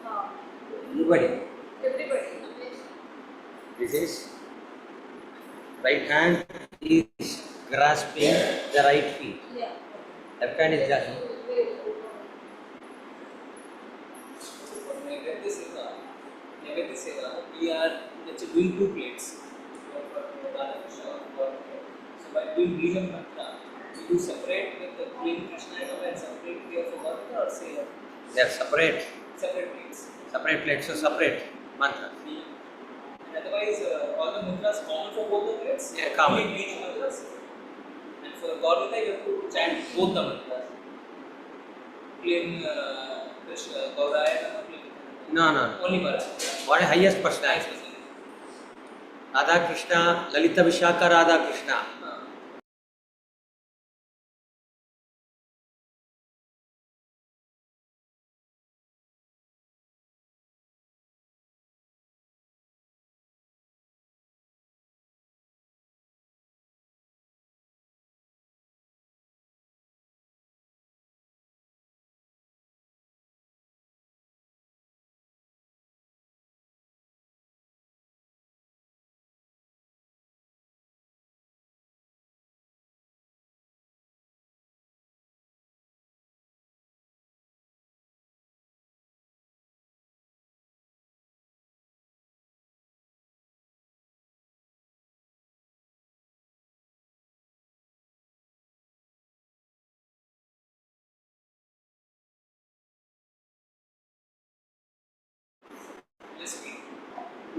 Everybody. Everybody. This is right hand is grasping the right feet. Yeah. Left hand is just. Naivedya Seva, we are doing 2 plates. So by doing Bijam Mantra, we do separate with the plain Krishna and separate here for Govinda or Seva? They are separate. Separate plates. Separate plates, so separate mantra. And otherwise, all the mantras common for both the plates? Yeah, common. Only Bijam mantras. And for Govinda, you have to chant both the mantras. Plain Krishna, Gauraya, plain. No. Only Marathi. What is highest personality? Radha Krishna, Lalita Vishaka Radha Krishna.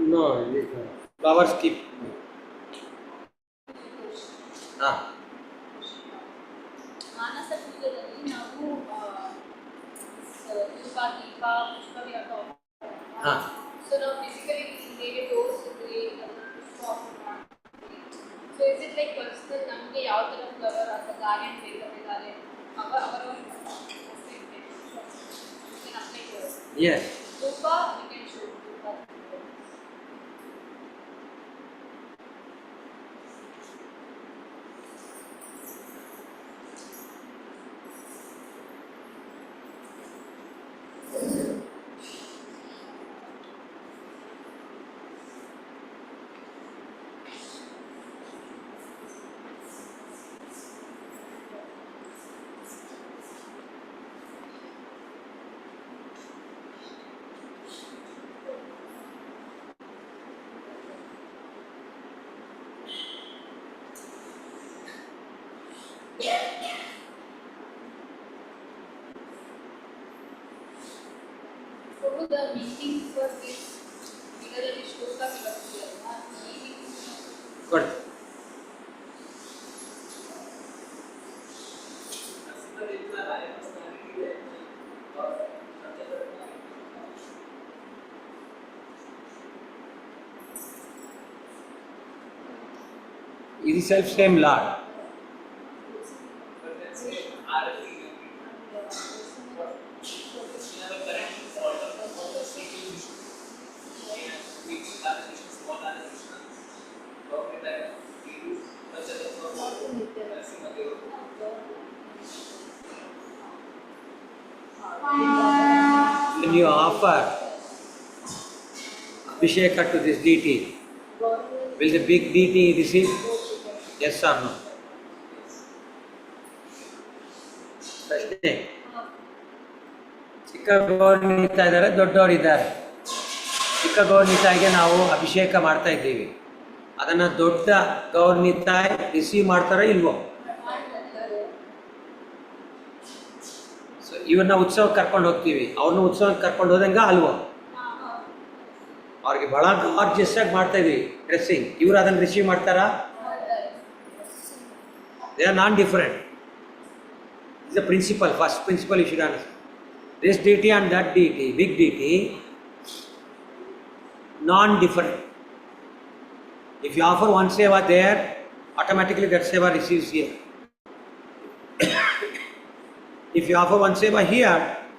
No, flowers keep. ಮಾನಸ ಪೂಜೆಯಲ್ಲಿ ನಾವು ದೀಪ ಪುಷ್ಪ so ನಾವು physically ಹೇಗೆ ತೋರಿಸಿದ್ವಿ ಅದನ್ನು Pushpa so is it like personal ನಮಗೆ ಯಾವ ಥರ flower ಅಥವಾ ಗಾರ್ಡನ್ ಬೇಕಾದ್ರೆ ಅವರ Yes. ಧೂಪ we can show ಧೂಪ. The meaning for this because it shows the meaning. Good. It is self same Lord. When you offer Abhisheka to this deity, will the big deity receive? Yes or no? ಪ್ರಶ್ನೆ. ಚಿಕ್ಕ ಗೌರ್ನಿತ ಇದ್ದಾರೆ, ದೊಡ್ಡವರಿದ್ದಾರೆ. ಚಿಕ್ಕ ಗೌರ್ನಿತಾಯಿಗೆ ನಾವು ಅಭಿಷೇಕ ಮಾಡ್ತಾ ಇದ್ದೀವಿ. ಅದನ್ನು ದೊಡ್ಡ ಗೌರ್ನಿತಾಯಿ ರಿಸೀವ್ ಮಾಡ್ತಾರೋ ಇಲ್ವೋ? ಸೊ ಇವನ್ನ ಉತ್ಸವಕ್ಕೆ ಕರ್ಕೊಂಡು ಹೋಗ್ತೀವಿ, ಅವ್ರನ್ನ ಉತ್ಸವಕ್ಕೆ ಕರ್ಕೊಂಡು ಹೋದಂಗ ಅಲ್ವೋ? ಅವ್ರಿಗೆ ಬಹಳ ಗಾರ್ಜಿಯಸ್ ಆಗಿ ಮಾಡ್ತಾ ಇದೀವಿ ಡ್ರೆಸ್ಸಿಂಗ್, ಇವರು ಅದನ್ನು ರಿಸೀವ್ ಮಾಡ್ತಾರಾ? They are non-different. This is the principle, first principle you should understand. This deity and that deity, big deity, non-different. If you offer one seva there, automatically that seva receives here. If you offer one seva here,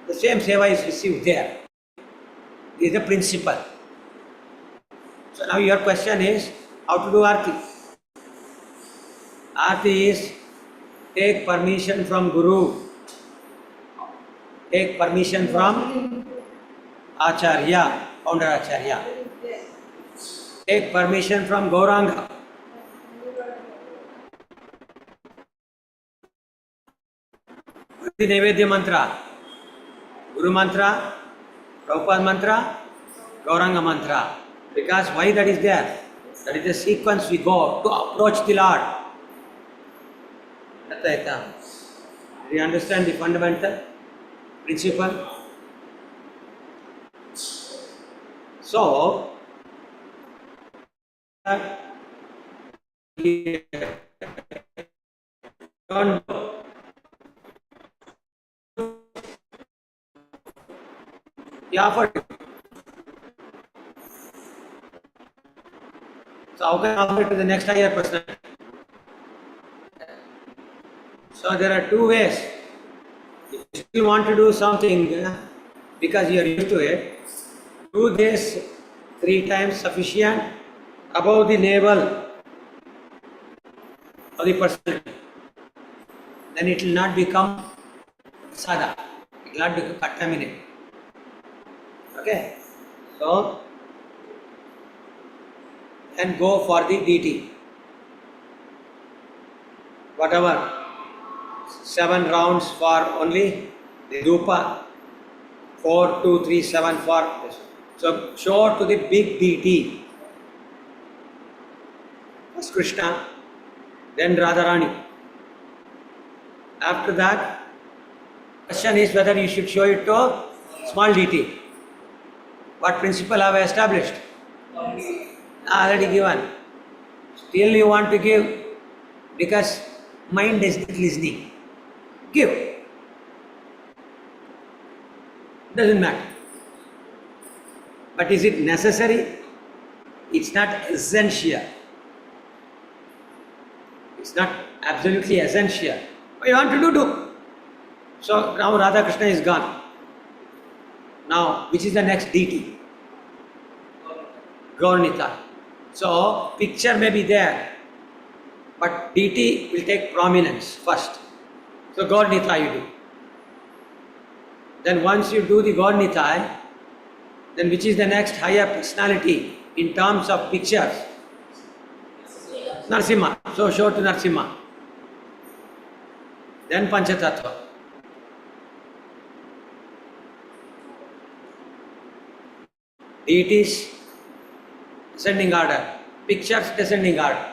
the same seva is received there. This is the principle. So now your question is, how to do Aarti? Aarti is take permission from Guru. Take permission from Acharya, founder Acharya. Take permission from Gauranga. The Nevedya mantra, Guru mantra, Prabhupada mantra, Gauranga mantra. Because why that is there? That is the sequence we go to approach the Lord. Do you understand the fundamental principle? So, don't he offered. So how can I offer it to the next higher person? So there are two ways. If you still want to do something because you are used to it, do this 3 times sufficient above the navel of the personality. Then it will not become sada. It will not become contaminated. Okay? So, and go for the deity. Whatever, 7 rounds for only the Dhupa, 4, 2, 3, 7 for this. So, show to the big deity. First Krishna, then Radharani. After that, question is whether you should show it to small deity. What principle have I established? Already given. Still you want to give because mind is not listening. Give. Doesn't matter. But is it necessary? It's not essential. It's not absolutely essential. What you want to do, do. So now Radha Krishna is gone. Now, which is the next deity? Gaurnita. So, picture may be there, but deity will take prominence first. So, Gaurnita you do. Then once you do the Gaurnita, then which is the next higher personality in terms of pictures? Narsimha. So, show to Narsimha. Then Panchatattva. Deities, descending order. Pictures, descending order.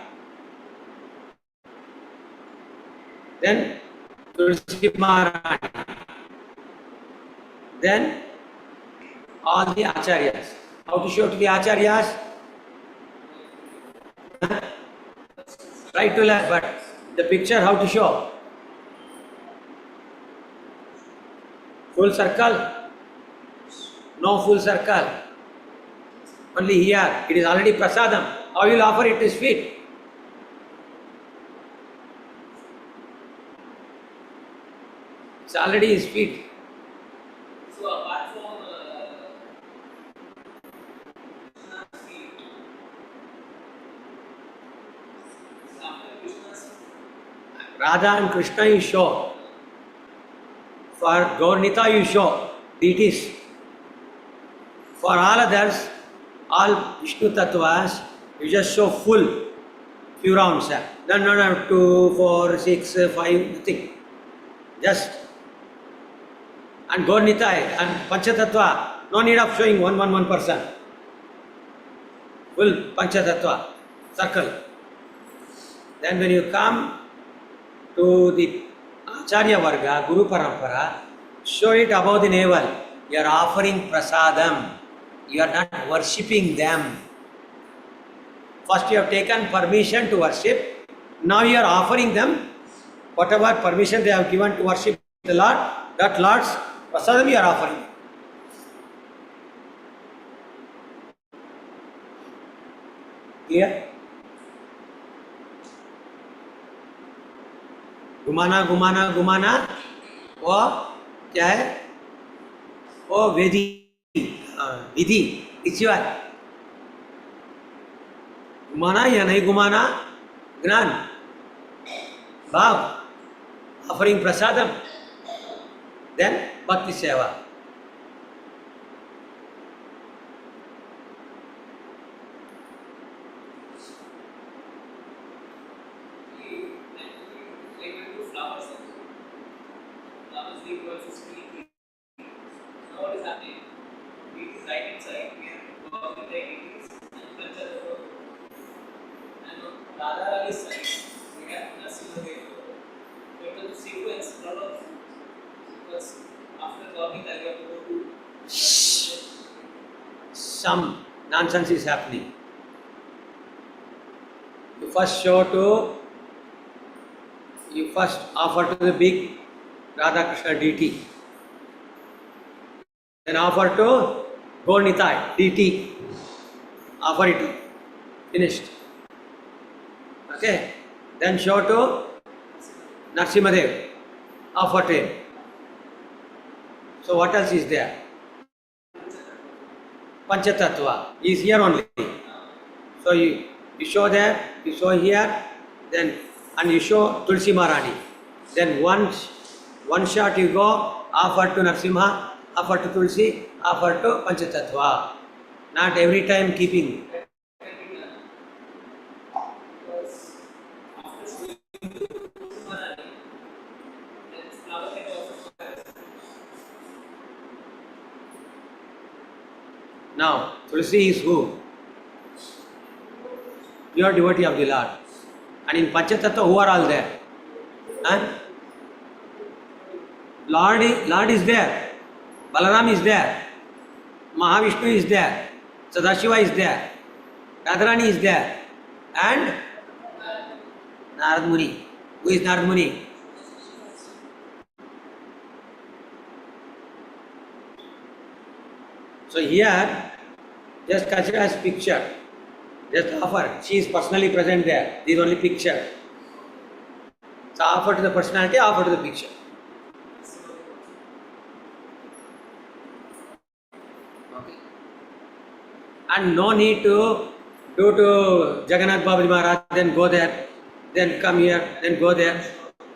Then Tulsi Maharani. Then all the Acharyas. How to show to the Acharyas? Try to learn, but the picture how to show? Full circle? No full circle. Only here, it is already prasadam. How you will offer it to his feet? It's already his feet. So apart from Krishna's feet, after Krishna's Radha and Krishna you show. For Gaurnita you show deities. For all others, all Vishnu Tattvas, you just show full few rounds. No, 2, 4, 6, 5, nothing. Just. And Gaurnita and Panchatattva, no need of showing one person. Full Panchatattva, circle. Then when you come to the Acharya Varga, Guru Parampara, show it above the navel. You are offering prasadam. You are not worshipping them. First you have taken permission to worship. Now you are offering them whatever permission they have given to worship the Lord. That Lord's prasadam you are offering. Clear? घुमाना वो क्या है? वो विधि ritual. घुमाना या नहीं घुमाना ज्ञान भाव ऑफरिंग प्रसादम. देन भक्ति सेवा. Govinda, you have to go to. Some nonsense is happening. You first offer to the big Radha Krishna deity. Then offer to Gornitai deity. Offer it to. Finished. Okay. Then show to Narsimadev. Offer to him. So what else is there? Panchatattva is here only. So you show there, you show here, then and you show Tulsi Maharani. Then one shot you go, offer to Narsimha, offer to Tulsi, offer to Panchatattva. Not every time keeping. Now, Tulsi is who? You are devotee of the Lord. And in Panchatattva, who are all there? Huh? Lord is there. Balaram is there. Mahavishnu is there. Sadashiva is there. Radharani is there. And Narad Muni. Who is Narad Muni? So here, just consider as picture. Just offer. She is personally present there. This is only picture. So offer to the personality, offer to the picture. Okay. And no need to do to Jagannath Babaji Maharaj, then go there, then come here, then go there.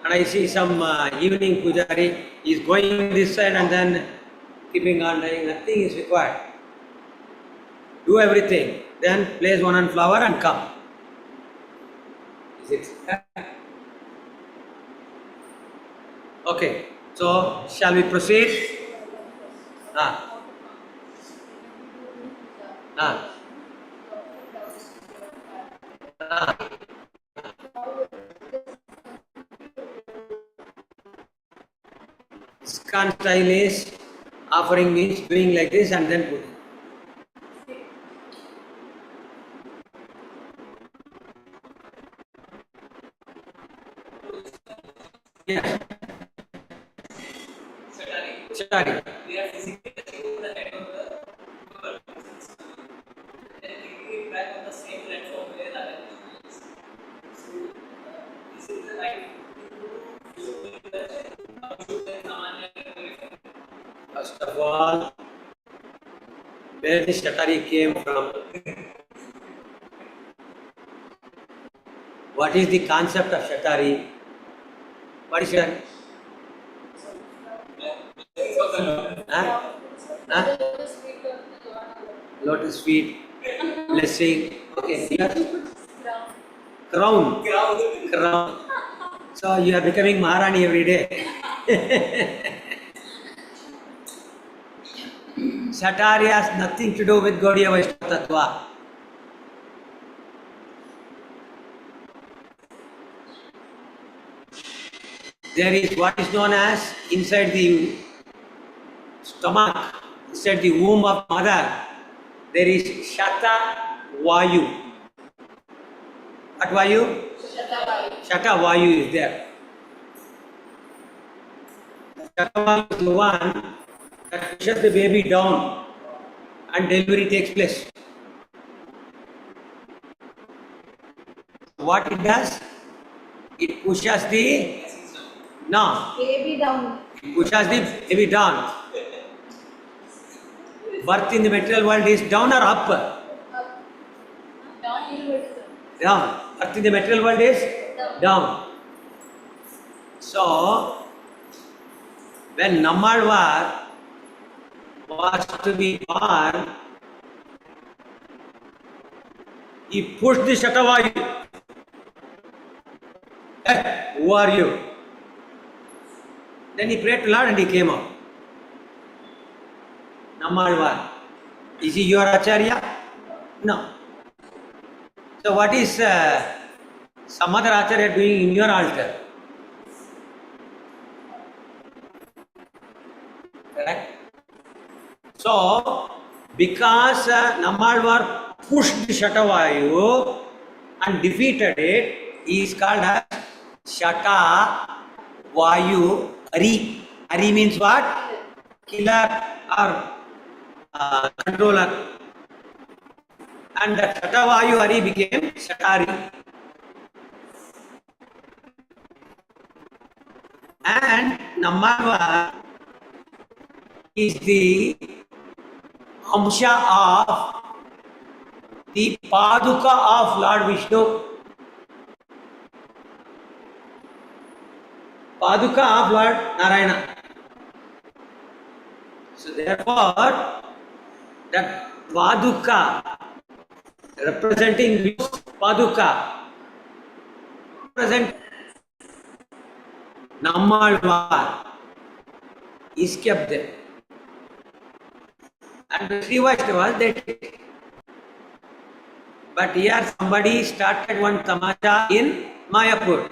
And I see some evening pujari is going this side and then keeping on doing. Nothing is required. Do everything. Then place one on flower and come. Is it? Okay. So shall we proceed? ISKCON style is offering means doing like this and then putting. Yeah. Shatari. We are physically touching the head of the bird. Then taking it back on the same platform where Radha is. So, this is the right First of all, where the Shatari came from? What is the concept of Shatari? What is Shatari? Lotus feet, blessing. Okay, crown. So you are becoming Maharani every day. Shatari has nothing to do with Gaudiya Vaishnava Tattva. There is what is known as inside the stomach, inside the womb of mother, there is Shata Vayu. What Vayu? Shata Vayu is there. Shata Vayu is the one that pushes the baby down and delivery takes place. What it does? It pushes the baby down. It pushes the baby down. Birth in the material world is down or up? Down universal. Down. Birth in the material world is down. So, when Nammalvar was to be born, he pushed the Shatavayu. Hey, who are you? Then he prayed to Lord and he came out. Nammalvar. Is he your Acharya? No. So what is some other Acharya doing in your altar? Correct? So, because Nammalvar pushed Shatavayu and defeated it, he is called as Shata Vayu Ari. Ari means what? Killer or controller. And that Shatavayu Ari became Shatari. And Nammalvar is the Amsha of the Paduka of Lord Vishnu. Paduka of Lord Narayana. So therefore, that Paduka representing Paduka represent Nammalvar is kept there. And the Sri Vaishnavas they did it. But here somebody started one tamasha in Mayapur.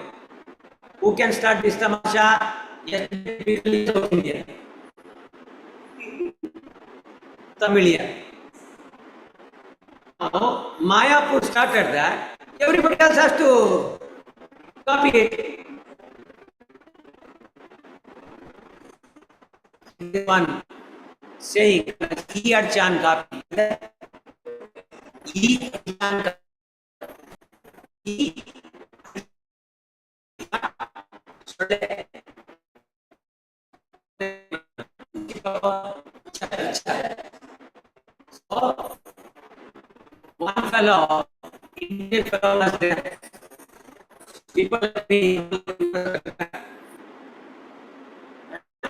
Who can start this tamasha? Yes, people in South India. Tamilia. Now, Mayapur started that. Everybody else has to copy it. One saying, he had chan copy. He chan copy. So, one fellow, Indian fellow was there. People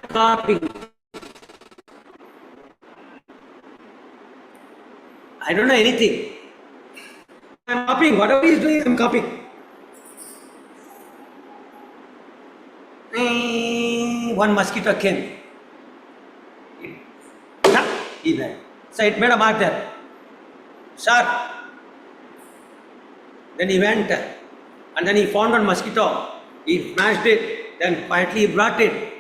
copying. I don't know anything. I'm copying. Whatever he's doing, I'm copying. One mosquito came. He died. So it made a mark there. Sir. Then he went and then he found one mosquito. He smashed it. Then quietly he brought it.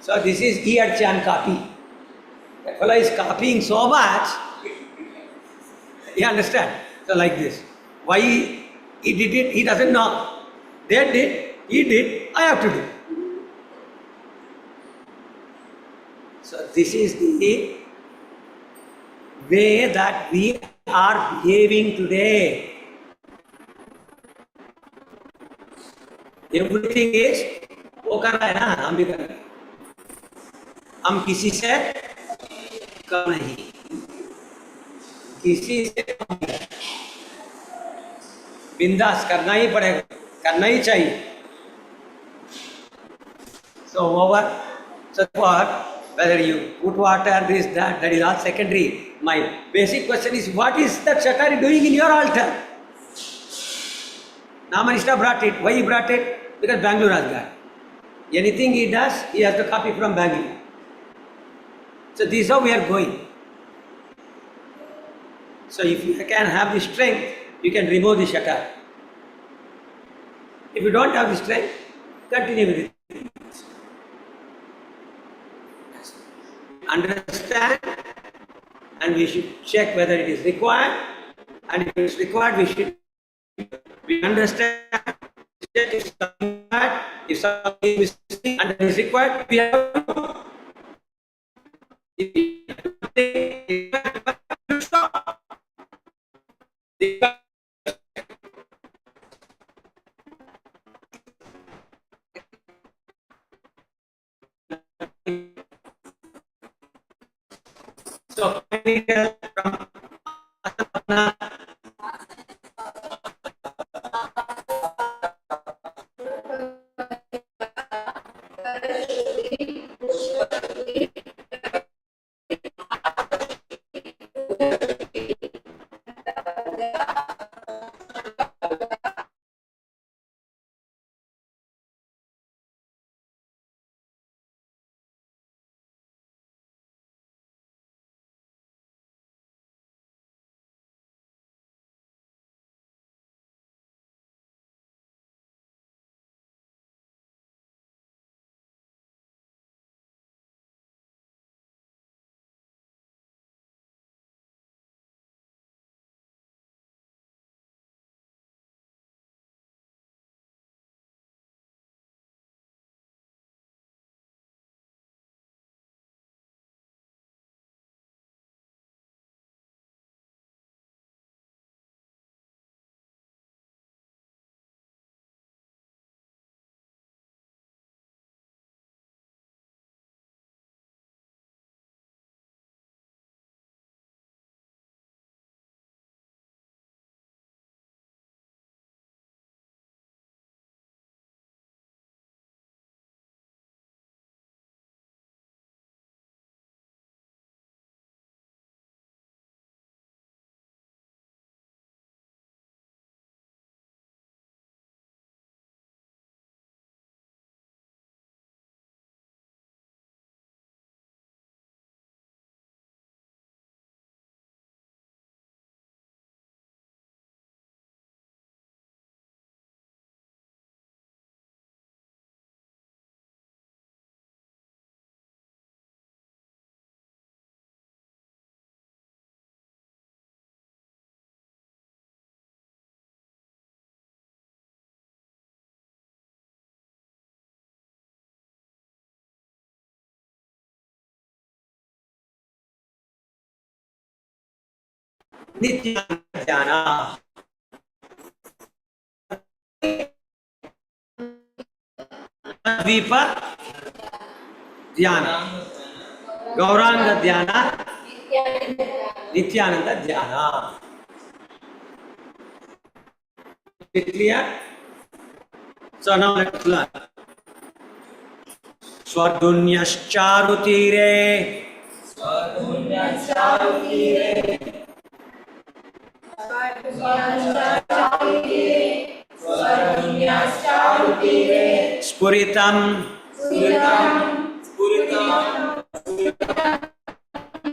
So this is he had chan copy. That fellow is copying so much. You understand? So like this. Why he did it, he doesn't know. They did, he did, I have to do. So this is the way that we are behaving today. Everything is वो कर रहा है ना, हम भी कर रहे हैं. हम किसी से कम नहीं, किसी से कम नहीं. बिंदास करना ही पड़ेगा, करना ही चाहिए. So over, so for whether you put water, this, that is all secondary. My basic question is, what is that Shatari doing in your altar? Namanishta brought it. Why he brought it? Because Bangalore has got it. Anything he does, he has to copy from Bangalore. So this is how we are going. So if you can have the strength, you can remove the Shatari. If you don't have the strength, continue with it. Understand, and we should check whether it is required, and if it is required, we understand, check if something is missing and it is required, we have to stop. So, from Nityananda Dhyana. Dvipa Dhyana. Gauranga Dhyana. Nityananda Dhyana. Is it clear? So now let's learn. Swardunyascharu-tire. Spuritam.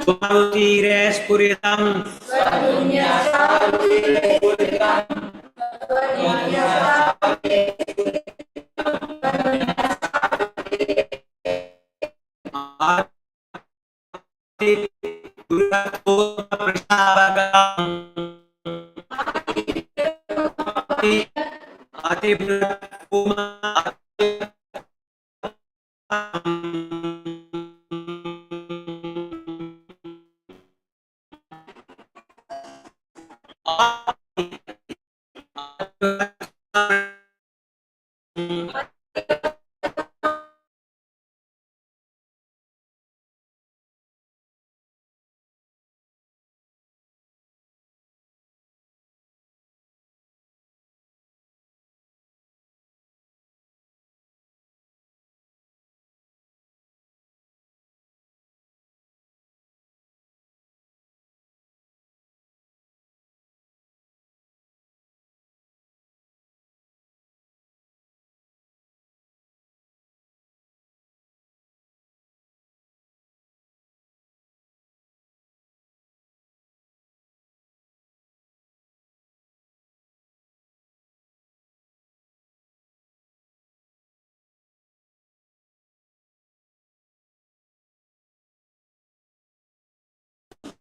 Swarutire spuritam.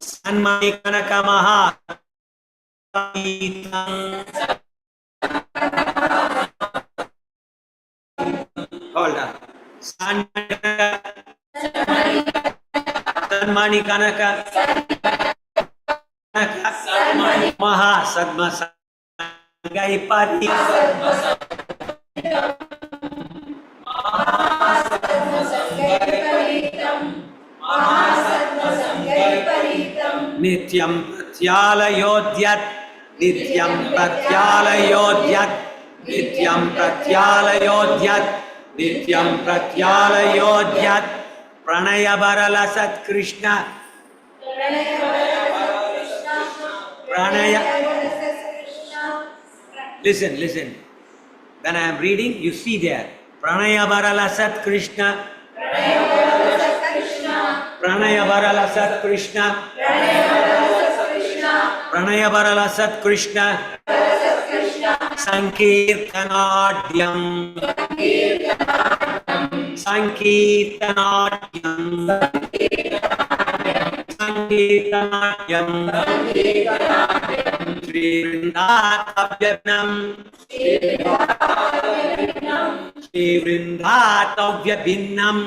Sanmani Kanaka Maha. Hold on. Sanmani Kanaka Maha Sadma Sangai Pari. Nityam Pratyalayodyat. Nityam Pratyalayodyat. Nityam Pratyalayodyat. Nityam Pratyalayodyat. Pranaya Barala Sat Krishna. Pranaya. Listen. When I am reading, you see there. Pranaya Barala Sat Krishna. Pranaya Barala Sat Krishna. Pranaya Barala Sat Krishna. Sankirtanadyam. Sankirtanadyam. Sankirtanadyam. Shri Vrindatavyanam. Shri Vrindatavyabinnam.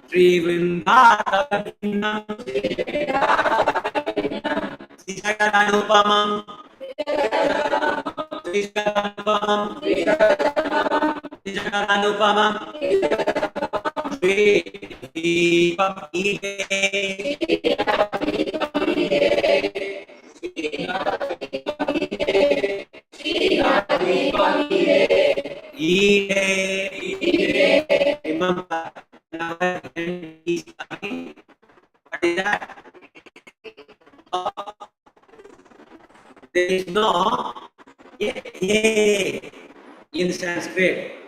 Shri Vrindatavyabinnam. Sri-Jagadanupamam. Sri-Jagadanupamam. Sri-Jagadanupamam. Sri-Dipam-Ide. Ide. Remember, now when he is coming, what is that? There is no in Sanskrit.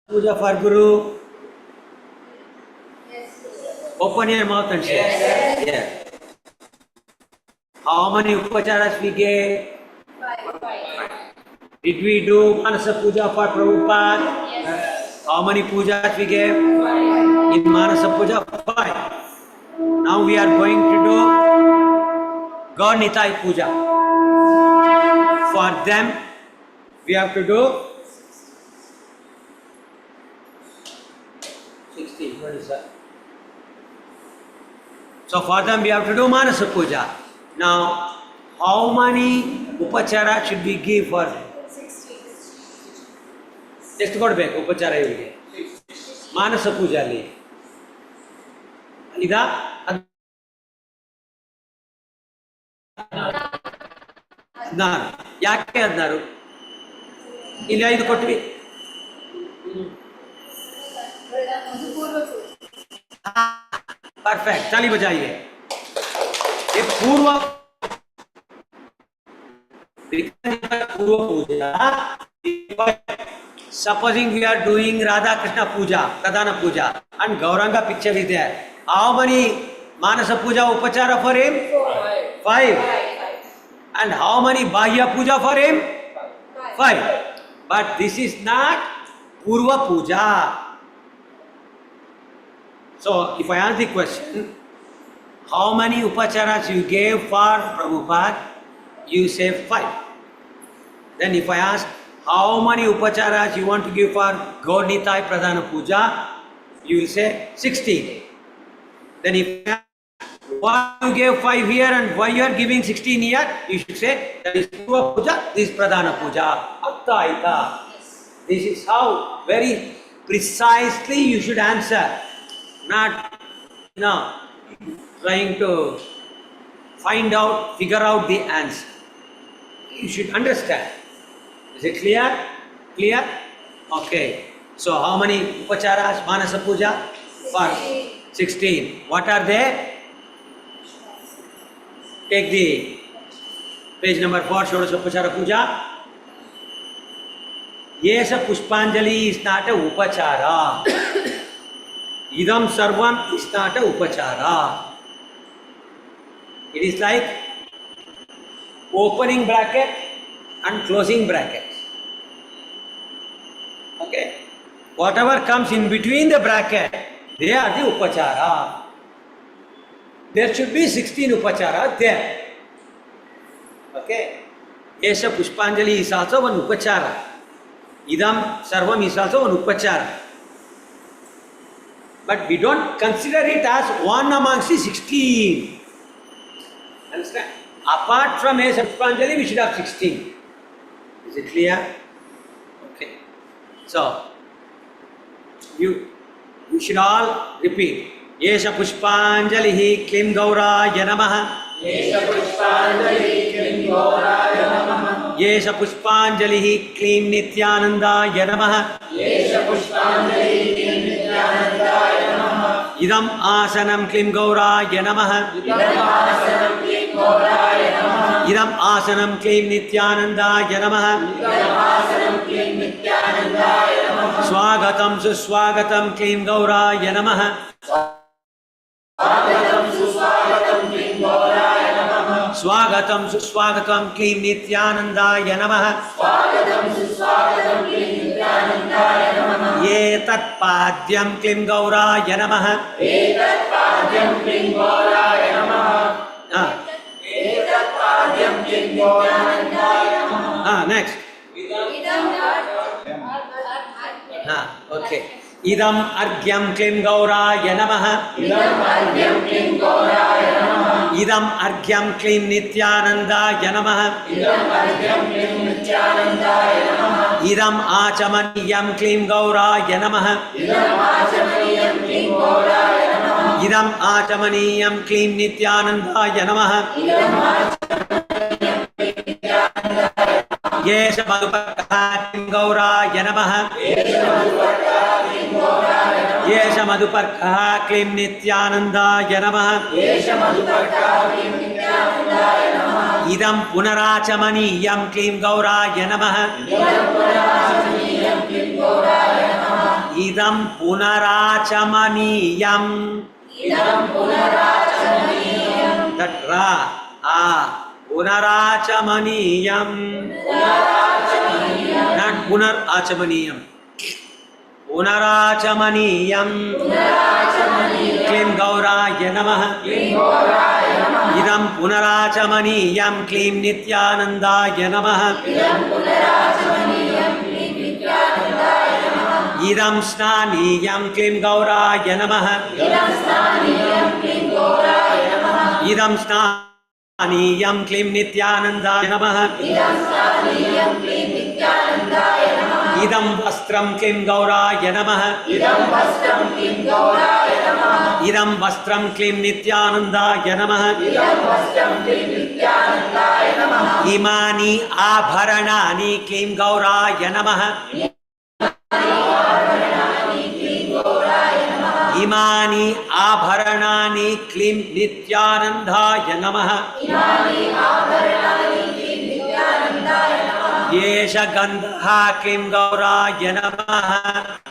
Puja for Guru. Yes. Open your mouth and say. Yes. Yeah. How many upacharas we gave? 5. Did we do Manasa Puja for Prabhupada? Yes. How many pujas we gave? 5. In Manasa Puja, 5. Now we are going to do God Nitai Puja. For them, we have to do 16. What is that? So for them, we have to do Manasa Puja. Now, how many upachara should we give for them? 16. Just go back, upachara ಇವರಿಗೆ ಮಾನಸ ಪೂಜಾಲಿ ಈಗ ನಾನು ಯಾಕೆ 16 ಇಲ್ಲಿ 5 ಕೊಟ್ವಿ perfect ताली बजाइए ये पूर्व पूजा supposing we are doing Radha Krishna puja Pradhana puja and Gauranga picture is there, how many Manasa puja upachara for him? 5. And how many Bahya puja for him? 5. But this is not Purva puja. So, if I ask the question, how many upacharas you gave for Prabhupada, you say 5. Then if I ask, how many upacharas you want to give for Gaurnitai Pradhana Puja, you will say 16. Then if I ask, why you gave 5 here and why you are giving 16 here, you should say, that is Purva Puja, this is Pradhana Puja. Atta Aita. This is how very precisely you should answer. Not, trying to find out, figure out the answer. You should understand. Is it clear? Clear? Okay. So how many upacharas, Manasa Puja? For 16. What are they? Take the page number 4, Shodash Upachara Puja. Yesa Pushpanjali is not a upachara. Idam Sarvam is not a upachara. It is like opening bracket and closing bracket. Okay? Whatever comes in between the bracket, they are the upachara. There should be 16 upachara there. Okay? Yesha Pushpanjali is also one upachara. Idam Sarvam is also one upachara. But we don't consider it as one amongst the 16. Understand? Apart from Yesha Pushpanjali, we should have 16. Is it clear? Okay. So, you should all repeat. Yesha Pushpanjalihi Klim Gauraya Namaha. Yesha Pushpanjalihi Klim Gauraya Namaha. Yesha Pushpanjalihi Klim Nityanandaya Namaha. Yesha Pushpanjalihi Klim Nityanandaya Namaha. Idam Asanam Klim Gauraya Namaha. Idam Asanam Klim Gauraya Namaha. Idam Asanam Klim Nityanandaya Namaha. Idam Asanam Klim Nityanandaya Namaha. Swagatam Suswagatam Klim Gauraya Namaha. Swagatam Suswagatam Klim Gauraya Namaha. Swagatam Suswagatam Klim Nityanandaya Namaha. Swagatam Suswagatam Klim Nityanandaya Namaha. Etat Padyam Klim Gauraya Namaha. Etat Padyam Klim Gauraya Namaha. Etat Padyam Klim Gauraya Namaha. Next. Idam Okay. Idam Argyam Klim Gauraya Namaha. Idam Argyam Klim Gauraya Namaha. Idam Argyam Klim Nityanandaya Namaha. Idam Argyam Klim Nityanandaya Namaha. Idam Achamaniyam Klim Gauraya Namaha. Idam Achamaniyam Klim Gauraya Namaha. Idam Achamaniyam Klim Nityanandaya Namaha. Idam Achamaniyam Klim Nityanandaya Namaha. Yesha Madhupakha Klim Gauraya Namaha. Yesha Madhupakha Klim Gauraya Namaha. Yesha Madhupakha Klim Nityanandaya Namaha. Yesha Madhupakha Klim Nityanandaya Namaha. Idam Punarachamaniyam Klim Gauraya Namaha. Idam Punarachamaniyam Klim Gauraya Namaha. idam punarachamaniyam. Idam punarachamaniyam. That ra, punarachamaniyam. Punarachamaniyam. Not punarachamaniyam. Punarachamaniyam. Punarachamaniyam. Klim Gauraya Namaha. Klim Gauraya Namaha. Idam punarachamaniyam. Klim Nityanandaya Namaha. Idam punarachamaniyam. Klim Nityanandaya Namaha. Idam snaniyam. Klim Gauraya Namaha. Idam snaniyam. Klim Gauraya Namaha. Idam snaniyam. Klim Nityanandaya Namaha. Idam snaniyam. Klim Nityanandaya Namaha. Idam vastram Klim Gauraya Namaha. Idam vastram Klim Gauraya Namaha. Idam vastram Klim Nityanandaya Namaha. Idam vastram Klim Nityanandaya Namaha. Imani abharanani Klim Gauraya Namaha. Imani abharanani Klim Nityanandaya Namaha. Imani abharanani Klim Nityanandaya Namaha. Yesha gandha Klim Gauraya Namaha.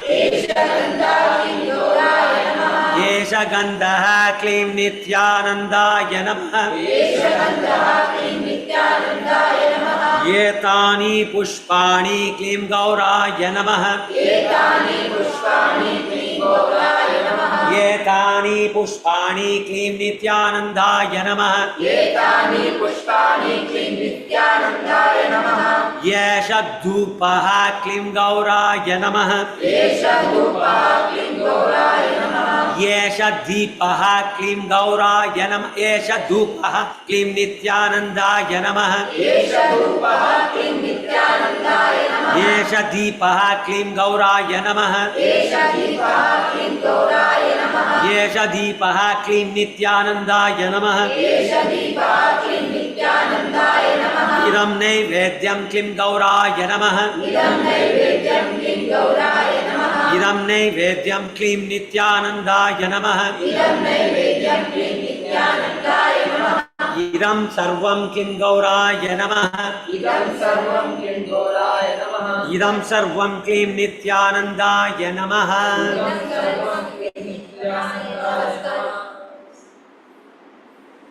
Esha gandha Klim Gauraya Namaha. Yesha gandha Klim Nityanandaya Namaha. Esha gandha Klim Nityanandaya Namaha. Yetani pushpani Klim Gauraya Namaha. Etani pushpani Klim Gauraya Namaha. Yetani pushpani Klim Nityanandaya Namaha. Etani pushpani Klim Nityanandaya Namaha. Yesha dhupaha Klim Gauraya Namaha. Esha dhupaha Klim Gauraya Namaha. Yesha deepaha Klim Gauraya Namaha. Yesha dhupaha Klim Nityanandaya Namaha. Esha dhupaha Klim Nityanandaya Namaha. Yesha deepaha Klim Gauraya Namaha. Esha deepaha Klim Gauraya Namaha. Yesha deepaha Klim Nityanandaya Namaha. Esha deepaha Klim Nityanandaya Namaha. Idam naivedyam Klim Gauraya Namaha. Idam naivedyam Klim Gauraya Namaha. Idam naivedyam Klim Nityanandaya Namaha. Idam naivedyam Klim Nityanandaya Namaha. Idam sarvam Klim Gauraya Namaha. Idam sarvam Klim Gauraya Namaha. Idam sarvam Klim Nityanandaya Namaha. Idam sarvam Klim Nityanandaya Namaha.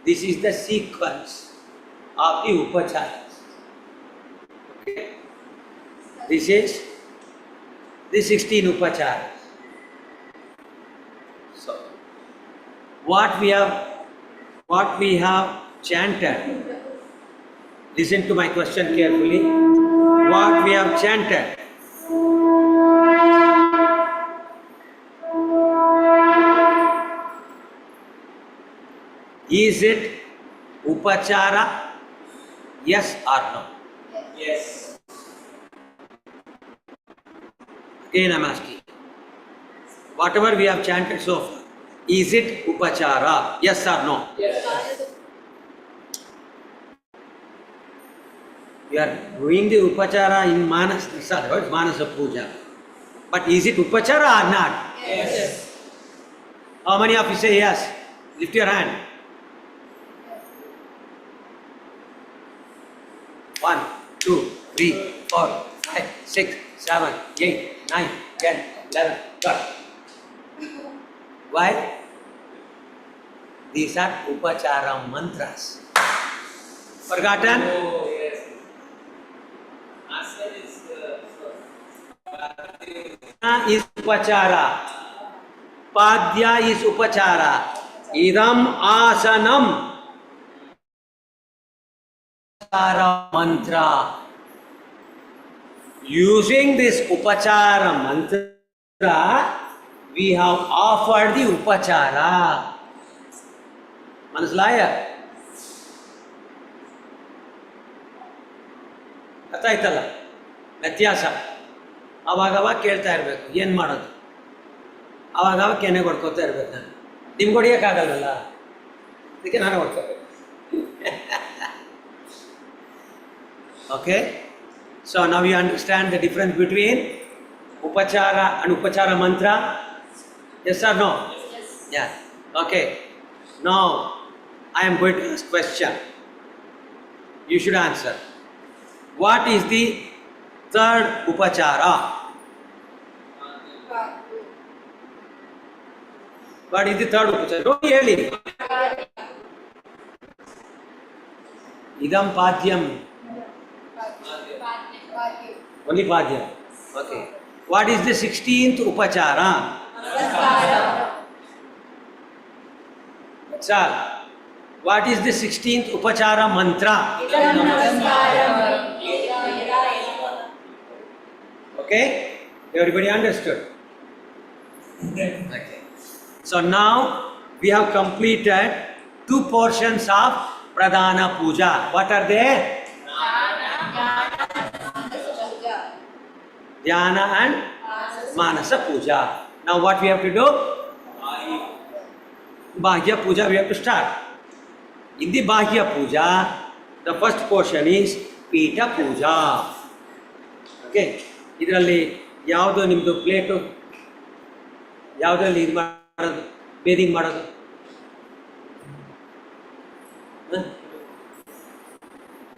This is the sequence of the upacharas. Okay. This is the 16 upacharas. So, what we have chanted, listen to my question carefully. What we have chanted, is it upachara? Yes or no? Yes. Again I am asking. Whatever we have chanted so far, is it upachara? Yes or no? Yes. We are doing the upachara in Manas, it's Manasa Puja. But is it upachara or not? Yes. How many of you say yes? Lift your hand. 1, 2, 3, 4, 5, 6, 7, 8, 9, 10, 11, 12. Why? These are upachara mantras. Forgotten? Oh, yes. Answer is Is upachara. Padya is upachara. Idam asanam. Upachara mantra. Using this upachara mantra, we have offered the upachara. Manaslaya? ಅರ್ಥ ಆಯ್ತಲ್ಲ ವ್ಯತ್ಯಾಸ. ಅವಾಗವಾಗ ಕೇಳ್ತಾ ಇರಬೇಕು ಏನು ಮಾಡೋದು, ಅವಾಗವಾಗ ಕೆನೆ ಹೊಡ್ಕೋತಾ ಇರ್ಬೇಕು. ನಾನು ನಿಮ್ಗೆ ಹೊಡಿಯೋಕ್ಕಾಗಲ್ವಲ್ಲ, ಅದಕ್ಕೆ ನಾನು ಹೊಡ್ಕೋಬೇಕು. Okay, so now you understand the difference between upachara and upachara mantra. Yes or no? Yes. Yeah. Okay. Now I am going to ask question. You should answer. What is the third upachara? What is the third upachara? Don't really. Idam Padyam. Only Padyam. Okay. What is the 16th upachara? That's all. What is the 16th upachara mantra? Okay? Everybody understood? Okay. So now we have completed 2 portions of Pradhana Puja. What are they? Dhyana and Manasa Puja. Now what we have to do? Bahya Puja we have to start. In the Bahya Puja, the first portion is Pita Puja. Okay? ಇದರಲ್ಲಿ ಯಾವುದು ನಿಮ್ಮದು plate ಯಾವುದರಲ್ಲಿ ಇದು ಮಾಡೋದು ಬೇದಿಂಗ್ ಮಾಡೋದು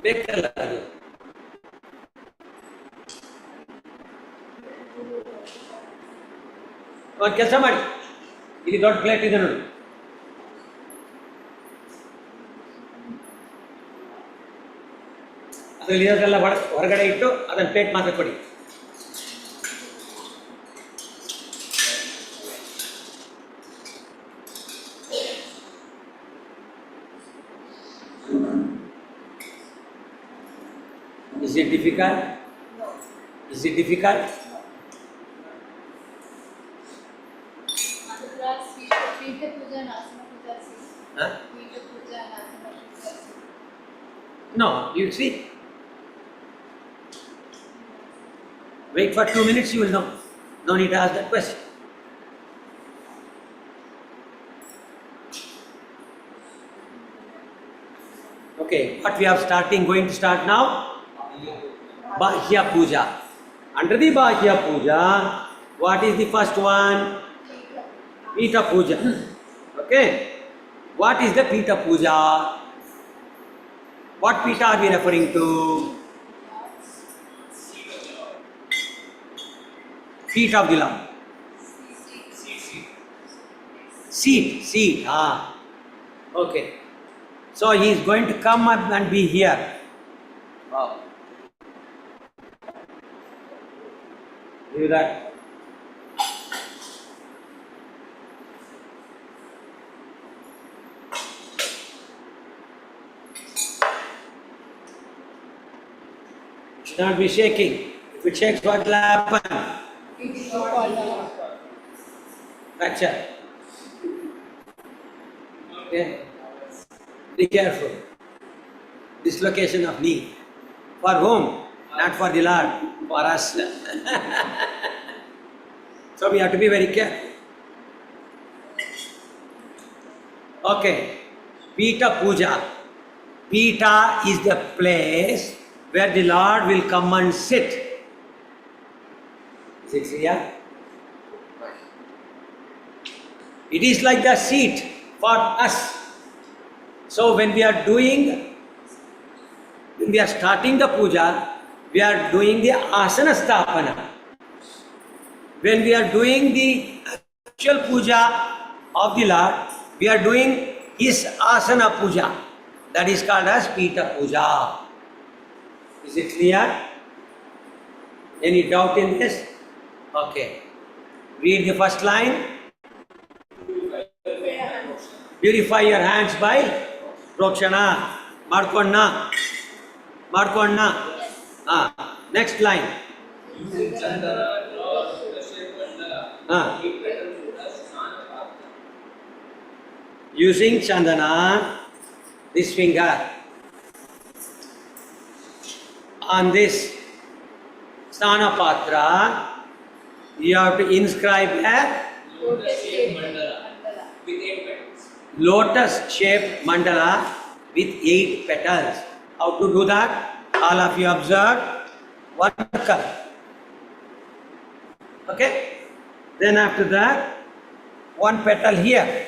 ಬೇಕಲ್ಲ ಅದು ಒಂದು ಕೆಲಸ ಮಾಡಿ ಇಲ್ಲಿ ದೊಡ್ಡ ಪ್ಲೇಟ್ ಇದೆ ನೋಡಿ ಅದರಲ್ಲಿ ಇರೋದೆಲ್ಲ ಹೊರಗಡೆ ಇಟ್ಟು ಅದನ್ನು ಪ್ಲೇಟ್ ಮಾತ್ರ ಕೊಡಿ Is it difficult? No. Is it difficult? Pita Puja and Asana Puja. Huh? Pita Puja and Asana Puja. No, you see. Wait for 2 minutes, you will know. No need to ask that question. Okay, what we are going to start now? Bahya Puja. Under the Bahya Puja, what is the first one? Pita Puja. Okay. What is the Pita Puja? What Pita are we referring to? Feet of the Lord. Seat. Okay. So he is going to come up and be here. Wow. Do that. Should not be shaking. If it shakes, what will happen? Fracture. Okay. Be careful. Dislocation of knee. For whom? Not for the Lord. For us. So we have to be very careful. Okay. Pita Puja. Pita is the place where the Lord will come and sit. Is it clear? It is like the seat for us. So when we are starting the puja, we are doing the asana sthapana. When we are doing the actual puja of the Lord, we are doing his asana puja. That is called as Pita Puja. Is it clear? Any doubt in this? Okay. Read the first line. Purify your hands by Prokshana. Markonna. Next line. Using Chandana, this finger, on this Stana Patra, you have to inscribe a lotus-shaped mandala with 8 petals. How to do that? All of you observe. One color. Okay? Then after that, one petal here,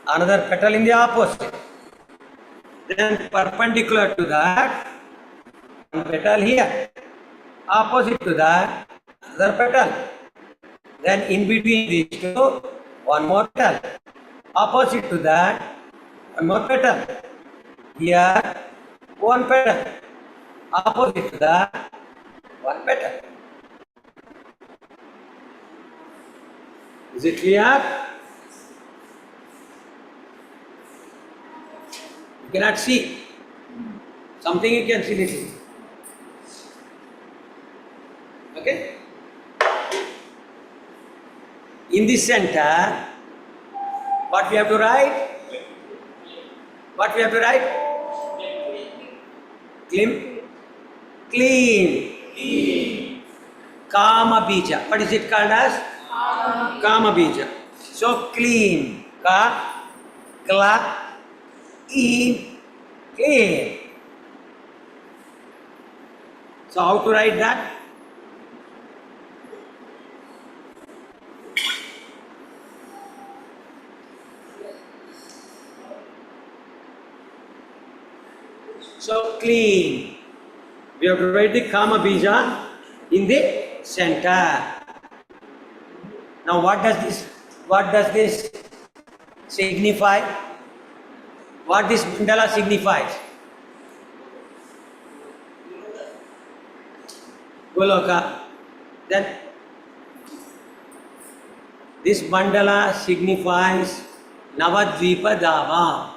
another petal in the opposite. Then perpendicular to that, one petal here. Opposite to that, another petal. Then in between these two, one more petal. Opposite to that, one more petal. Here, one petal. Opposite to that, one petal. Is it clear? You cannot see. Something you can see little. Okay? In the center, what we have to write? What we have to write? Clean. Clean. Kama bija. What is it called as? Kama bija. So clean. Ka, kla, clean. So how to write that? So clean. We have to write the Kama Bija in the center. Now what does this signify? What this mandala signifies? Goloka. Then this mandala signifies Navadvipa Dhama,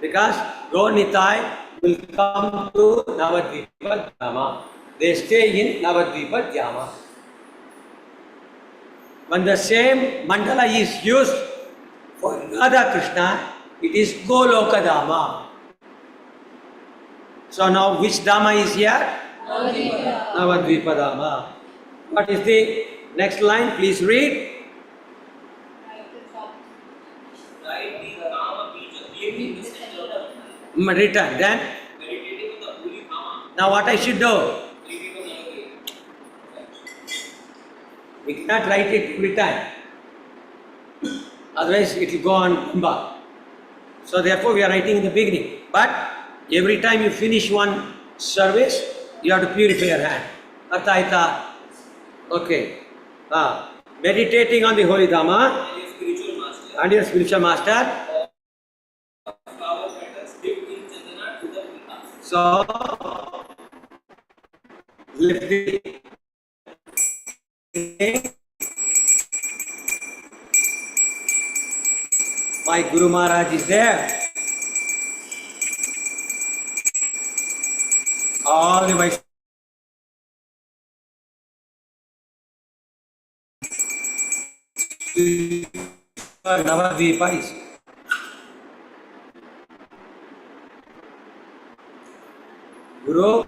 because Gonitai will come to Navadvipa Dhama. They stay in Navadvipa Dhama. When the same mandala is used for Radha Krishna, it is Goloka Dhama. So now which Dhama is here? Navadvipa Dhama. What is the next line? Please read. Write the Kama Bija clearly in the center of the Written. Then, meditating on the holy Kama. now what I should do? Reading on the We cannot write it every time. Otherwise it will go on Kumbha. So therefore we are writing in the beginning. But every time you finish one service, you have to purify your hand. Arthaita. Okay. Meditating on the holy Dhamma and your spiritual master. and your spiritual master. Flower petals dipped in Chandana to the Pita. So lift the my Guru Maharaj is there. All the Vaishnavas. Navadvipa is. Guru,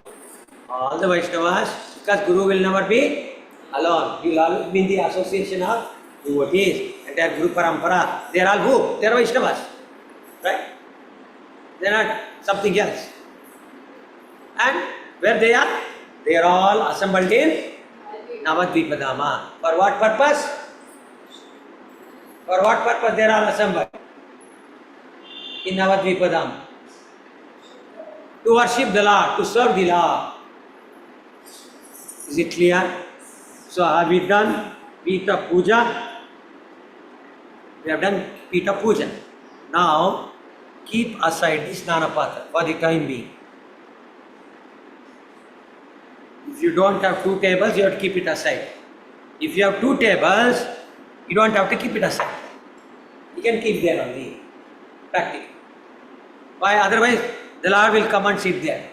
all the Vaishnavas, because Guru will never be alone. He will always be in the association of devotees. And their Guru Parampara, they are all who? They are Vaishnavas. Right? They are not something else. And where they are? They are all assembled in Navadvipa Dhama. For what purpose? For what purpose they are all assembled in Navadvipa Dhama? To worship the Lord, to serve the Lord. Is it clear? So have we done Pita Puja? We have done Pita Puja. Now keep aside this Snanapatra for the time being. If you don't have 2 tables, you have to keep it aside. If you have 2 tables, you don't have to keep it aside. You can keep there only, practically. Why? Otherwise, the Lord will come and sit there.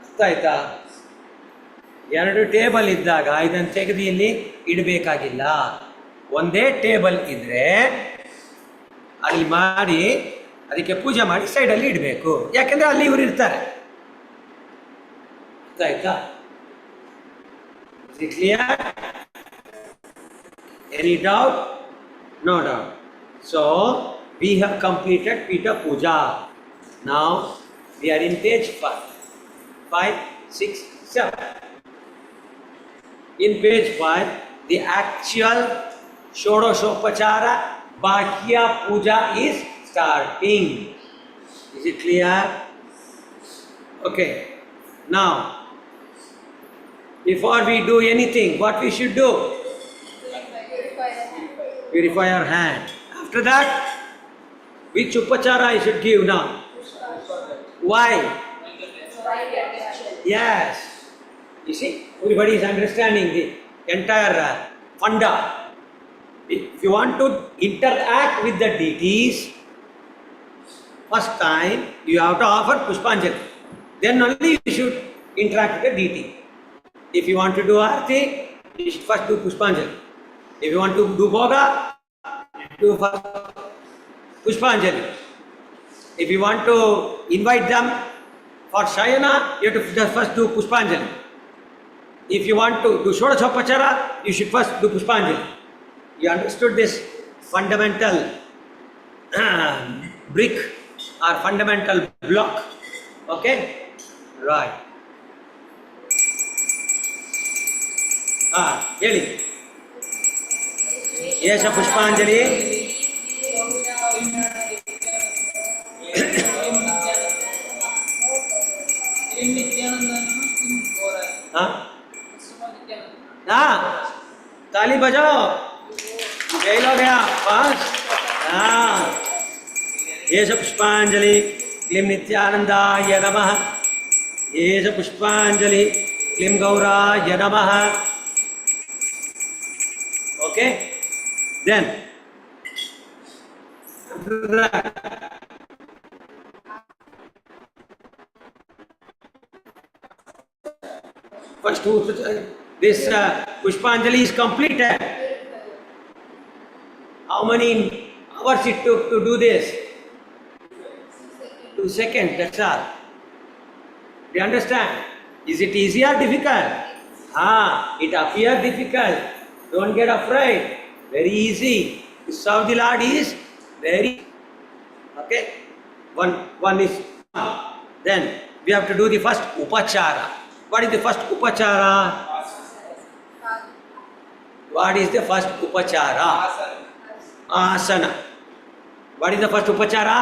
Aರ್ಥಾಯ್ತಾ? 2 table ಇದ್ದಾಗ ಇದನ್ನು ತೆಗೆದು ಇಲ್ಲಿ ಇಡಬೇಕಾಗಿಲ್ಲ. ಒಂದೇ table ಇದ್ರೆ ಅಲ್ಲಿ ಮಾಡಿ ಅದಕ್ಕೆ ಪೂಜೆ ಮಾಡಿ ಸೈಡಲ್ಲಿ ಇಡಬೇಕು. ಯಾಕೆಂದ್ರೆ ಅಲ್ಲಿ ಇವರು ಇರ್ತಾರೆ. ಅರ್ಥಾಯ್ತಾ? Is it clear? Any doubt? No doubt. So we have completed Pita Puja. Now we are in page 5, 6, 7. In page 5, the actual Shodashopachara Bhakya Puja is starting. Is it clear? Okay. Now, before we do anything, what we should do? Purify your hand. After that, which upachara I should give now? Why? Yes. You see, everybody is understanding the entire funda. If you want to interact with the deities, first time you have to offer Pushpanjali. Then only you should interact with the deity. If you want to do Arati, you should first do Pushpanjali. If you want to do Bhoga, do first Pushpanjali. If you want to invite them for Shayana, you have to first do Pushpanjali. If you want to do Shodachopachara, you should first do Pushpanjali. You understood this fundamental brick or fundamental block? Okay? Right. Heli. Yesha Pushpanjali. ताली बजाओ यही लोग हैं पास ये सब पुष्पांजलि क्लीं नित्यानंदाय नमः ये सब पुष्पांजलि क्लीं गौराय नमः okay then first this Pushpanjali is completed. How many hours it took to do this? 2 seconds, that's all. Do you understand? Is it easy or difficult? It appears difficult. Don't get afraid. Very easy. To serve the Lord is very okay. One is then we have to do the first upachara. What is the first upachara? What is the first upachara? Asana. What is the first upachara?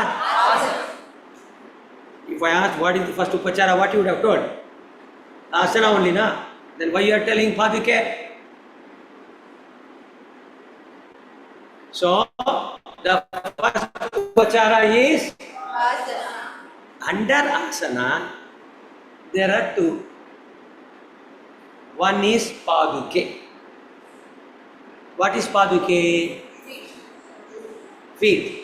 Asana. If I ask what is the first upachara, what you would have told? Asana only, na? Then why you are telling Paduke? So, the first upachara is asana. Under asana, there are two. One is Paduke. What is Paduke? Feet.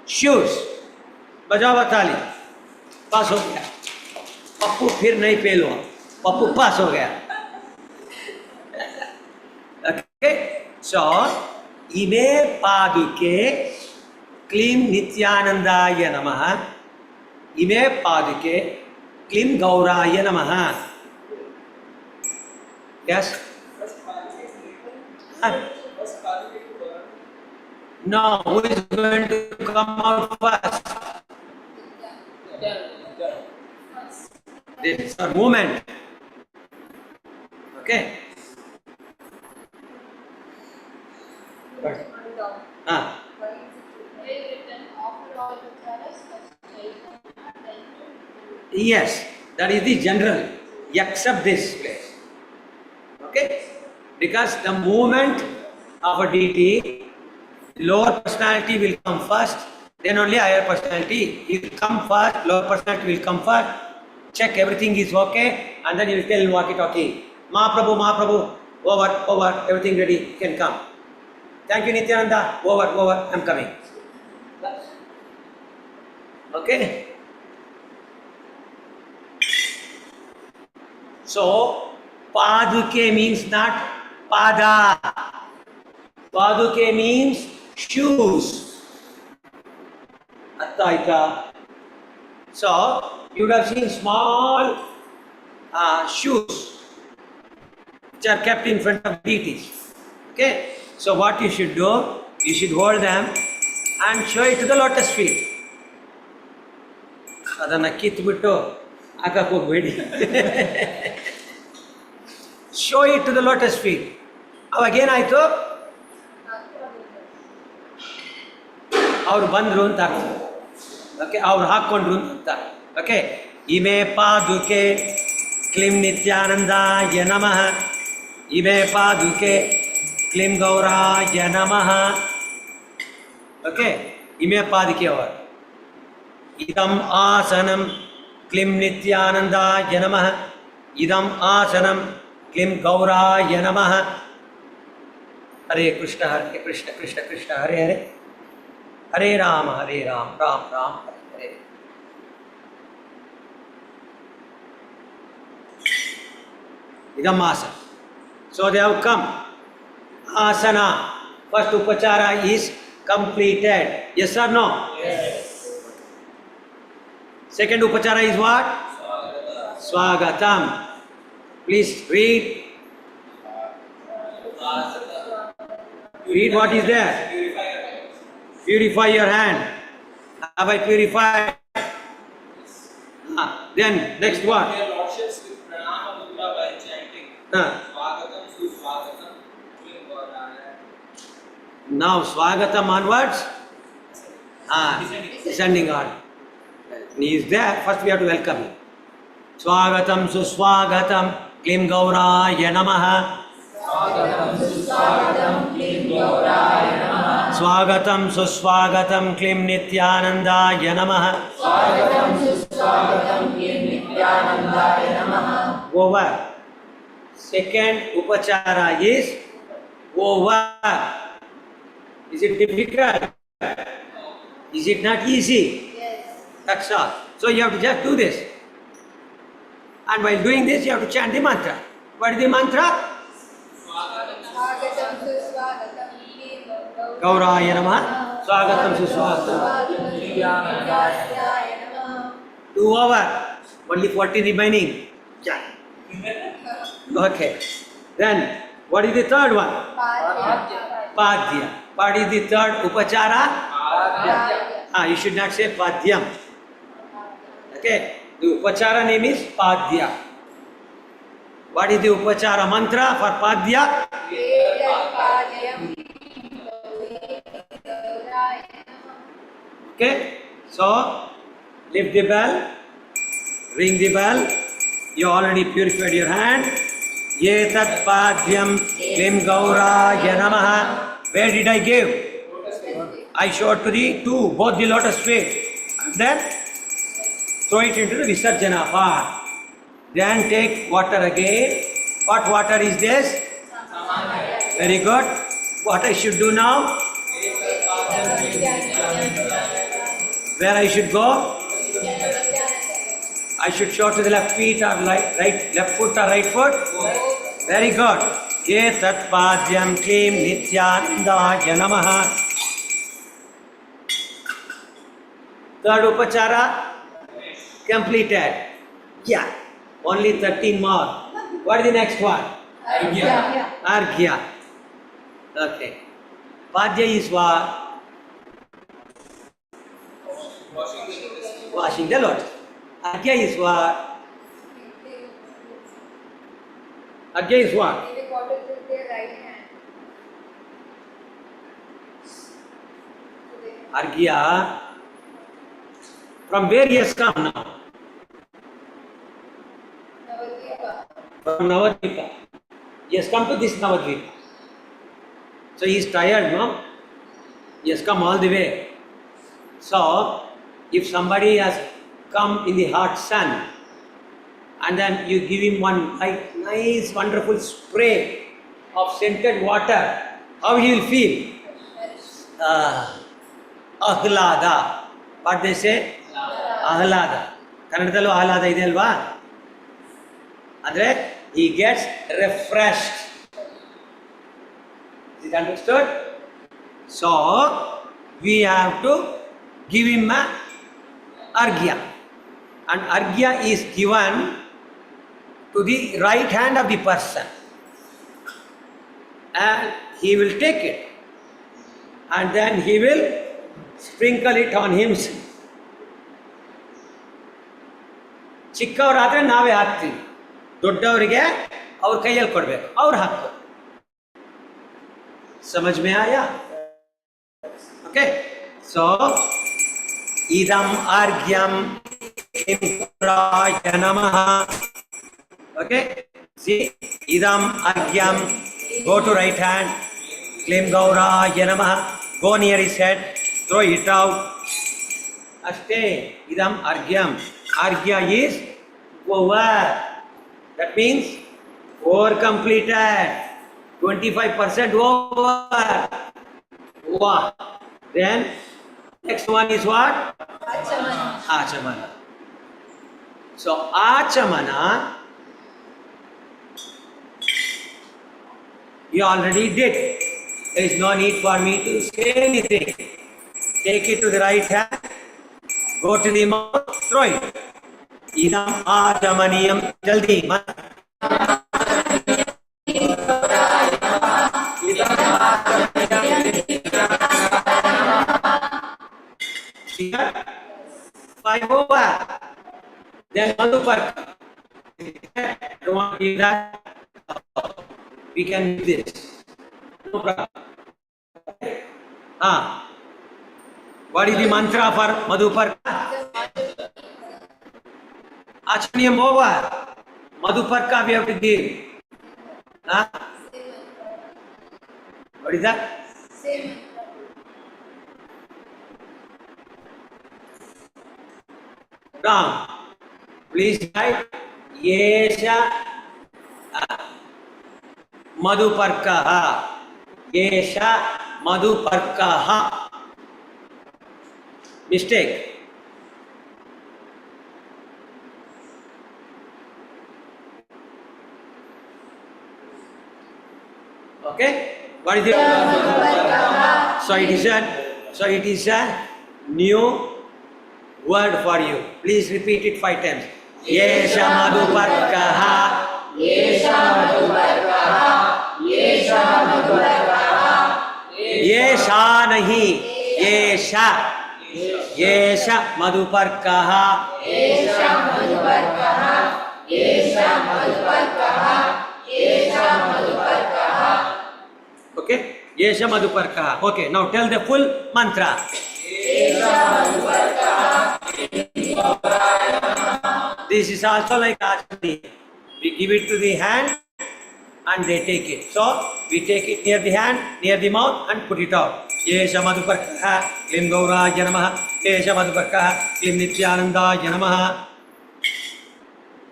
Shoes. बजाओ ताली. पास हो गया. पप्पू फिर नहीं fail हुआ. पप्पू पास हो गया. Okay. So, इमे पादुके क्लीं नित्यानंदाय नमः. इमे पादुके क्लीं गौराय नमः. Yes? No, who is going to come out first? This is our movement. Okay? Yes, that is the general. Except this place. Okay? Because the movement of a deity, lower personality will come first, then only higher personality will come first, lower personality will come first, check everything is okay, and then you will tell walkie-talkie, Mahaprabhu, over, everything ready, you can come. Thank you Nityananda, over, I'm coming. Okay? So, Paduke means not pada. Paduke means shoes. Attaita. So, you would have seen small shoes which are kept in front of deities. Okay? So, what you should do, you should hold them and show it to the lotus feet. Adana kitbittu akaku hogbedi. Show it to the lotus feet. Again ಆಯಿತು ಅವ್ರು ಬಂದರು ಅಂತ ಅರ್ಥ. Okay, ಅವ್ರು ಹಾಕ್ಕೊಂಡ್ರು ಅಂತ. Okay, ಇಮೆ ಪಾದುಕೆ ಕ್ಲಿಂ ನಿತ್ಯಾನಂದಾಯ ನಮಃ. Ime paduke klim gauraya namaha. Okay, ime paduke over. Idam asanam klim nityanandaya namaha. Idam asanam klim gauraya namaha. Hare Krishna, Krishna Krishna, Hare Hare. Hare Ram, Ram Ram, Hare Hare. Idam asana. So they have come. Asana, first upachara is completed. Yes or no? Yes. Second upachara is what? Swagatam. Please read. Read what is there. Purify your hand. Have I purified? Then next one. Their lordships with pranama mudra by chanting. Swagatam, Suswagatam, Klim Gauraya. Now Swagatam onwards. Descending order. He is there. First we have to welcome him. Swagatam, Suswagatam, Klim Gauraya Namaha. Swagatam suswagatam klim gauraya namaha. Swagatam, Suswagatam, Klim Nityanandaya Namaha. Swagatam suswagatam klim nityanandaya namaha. Over. Second upachara is over. Is it difficult? Is it not easy? Yes. That's all. So you have to just do this. And while doing this, you have to chant the mantra. What is the mantra? Swagatam suswagatam Gauraya Namaha. Swagatam Suswagatam. 2 hours. Only 40 remaining. Chant. Okay. Then, what is the third one? Padya. What is the third upachara? You should not say Padyam. Okay. The upachara name is Padya. What is the upachara mantra for Padya? Okay. So, lift the bell. Ring the bell. You already purified your hand. Yetat Padyam Klim Gauraya Namaha. Where did I give? I showed to the two, both the lotus feet. And then throw it into the Visarjana part. Then take water again. What water is this? Very good. What I should do now? Where I should go? I should show to the left feet or left foot or right foot? Very good. Etat Padyam Klim Nityanandaya Namaha. Third upachara completed. Yeah. Only 13 more. What is the next one? Arghya. Okay. Padya is what? Washing the lotus. Arghya is what? Arghya is what? Arghya. From where he has come now? From Navadvipa. He has come to this Navadvipa. So he is tired, no? He has come all the way. So, if somebody has come in the hot sun and then you give him one nice, wonderful spray of scented water, how he will feel? Ahlada. What they say? Ahlada. Kannadallu ahlada ide alva? Andre, he gets refreshed. Is it understood? So, we have to give him a arghya. And arghya is given to the right hand of the person. And he will take it. And then he will sprinkle it on himself. ಚಿಕ್ಕವರಾದ್ರೆ ನಾವೇ ಹಾಕ್ತೀವಿ, ದೊಡ್ಡವರಿಗೆ ಅವ್ರ ಕೈಯಲ್ಲಿ ಕೊಡಬೇಕು, ಅವ್ರು ಹಾಕೋ. समझ में आया? Okay. So, idam argyam kim namaha. Okay. See. Idam Argyam. Go to right hand. Claim Gauraya Namaha. Go near his head. Throw it out. Aste. Idam Argyam. Argya is over. That means over completed. 25% over. Wow. Then next one is what? Achamana. So Achamana you already did. There is no need for me to say anything. Take it to the right hand. Go to the mouth. Throw it. Idam Achamaniyam. Jaldi. Five over. Then Madhuparka. Don't want to do that. We can do this. No problem. What is the mantra for Madhuparka? Achaniyam over. Madhuparka we have to give. What is that? Same. Wrong. Please write Yesha Madhuparkaha. Yesha Madhuparkaha. Mistake. Okay? What is it? So it is a new word for you. Please repeat it 5 times. Yesha Madhuparkaha. Yesha Madhuparkaha. Yesha Madhuparkaha. Yesha nahi. Yesha. Yesha Madhuparkaha. Yesha Madhuparkaha. Yesha Madhuparkaha. Yesha Madhuparkaha. Okay? Yesha Madhuparkaha. Okay, now tell the full mantra. This is also like Ajani. We give it to the hand and they take it. So we take it near the hand, near the mouth and put it out. Yesha Madhuparkaha, Klim Gauraya Namaha. Yesha Madhuparkaha, Klim Nityanandaya Namaha.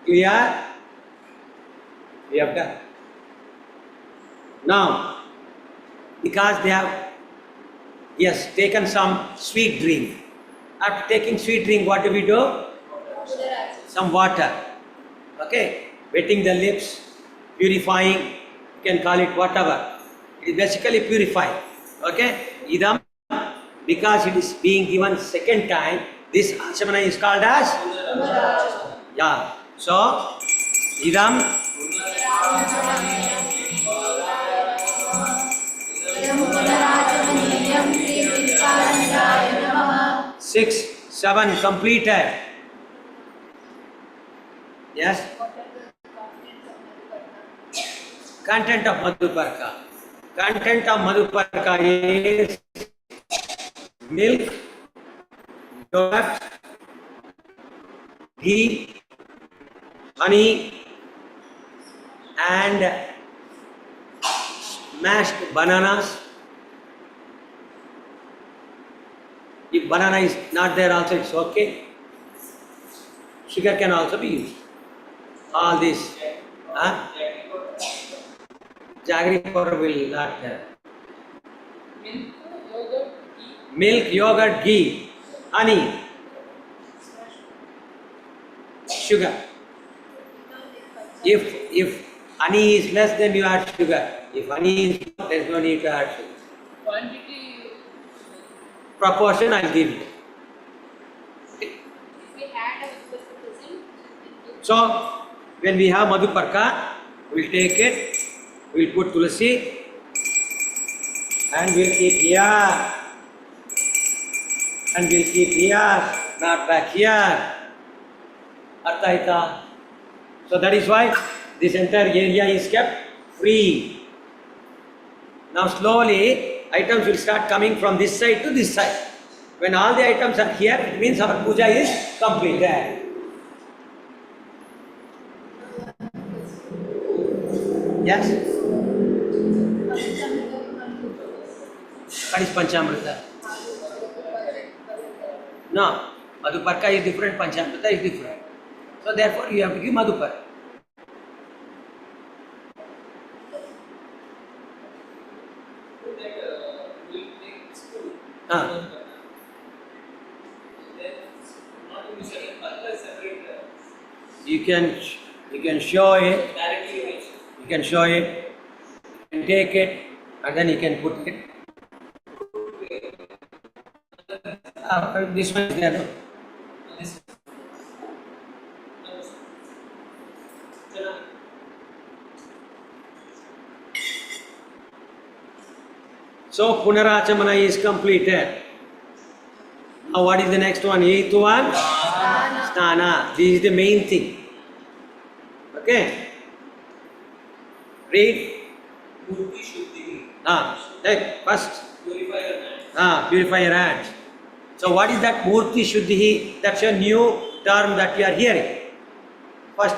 Clear? We have done. Now, because they have taken some sweet drink. After taking sweet drink, what do we do? Some water. Okay? Wetting the lips, purifying, you can call it whatever. It is basically purifying. Okay? Idam, because it is being given second time, this Achamana is called as? Yeah. So, Idam 6, 7 completed. Yes? Content of Madhuparka. Content of Madhuparka is milk, yogurt, ghee, honey, and mashed bananas. If banana is not there also, it's okay. Sugar can also be used. All this. Jaggery powder will not there. Milk, yogurt, ghee, honey, sugar. If honey is less, then you add sugar. If honey is more, there is no need to add sugar. Quantity. Proportion I will give you. If we had a present, So when we have Madhuparka, we will take it, we will put Tulasi and we will keep here and we will keep here, not back here. Arthaita. So that is why this entire area is kept free. Now slowly items will start coming from this side to this side. When all the items are here, it means our puja is completed. Yes? What is Panchamrita? No, Madhuparka is different, Panchamrita is different. So therefore you have to give Madhupar. We'll take school. Ah. Then not to be separate. You can show it, Directly reach. you can show it, you can take it, and then you can put it. This one is there. No? This. So Punarachamana is completed. Now what is the next one? Eighth one? Stana. This is the main thing. Okay? Read. Murti Shuddhi. Take first. Purify your hands. Purify your hands. So what is that Murti Shuddhi? That's a new term that we are hearing. First,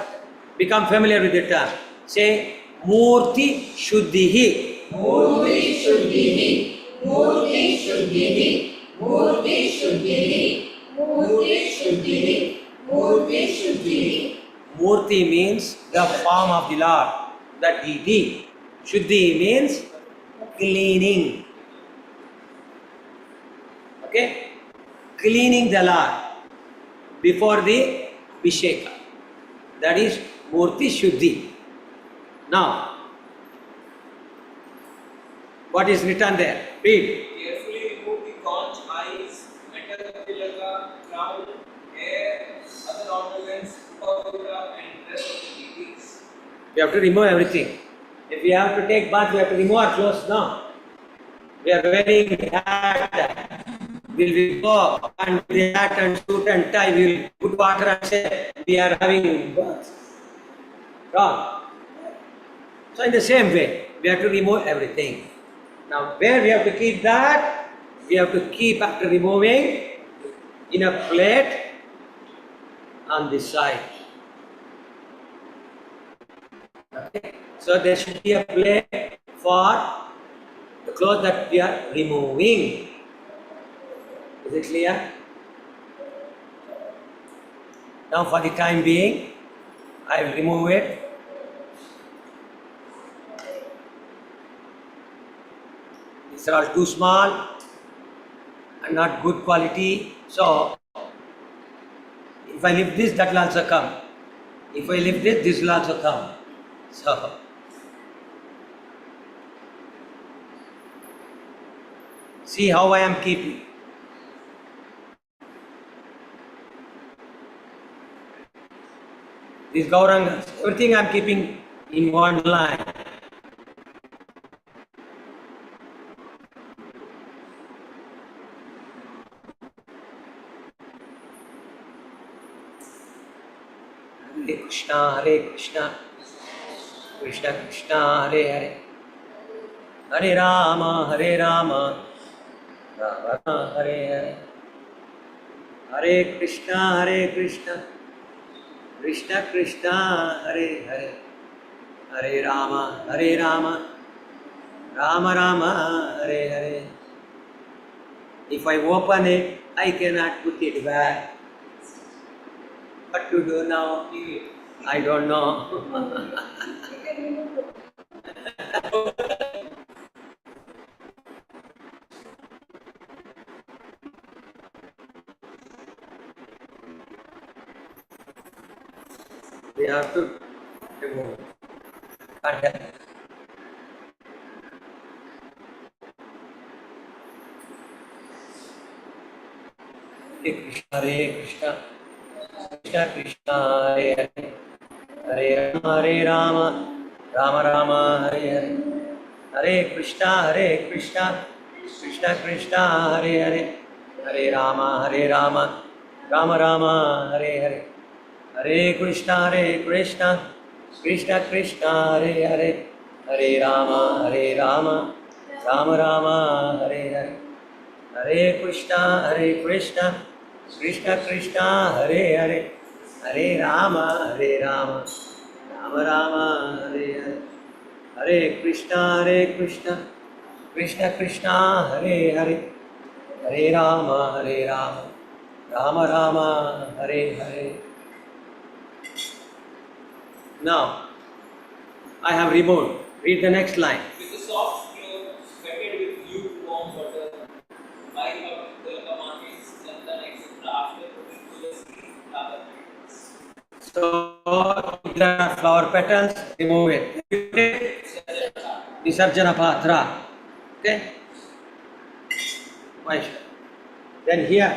become familiar with the term. Say Murti Shuddhi. Murti Shuddhi, Murti Shuddhi, Murti Shuddhi, Murti Shuddhi, Murti Shuddhi. Murti means the form of the Lord, the deity. Shuddhi means cleaning. Okay? Cleaning the Lord before the Abhisheka. That is Murti Shuddhi. Now, what is written there? Read. Carefully remove the conch, eyes, metal, tilaka, crown, hair, other ornaments, upavura, and rest of the deities. We have to remove everything. If we have to take bath, we have to remove our clothes now. We are wearing hat. Will we go and the hat and suit and tie? We will put water and say we are having bath. Wrong. So in the same way, we have to remove everything. Now where we have to keep that? We have to keep after removing in a plate on this side. Okay. So there should be a plate for the cloth that we are removing. Is it clear? Now for the time being, I will remove it. These are all too small and not good quality. So if I lift this, that will also come. If I lift this will also come. So see how I am keeping. These Gaurangas, everything I am keeping in one line. Hare Krishna, Krishna Krishna, Hare Hare, Hare Rama, Rama Rama, Hare Hare, Hare Krishna, Krishna Krishna, Hare Hare, Hare Rama, Rama Rama, Hare Hare. If I open it, I cannot put it back. What to do now? I don't know. We have to remove. Can't help. Hare Krishna, Krishna Krishna, Hare Hare, Hare Rama, Rama Hare Hare, Hare Krishna, Krishna Krishna, Hare Hare, Hare Rama, Rama Hare Hare, Hare Krishna, Krishna Krishna, Hare Hare, Hare Rama, Rama Hare Hare, Hare Krishna, Krishna Krishna, Hare Hare, Hare Rama, Rama Hare Hare, Hare Krishna, Krishna Krishna, Hare Hare, Hare Rama, Rama Rama, Hare Hare. Now, I have removed. Read the next line. With a soft cloth, wetted with lukewarm water, wipe out the commandments, chandan, etc. After putting tulasi flower petals. So, if there are flower petals, remove it. Visarjana Patra. Okay? Vaishya. Then here,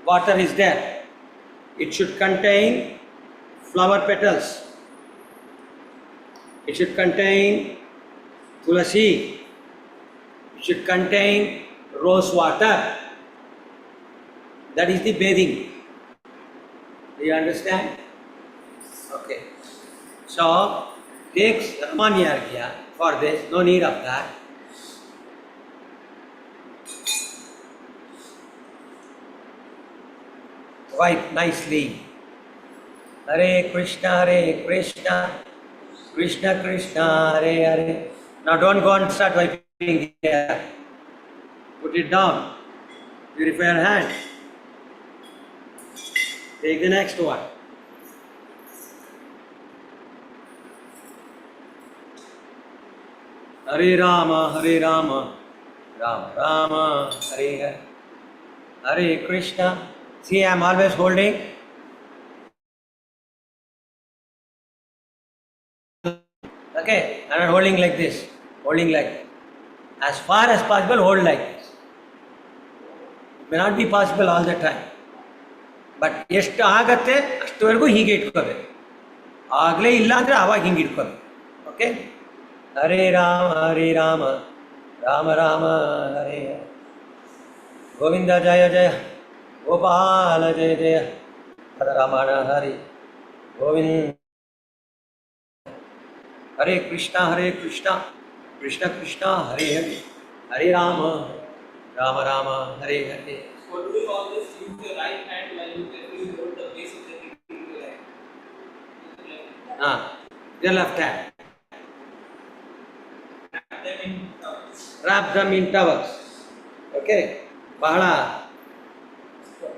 water is there. It should contain flower petals. It should contain tulasi. It should contain rose water. That is the bathing. Do you understand? Okay. So, take Ramanyargya for this, no need of that. Wipe nicely. Hare Krishna, Krishna Krishna, Hare Hare. Now don't go and start wiping here. Put it down. Purify your hand. Take the next one. Hare Rama, Rama Rama, Hare Hare. Hare Krishna. See, I am always holding. Okay, I am not holding like this. Holding like that. As far as possible, hold like this. It may not be possible all the time. But ಎಷ್ಟು ಆಗತ್ತೆ ಅಷ್ಟುವರೆಗೂ ಹೀಗೆ ಇಟ್ಕೋಬೇಕು. ಆಗಲೇ ಇಲ್ಲ ಅಂದರೆ ಆವಾಗ ಹಿಂಗೆ ಇಟ್ಕೋಬೇಕು. ಓಕೆ. ಹರೇ ರಾಮ ರಾಮ ರಾಮ ಹರೇ ಹರೇ. ಗೋವಿಂದ ಜಯ ಜಯ ಗೋಪಾಲ ಜಯ ಜಯ Ramana Hari Govinda. Hare Krishna Krishna Krishna Hare Hare, Hare Rama Rama Hare Hare. For doing all this, use your right hand while you carefully hold the base of the stick in your hand. The left hand. Wrap them in towels. Wrap them in towels. Okay.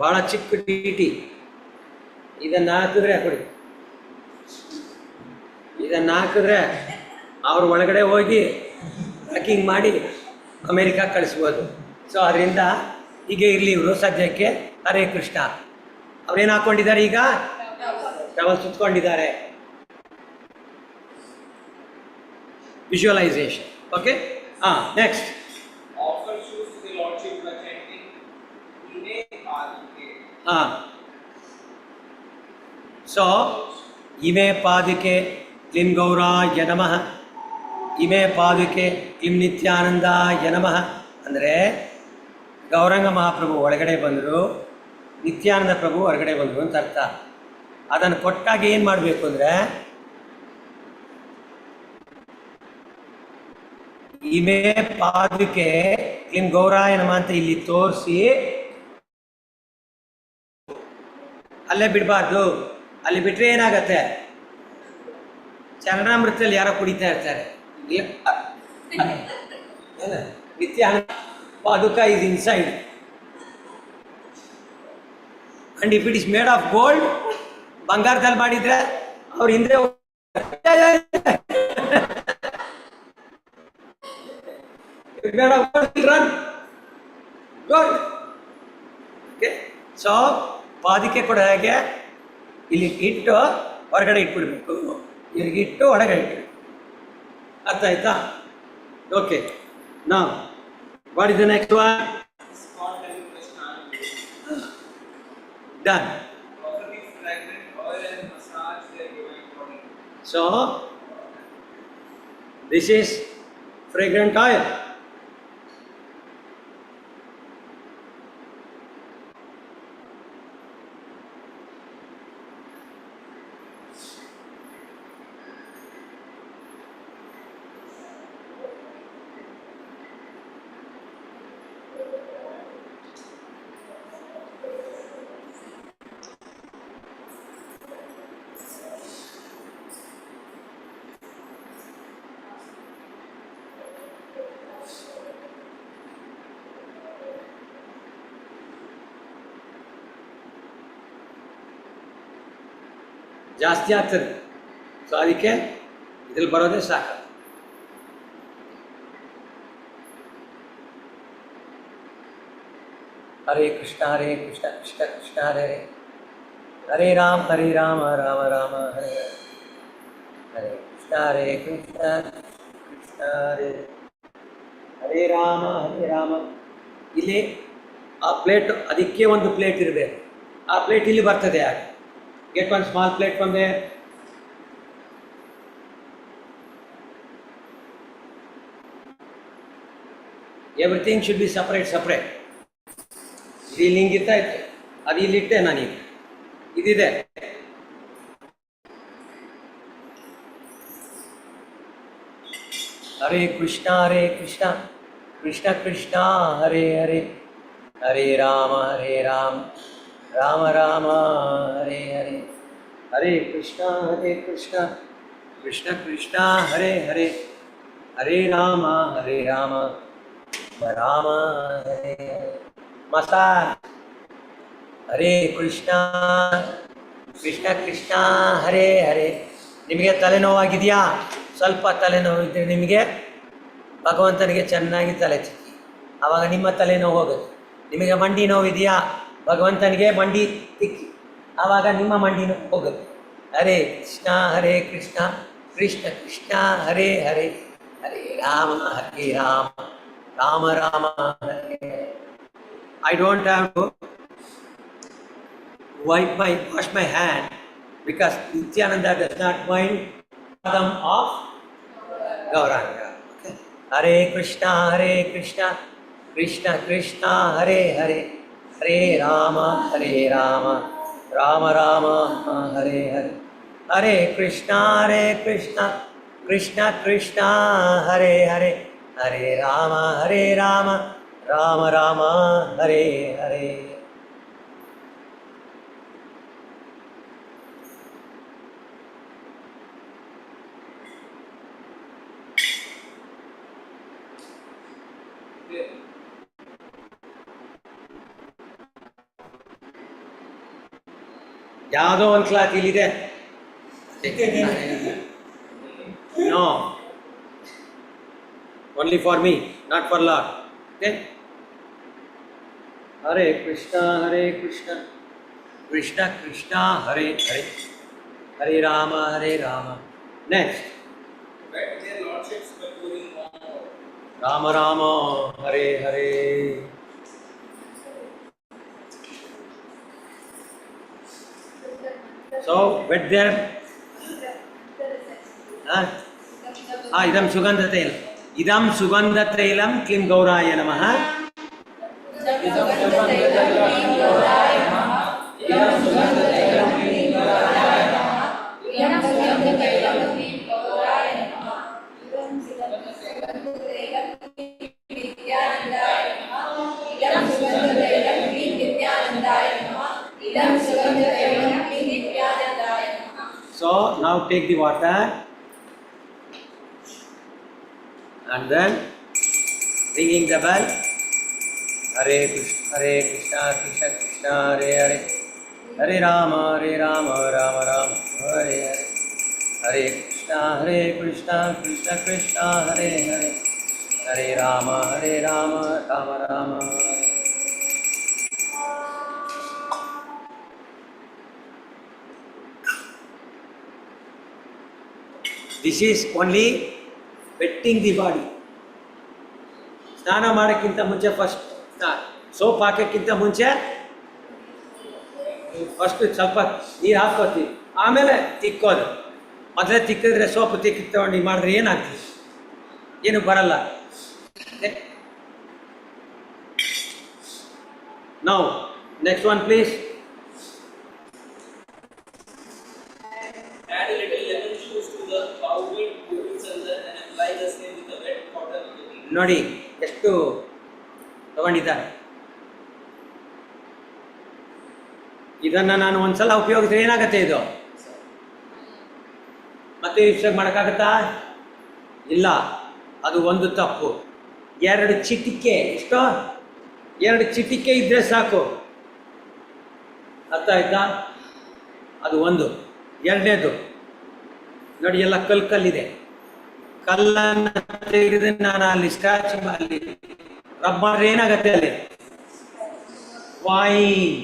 ಬಹಳ ಚಿಕ್ಕ dt. ಇದನ್ನು ಹಾಕಿದ್ರೆ ಕೊಡಿ. ಇದನ್ನು ಹಾಕಿದ್ರೆ ಅವ್ರ ಒಳಗಡೆ ಹೋಗಿ ಪ್ಯಾಕಿಂಗ್ ಮಾಡಿ ಅಮೇರಿಕಾ ಕಳಿಸ್ಬೋದು. ಸೊ ಅದರಿಂದ ಹೀಗೆ ಇರಲಿ ಇವರು ಸದ್ಯಕ್ಕೆ. ಹರೇ ಕೃಷ್ಣ. ಅವ್ರೇನು ಹಾಕ್ಕೊಂಡಿದ್ದಾರೆ ಈಗ? ಟವಲ್ ಸುತ್ಕೊಂಡಿದ್ದಾರೆ. Visualisation. Okay. Next. Offer shoes to the Lordship by chanting Ine Padike. So ಇಮೆ ಪಾದುಕೆ ಕ್ಲಿಂ ಗೌರಾಯ ನಮಃ, ಇಮೆ ಪಾದುಕೆ ಕ್ಲಿಂ ನಿತ್ಯಾನಂದಾಯ ನಮಃ. ಅಂದರೆ ಗೌರಂಗ ಮಹಾಪ್ರಭು ಒಳಗಡೆ ಬಂದರು, ನಿತ್ಯಾನಂದ ಪ್ರಭು ಹೊರಗಡೆ ಬಂದರು ಅಂತ ಅರ್ಥ. ಅದನ್ನು ಕೊಟ್ಟಾಗ ಏನು ಮಾಡಬೇಕು ಅಂದರೆ, ಇಮೆ ಪಾದುಕೆ ಕ್ಲಿಂ ಗೌರಾಯ ನಮಃ ಅಂತ ಇಲ್ಲಿ ತೋರಿಸಿ ಅಲ್ಲೇ ಬಿಡಬಾರ್ದು. ಅಲ್ಲಿ ಬಿಟ್ಟರೆ ಏನಾಗತ್ತೆ? ಚರಣಾಮೃತದಲ್ಲಿ ಯಾರೋ ಕುಡಿತಾ ಇರ್ತಾರೆ. Nithyananda Paduka is inside. And if it is made of gold, ಬಂಗಾರದಲ್ಲಿ ಮಾಡಿದ್ರೆ ಅವ್ರ ಹಿಂದೆ made of gold will run. Gold. Okay. So, ಪಾದಿಕೆ ಕೂಡ ಹಾಗೆ ಇಲ್ಲಿ ಇಟ್ಟು ಹೊರಗಡೆ ಇಟ್ಬಿಡ್ಬೇಕು. ಇಲ್ಲಿಗೆ ಇಟ್ಟು ಹೊರಗಡೆ ಇಟ್ಬಿಡ್ಬೇಕು. ಅರ್ಥ ಆಯ್ತಾ? ಓಕೆ. ನಾ what is the next one? Done. Fragrant oil and massage their divine body. So, this is fragrant oil. ಜಾಸ್ತಿ ಆಗ್ತದೆ. ಸೊ ಅದಕ್ಕೆ ಇದ್ರಲ್ಲಿ ಬರೋದೇ ಸಾಕು. ಹರೇ ಕೃಷ್ಣ ಕೃಷ್ಣ ಕೃಷ್ಣ ಹರೇ ಹರೇ, ಹರೇ ರಾಮ ರಾಮ ರಾಮ ಹರೇ ಹರೇ, ಹರೇ ಕೃಷ್ಣ ಕೃಷ್ಣ ಹರೇ ಹರೇ ರಾಮ ಇಲ್ಲಿ ಆ ಪ್ಲೇಟ್, ಅದಕ್ಕೆ ಒಂದು ಪ್ಲೇಟ್ ಇರಬೇಕು. ಆ ಪ್ಲೇಟ್ ಇಲ್ಲಿ ಬರ್ತದೆ. ಯಾಕೆ get one small plate from there. Everything should be separate. ಇಲ್ಲಿ ಹಿಂಗಿತ್ತ ಇತ್ತು, ಅದು ಇಲ್ಲಿಟ್ಟೆ ನಾನೀಗ. ಇದಿದೆ. ಹರೇ ಕೃಷ್ಣ ಕೃಷ್ಣ ಕೃಷ್ಣ ಹರೇ ಹರೇ, ಹರೇ ರಾಮ ರಾಮ ರಾಮ ಹರೇ ಹರೇ, ಹರೇ ಕೃಷ್ಣ ಕೃಷ್ಣ ಕೃಷ್ಣ ಹರೇ ಹರೇ, ಹರೇ ರಾಮ ರಾಮ ಹರೇ ಹರೇ. ಮಸಾಲ ಹರೇ ಕೃಷ್ಣ ಕೃಷ್ಣ ಹರೇ ಹರೇ. ನಿಮಗೆ ತಲೆನೋವಾಗಿದೆಯಾ? ಸ್ವಲ್ಪ ತಲೆನೋವು ಇದ್ದರೆ ನಿಮಗೆ ಭಗವಂತನಿಗೆ ಚೆನ್ನಾಗಿ ತಲೆ ಚಿಕ್ಕಿ, ಆವಾಗ ನಿಮ್ಮ ತಲೆನೋವು ಹೋಗುತ್ತೆ. ನಿಮಗೆ ಮಂಡಿ ನೋವಿದೆಯಾ? ಭಗವಂತನಿಗೆ ಮಂಡಿ ತಿಕ್ಕಿ, ಆವಾಗ ನಿಮ್ಮ ಮಂಡಿ ನೋವು ಹೋಗುತ್ತೆ. ಹರೇ ಕೃಷ್ಣ ಕೃಷ್ಣ ಹರೇ ಹರೇ, ಹರೇ ರಾಮ ರಾಮ ರಾಮ ಹರೇ ಹರೇ. I don't have to wash my hand because Nityananda does not mind Padam of Gauranga. Okay. Hare Krishna Krishna Krishna Hare Hare, Hare Rama Rama Rama Hare Hare, Hare Krishna Krishna Krishna Hare Hare, Hare Rama Rama Rama Hare Hare. ಯಾವುದೋ ಒಂದು cloth ಇಲ್ಲಿದೆ. No, only for me, not for Lord. Okay. Hare Krishna Krishna Krishna Hare Hare, Hare Rama Next. Where their lordships were going on. Rama Rama Hare Hare. So wet there. Idam Sugandha Tailam. Idam Sugandha Tailam Klim Gauraya Namaha. So now take the water and then ringing the bell. Hare Krishna Krishna Krishna Hare Hare, Hare Rama Rama Rama Hare Hare, Hare Krishna Krishna Krishna Hare Hare, Hare Rama Rama Rama. This is only wetting the body. ಸ್ನಾನ ಮಾಡೋಕ್ಕಿಂತ ಮುಂಚೆ first soap ಹಾಕೋಕ್ಕಿಂತ ಮುಂಚೆ first ಸ್ವಲ್ಪ ನೀರು ಹಾಕ್ಕೋತೀವಿ, ಆಮೇಲೆ ತಿಕ್ಕೋದು. ಮೊದಲೇ ತಿಕ್ಕಿದ್ರೆ soap ತಿಕ್ಕಿ ತಗೊಂಡು ಮಾಡಿದ್ರೆ ಏನಾಗ್ತದೆ? ಏನು ಬರಲ್ಲ. Now next one please. Add a little lemon juice to the powdered Govinda and apply the same with the wet water. ನೋಡಿ ಎಷ್ಟು ತಗೊಂಡಿದ್ದಾರೆ. ಇದನ್ನು ನಾನು ಒಂದ್ಸಲ ಉಪಯೋಗಿಸಿದ್ರೆ ಏನಾಗುತ್ತೆ? ಇದು ಮತ್ತೆ ಯೂಸ್ ಮಾಡೋಕ್ಕಾಗತ್ತಾ? ಇಲ್ಲ, ಅದು ಒಂದು ತಪ್ಪು. 2 ಚಿಟಿಕೆ, ಎಷ್ಟೋ 2 ಚಿಟಿಕೆ ಇದ್ರೆ ಸಾಕು. ಅರ್ಥ ಆಯ್ತಾ? ಅದು ಒಂದು. ಎರಡನೇದು ನೋಡಿ, ಎಲ್ಲ ಕಲ್ಲಿದೆ. ಕಲ್ಲನ್ನು ತೆಗೆದು ನಾನು ಅಲ್ಲಿ ಸ್ಕ್ರಾಚ್ ಅಲ್ಲಿ ರಬ್ ಮಾಡಿದ್ರೆ ಏನಾಗತ್ತೆ ಅಲ್ಲಿ? ಫೈನ್.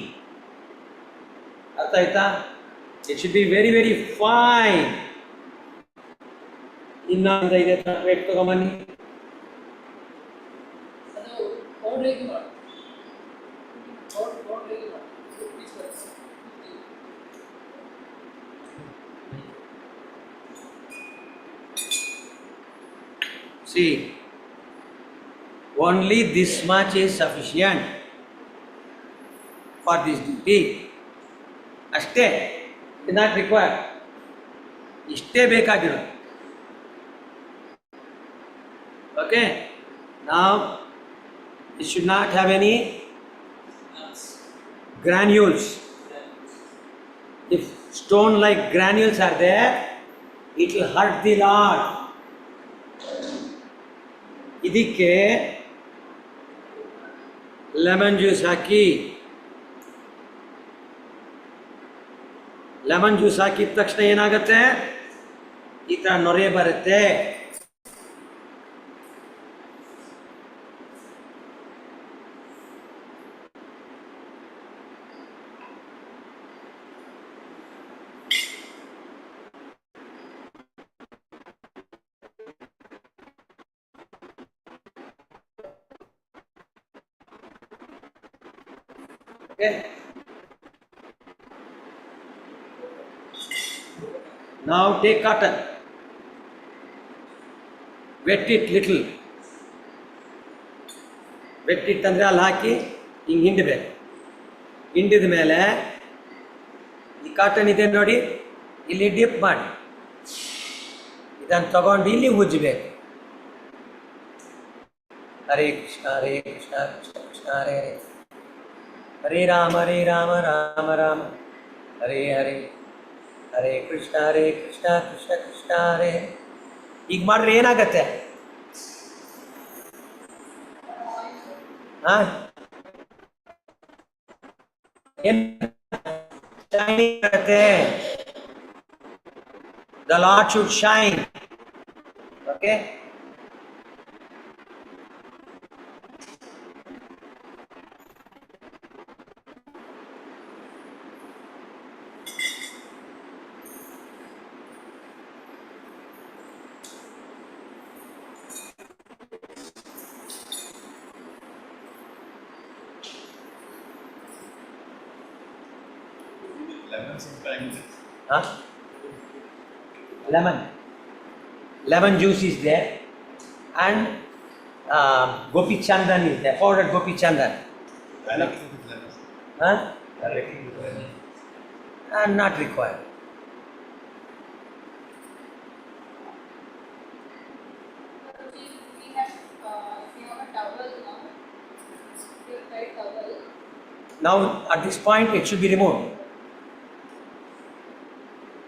ಅರ್ಥ ಆಯ್ತಾ? It should be very very fine. ಇನ್ನೊಂದು ಇದೆ, ವೇಟ್ ತಗೊಂಬನ್ನಿ. ಅದು ಪೌಡ್ರಿಗೆ ಮಾಡಿ ಪೌಡ್ರಿಗೆ ಮಾಡಿ. See, only this much is sufficient for this duty. ಅಷ್ಟೇ, ಇಸ್ ನಾಟ್ ರಿಕ್ವೈರ್ಡ್. ಇಷ್ಟೇ ಬೇಕಾಗಿರೋದು. ಓಕೆ, ನಾವು it should not have any granules. If stone like granules are there, it will hurt the Lord. ಇದಕ್ಕೆ lemon juice ಹಾಕಿ, lemon juice ಹಾಕಿದ ತಕ್ಷಣ ಏನಾಗುತ್ತೆ? ಈ ಥರ ನೊರೆ ಬರುತ್ತೆ. Okay. Now take cotton, wet it little. Wet it ಅಂದರೆ ಅಲ್ಲಿ ಹಾಕಿ ಹಿಂಗೆ ಹಿಂಡಬೇಕು. ಹಿಂಡಿದ ಮೇಲೆ ಈ ಕಾಟನ್ ಇದೆ ನೋಡಿ, ಇಲ್ಲಿ ಡಿಪ್ ಮಾಡಿ ಇದನ್ನು ತಗೊಂಡು ಇಲ್ಲಿ ಉಜ್ಜಬೇಕು. ಹರೇ ಕೃಷ್ಣ ಹರೇ ಕೃಷ್ಣ ಕೃಷ್ಣ ಕೃಷ್ಣ ಹರೇ ಹರೇ, ಹರೇ ರಾಮ ರಾಮ ರಾಮ ಹರೇ ಹರೇ, ಹರೇ ಕೃಷ್ಣ ಕೃಷ್ಣ ಕೃಷ್ಣ ಹರೇ. ಈಗ ಮಾಡಿದ್ರೆ ಏನಾಗತ್ತೆ? ಏನಾಗತ್ತೆ? The Lord should shine. Okay? Lemon sometimes. Huh? Lemon juice is there, and Gopi Chandan is there, powdered Gopi Chandan. Directly with lemon. Huh? Directly with lemon. And not required. We have, if you have a towel now, you tie towel. Now at this point it should be removed.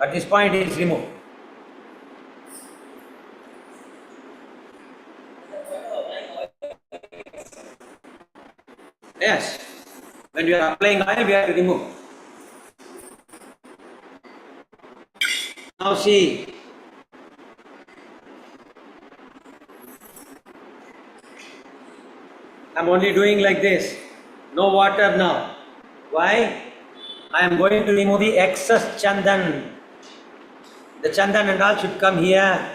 At this point it is removed. Yes. When you are applying oil, we have to remove. Now see. I am only doing like this. No water now. Why? I am going to remove the excess chandan. The chandan and all should come here.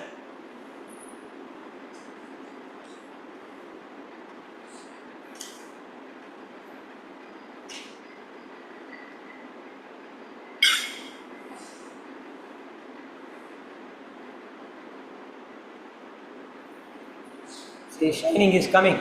See, shining is coming.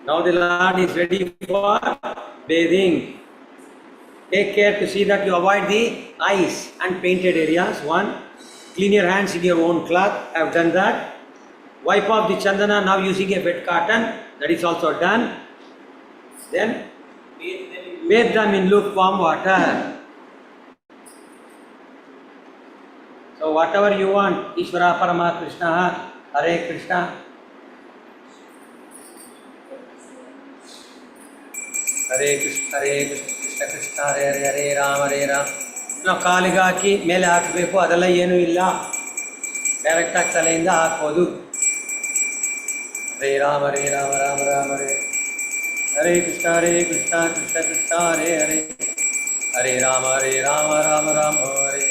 Now the Lord is ready for bathing. Take care to see that you avoid the eyes and painted areas. One, clean your hands in your own cloth. I have done that. Wipe off the chandana now using a wet cotton. That is also done. Then bathe them in lukewarm water. So whatever you want, Ishvara Parama Krishna, Hare Krishna. Hare Krishna, Krishna Krishna, Hare Hare, Hare Rama, Hare Rama. ನಾವು ಕಾಲಿಗೆ ಹಾಕಿ ಮೇಲೆ ಹಾಕಬೇಕು, ಅದೆಲ್ಲ ಏನೂ ಇಲ್ಲ. ಡೈರೆಕ್ಟಾಗಿ ತಲೆಯಿಂದ ಹಾಕ್ಬೋದು. ಹರೇ ರಾಮ ಹರೇ ರಾಮ ರಾಮ ರಾಮ ಹರೇ ಹರೇ ಕೃಷ್ಣ ಕೃಷ್ಣ ಕೃಷ್ಣ ಹರೇ ಹರೇ ಹರೇ ರಾಮ ರಾಮ ರಾಮ ಹರೇ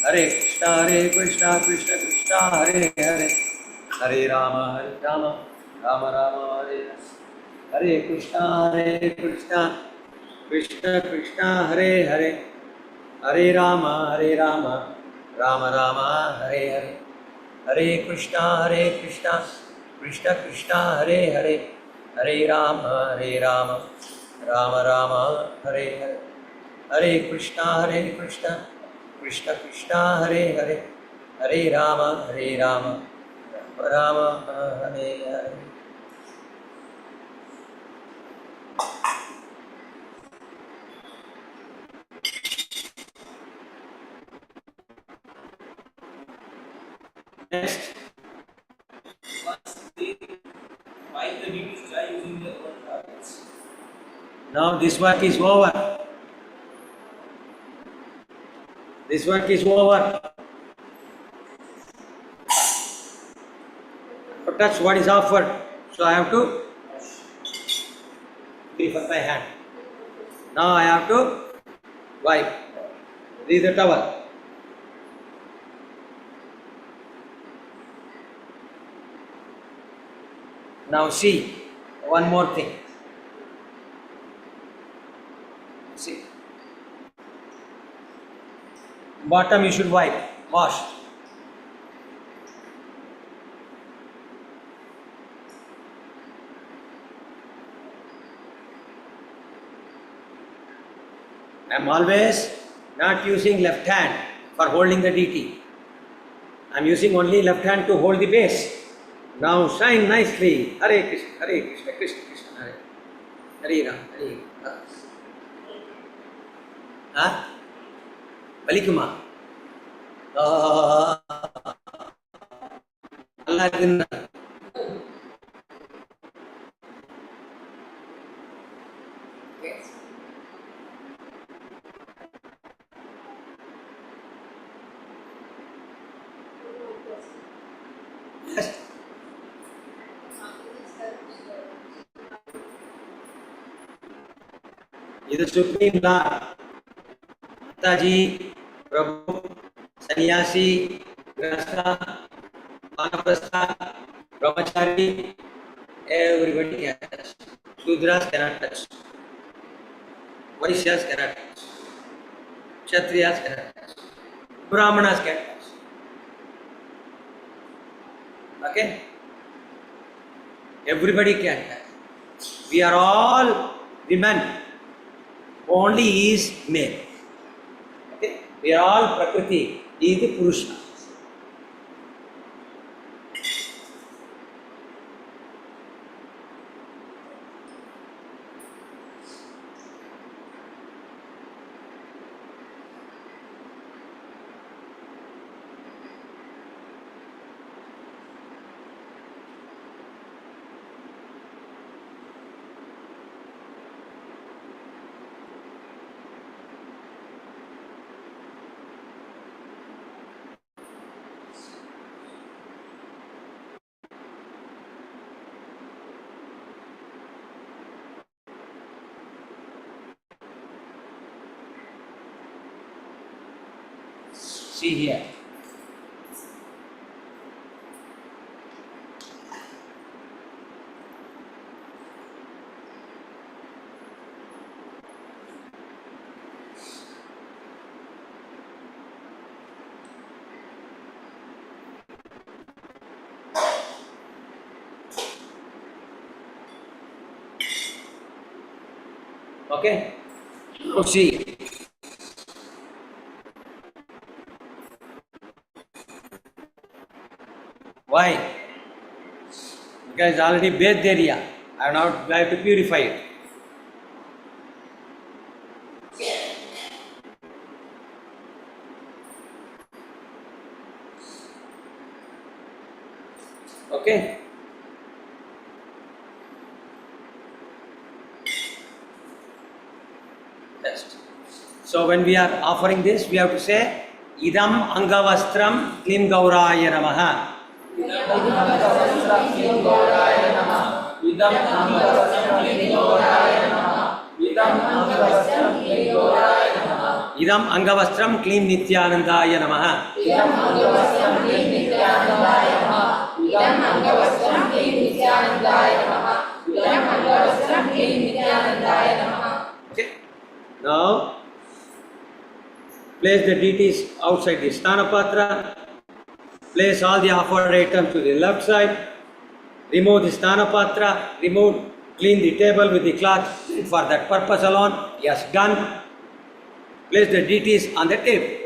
ಹರೇ ಕೃಷ್ಣ ಕೃಷ್ಣ ಕೃಷ್ಣ ಹರೇ ಹರೇ ಹರೇ ರಾಮ ರಾಮ ರಾಮ ಹರೇ ಹರೇ ಕೃಷ್ಣ ಕೃಷ್ಣ ಕೃಷ್ಣ ಹರೇ ಹರೇ ಹರೇ ರಾಮ ರಾಮ ರಾಮ ಹರೇ ಹರೇ ಹರೇ ಕೃಷ್ಣ ಕೃಷ್ಣ ಕೃಷ್ಣ ಹರೇ ಹರೇ ಹರೇ ರಾಮ ರಾಮ ರಾಮ ಹರೇ ಹರೇ ಹರೇ ಕೃಷ್ಣ ಕೃಷ್ಣ ಕೃಷ್ಣ ಹರೇ ಹರೇ ಹರೇ ರಾಮ ರಾಮ ಹರೇ ಹರೇ. Next. Why the deities try using their own targets? Now this work is over. This work is over. To touch what is offered, so I have to give up my hand. Now I have to wipe. This is the towel. Now see, one more thing. See. Bottom you should wipe, wash. I am always not using left hand for holding the deity. I am using only left hand to hold the base. Now shine nicely. Hare Krishna, Krishna Krishna, Hare Hare Ram, Hare Ram. Huh? Balikuma. Allah Ginna. Yes. Is the Supreme Lord, Mataji, Prabhu, Sannyasi, Grasta, Vanaprastha, Brahmachari, everybody can touch. Shudras cannot touch. Vaishyas cannot touch. Kshatriyas cannot touch. Brahmanas can touch. Okay? Everybody can touch. We are all women. Only he is male. Okay? We are all Prakriti. He is the Purusha. See here. Okay? Now see. Why? Because it's already bathed area. I have to purify it. Okay? Next. So when we are offering this, we have to say, Idam Angavastram Klim Gauraya Namaha. Idam Angavastram Klim Nityanandaya Namaha. Okay. Now, place the deities outside the Sthanapatra. Place all the offered items to the left side. Remove the Sthanapatra. Clean the table with the cloth for that purpose alone. Yes, done. Place the deities on the table.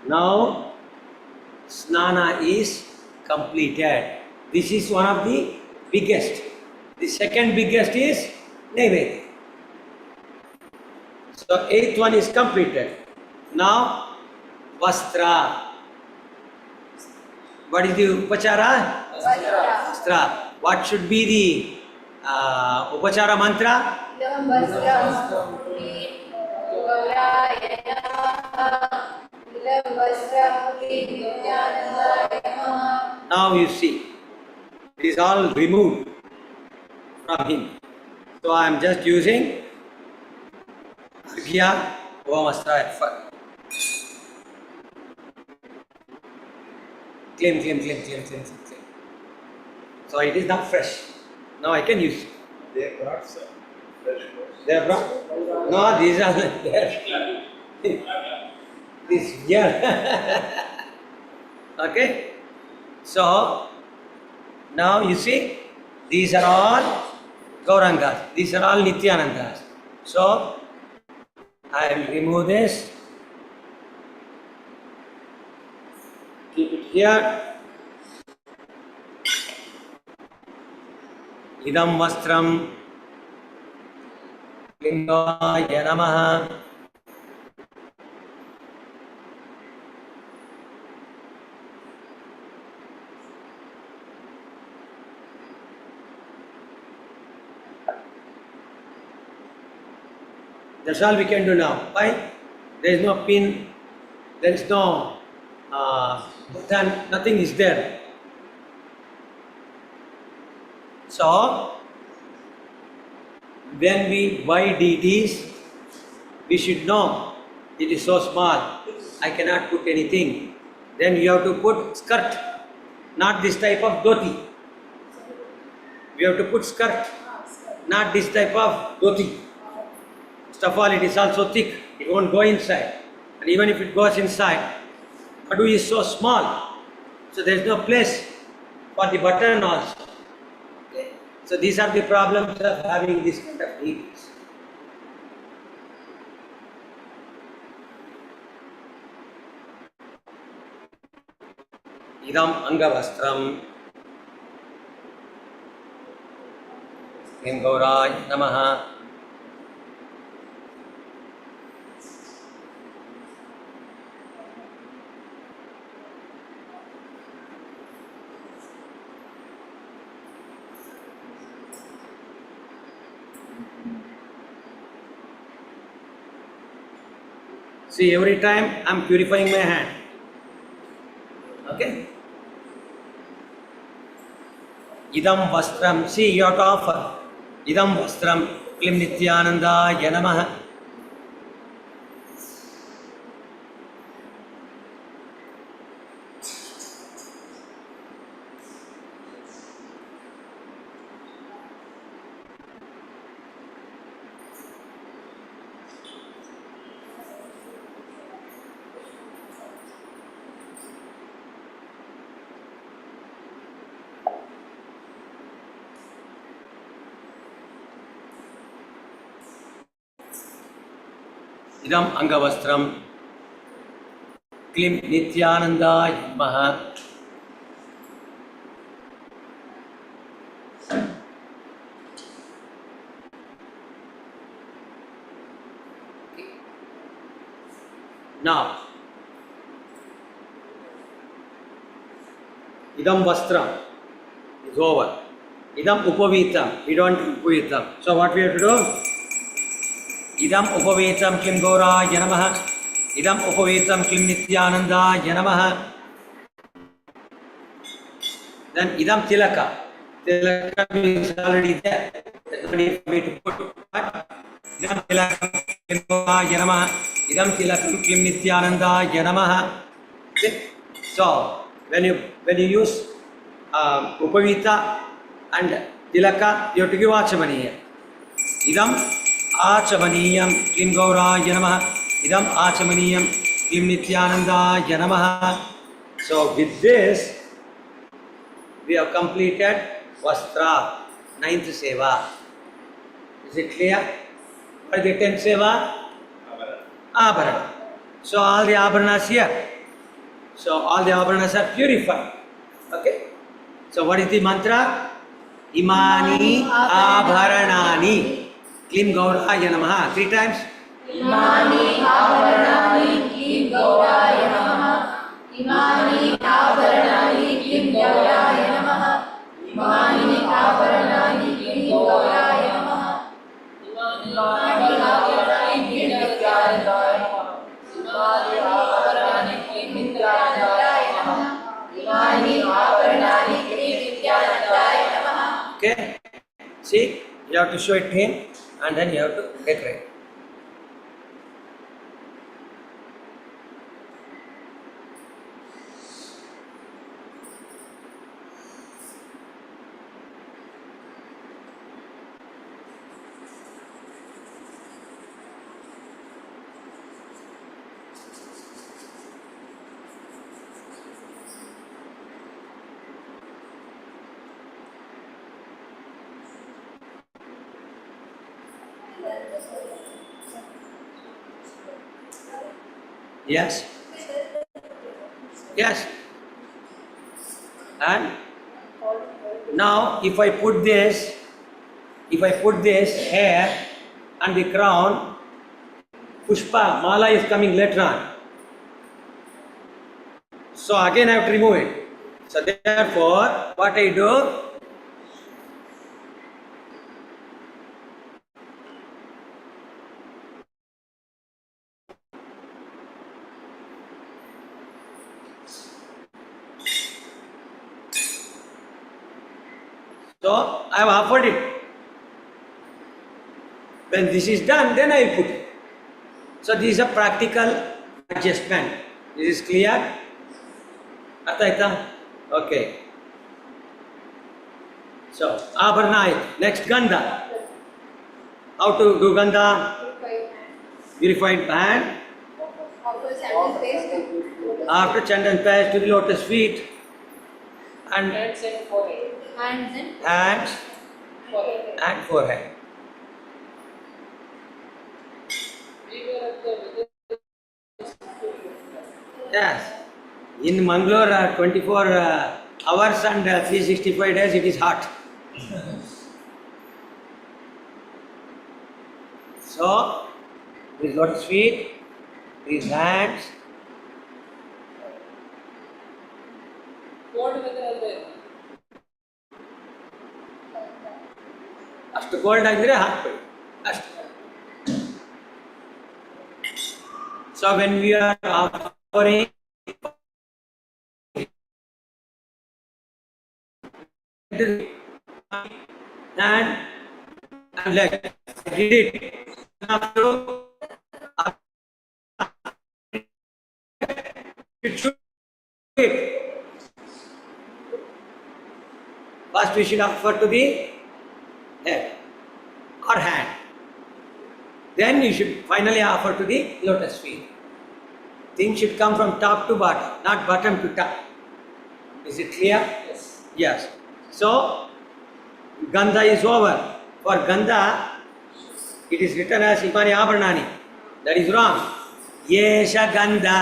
Now, Snana is completed. This is one of the biggest. The second biggest is Naivedya. So, eighth one is completed. Now, Vastra. What is the Upachara? Vastra. What should be the Upachara mantra? Now you see, it is all removed from him. So I am just using Arghya Vamastra for claim. So it is not fresh. Now I can use it. They brought some fresh clothes. They are brought? No, these are there. This here. Okay. So now you see, these are all Gaurangas. These are all Nityanandas. So I will remove this. Keep it here. Idam vastram lingaya namaha. That's all we can do now. Why? There is no pin, there is no button, nothing is there. So, when we buy deities, we should know it is so small, I cannot put anything. Then you have to put skirt, not this type of dhoti. We have to put skirt, not this type of dhoti. First of all, it is also thick, it won't go inside. And even if it goes inside, Adu is so small, so there is no place for the button also. Okay. So these are the problems of having this kind of deities. Idam Angavastram Gauraya Namaha. See, every time I am purifying my hand. Okay? Idam vastram. See, you have to offer. Idam vastram. Klim Nityanandaya Namaha. Idam Angavastram Klim Nityanandaya Namaha. Now, idam vastram is over. Idam upavitam. We don't do upavitam. So what we have to do? Idam upavitam kim gauraya namaha. Idam upavitam kim nityanandaya namaha. Then idam tilaka. Tilaka is already there. No need for me to put. Idam tilakam kim gauraya namaha. Idam tilakam kim nityanandaya namaha. So when you use upavita and tilaka, you have to give achamaneya. Idam achamaniyam kim gauraya namaha. Idam achamaniyam kim nityanandaya namaha. So with this, we have completed Vastra, 9th Seva. Is it clear? What is the 10th Seva? Abharana. So all the Abharanas here. So all the Abharanas are purified. Okay? So what is the mantra? Imani Abharanani. Klim Gauraya Namaha. 3 times. Imani Abharanani Klim Gauraya Namaha. Imani Abharanani Klim Gauraya Namaha. Imani Abharanani Klim Gauraya Namaha. Imani Abharanani Klim Nityanandaya Namaha. Imani Abharanani Klim Nityanandaya Namaha. Imani Abharanani Klim Nityanandaya Namaha. Okay? See, you have to show it to him and then you have to decorate. Yes? Yes. And now if I put this hair and the crown, Pushpa, Mala is coming later on. So again I have to remove it. So therefore, what I do? So I have offered it. When this is done, then I will put it. So this is a practical adjustment. This is clear? Artha? Okay. So Abharana. Next Gandha. How to do Gandha? Purified hand. After chandan paste to the lotus feet. And Hands and forehead. hands Forehead. and forehead. We were at the Yes. In Mangaluru, 24 hours and 365 days, it is hot. So, these lotus feet, these hands, cold weather as well. ಅಷ್ಟು cold ಆಗಿದ್ರೆ ಹಾಕ್ಬೇಡಿ ಅಷ್ಟು. So when we are offering hand and leg, did it. It should be. First we should offer to the head or hand. Then you should finally offer to the lotus feet. Things should come from top to bottom, not bottom to top. Is it clear? Yes. Yes. So, Gandha is over. For Gandha, it is written as Imani Abharanani. That is wrong. Yesha Gandha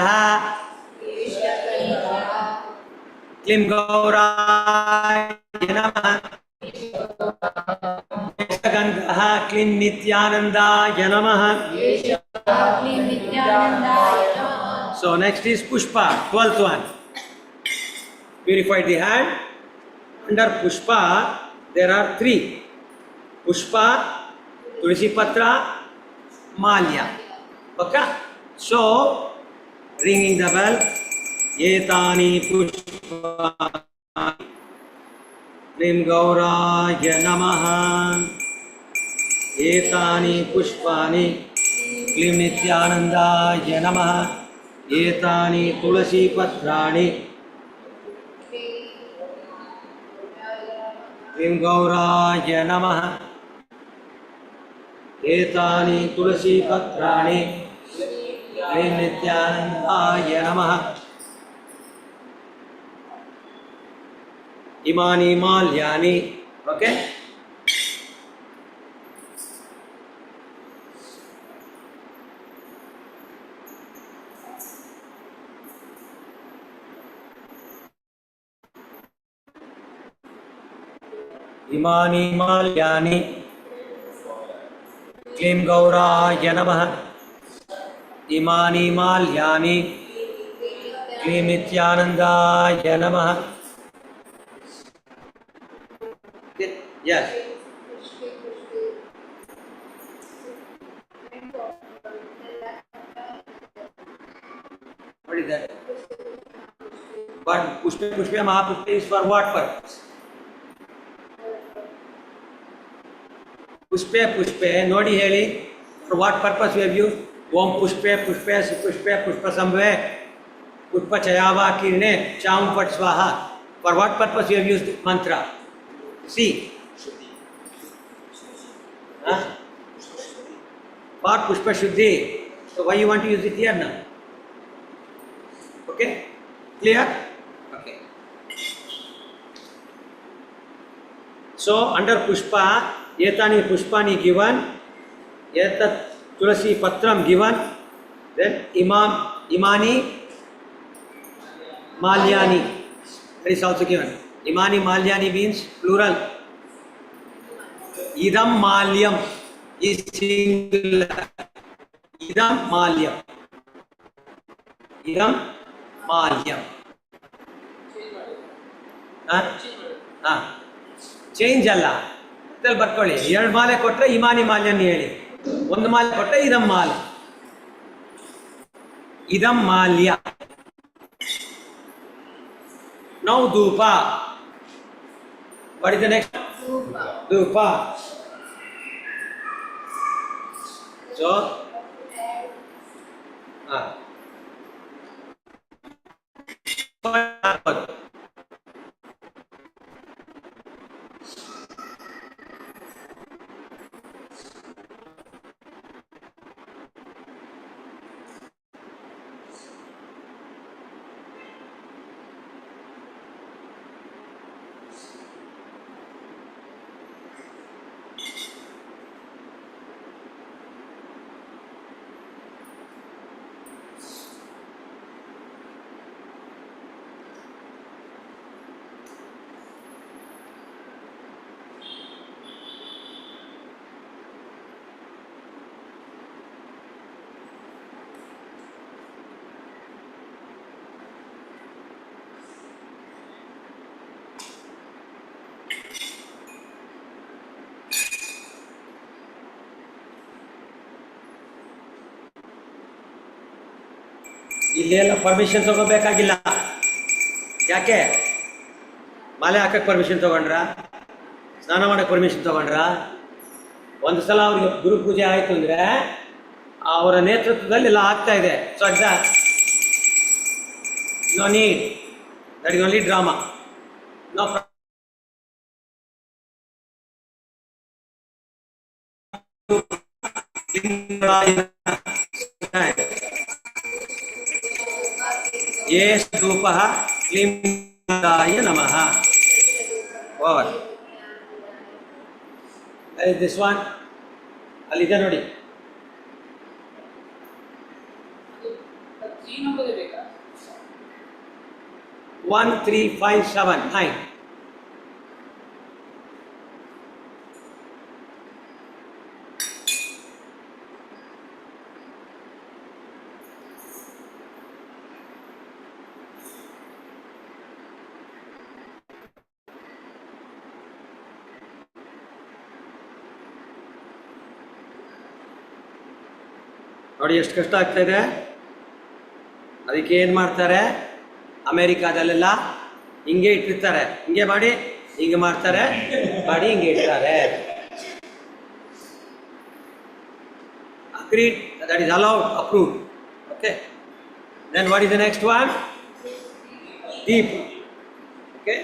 Klim Gauraya Namaha. Yesha Gandha Klim Nityanandaya Namaha. Klim Nityanandaya Namaha. So next is Pushpa, 12th one. Purified the hand. Under Pushpa, there are three. Pushpa, Tulsi Patra, Malya. Okay? So, ringing the bell. Etani Pushpa. Nim Gauraya Namaha. Etani Pushpani. Klim Nityanandaya Namaha. Etani Tulsi Patrani. Klim Gauraya Namaha. Etani Tulsi Patrani. Klim Nityanandaya Namaha. Imani Malyani. Okay? Imani Malyani. Klim Gauraya Namaha. Imani Malyani. Klim Nityanandaya Namaha. Yes. What is that? But Pushpa Mahapushpa is for what purpose? Pushpa, Nodi Heli, for what purpose we have used? Om Pushpa somewhere. Pushpa Chayava Kirne, Cham Pat Swaha. For what purpose we have used mantra? See. Huh? For Pushpa Shuddhi. So why you want to use it here now? Okay? Clear? Okay. So under Pushpa, Etani Pushpani given, Etat Tulasi Patram given, then Imani Malyani. That is also given. Imani Malyani means plural. Idam Malyam is singular. Idam Malyam. Idam Malyam. Change ಅಲ್ಲ ಇದ್ರಲ್ಲಿ ಬರ್ಕೊಳ್ಳಿ. ಎರಡು ಮಾಲೆ ಕೊಟ್ಟರೆ Imani ಮಾಲ್ಯನ್ ಹೇಳಿ, ಒಂದು ಮಾಲೆ ಕೊಟ್ಟರೆ ಇದಂ ಮಾಲ. ಇದಂ ಮಾಲ್ಯ. Now Dhupa. What is the next? Dhupa. So, ಇಲ್ಲೆಲ್ಲ ಪರ್ಮಿಷನ್ ತಗೋಬೇಕಾಗಿಲ್ಲ. ಯಾಕೆ? ಮಾಲೆ ಹಾಕಕ್ಕೆ ಪರ್ಮಿಷನ್ ತಗೊಂಡ್ರ, ಸ್ನಾನ ಮಾಡಕ್ಕೆ ಪರ್ಮಿಷನ್ ತಗೊಂಡ್ರ. ಒಂದು ಸಲ ಅವ್ರಿಗೆ ಗುರು ಪೂಜೆ ಆಯಿತು ಅಂದರೆ ಅವರ ನೇತೃತ್ವದಲ್ಲಿ ಎಲ್ಲ ಆಗ್ತಾ ಇದೆ. So no need, that is only drama. No Yes, Dhupah, Klimaya Namaha. What? This one, Alida Nodi. 3 number ಬೇಕಾ? 1 3 5 7 9. ನೋಡಿ ಎಷ್ಟು ಕಷ್ಟ ಆಗ್ತಾ ಇದೆ. ಅದಕ್ಕೆ ಏನು ಮಾಡ್ತಾರೆ, ಅಮೇರಿಕಾದಲ್ಲೆಲ್ಲ ಹಿಂಗೆ ಇಟ್ಟಿರ್ತಾರೆ, ಹಿಂಗೆ ಮಾಡಿ ಹಿಂಗೆ ಮಾಡ್ತಾರೆ, ಮಾಡಿ ಹಿಂಗೆ ಇಡ್ತಾರೆ. Agreed, that is allowed, approved. Okay. Then what is the next one? Deep. Okay.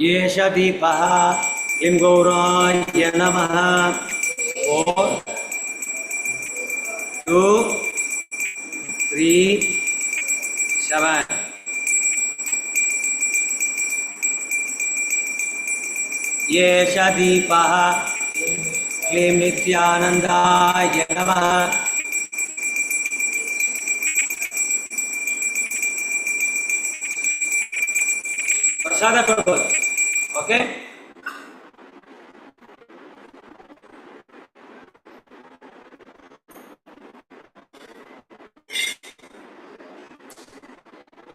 येष दीपः किं गौराय नमः. 4 2 3 7. येष दीपः क्लीं नित्यानन्दाय नमः. प्रसाद ಕೊಡ್ಬೋದು. Okay.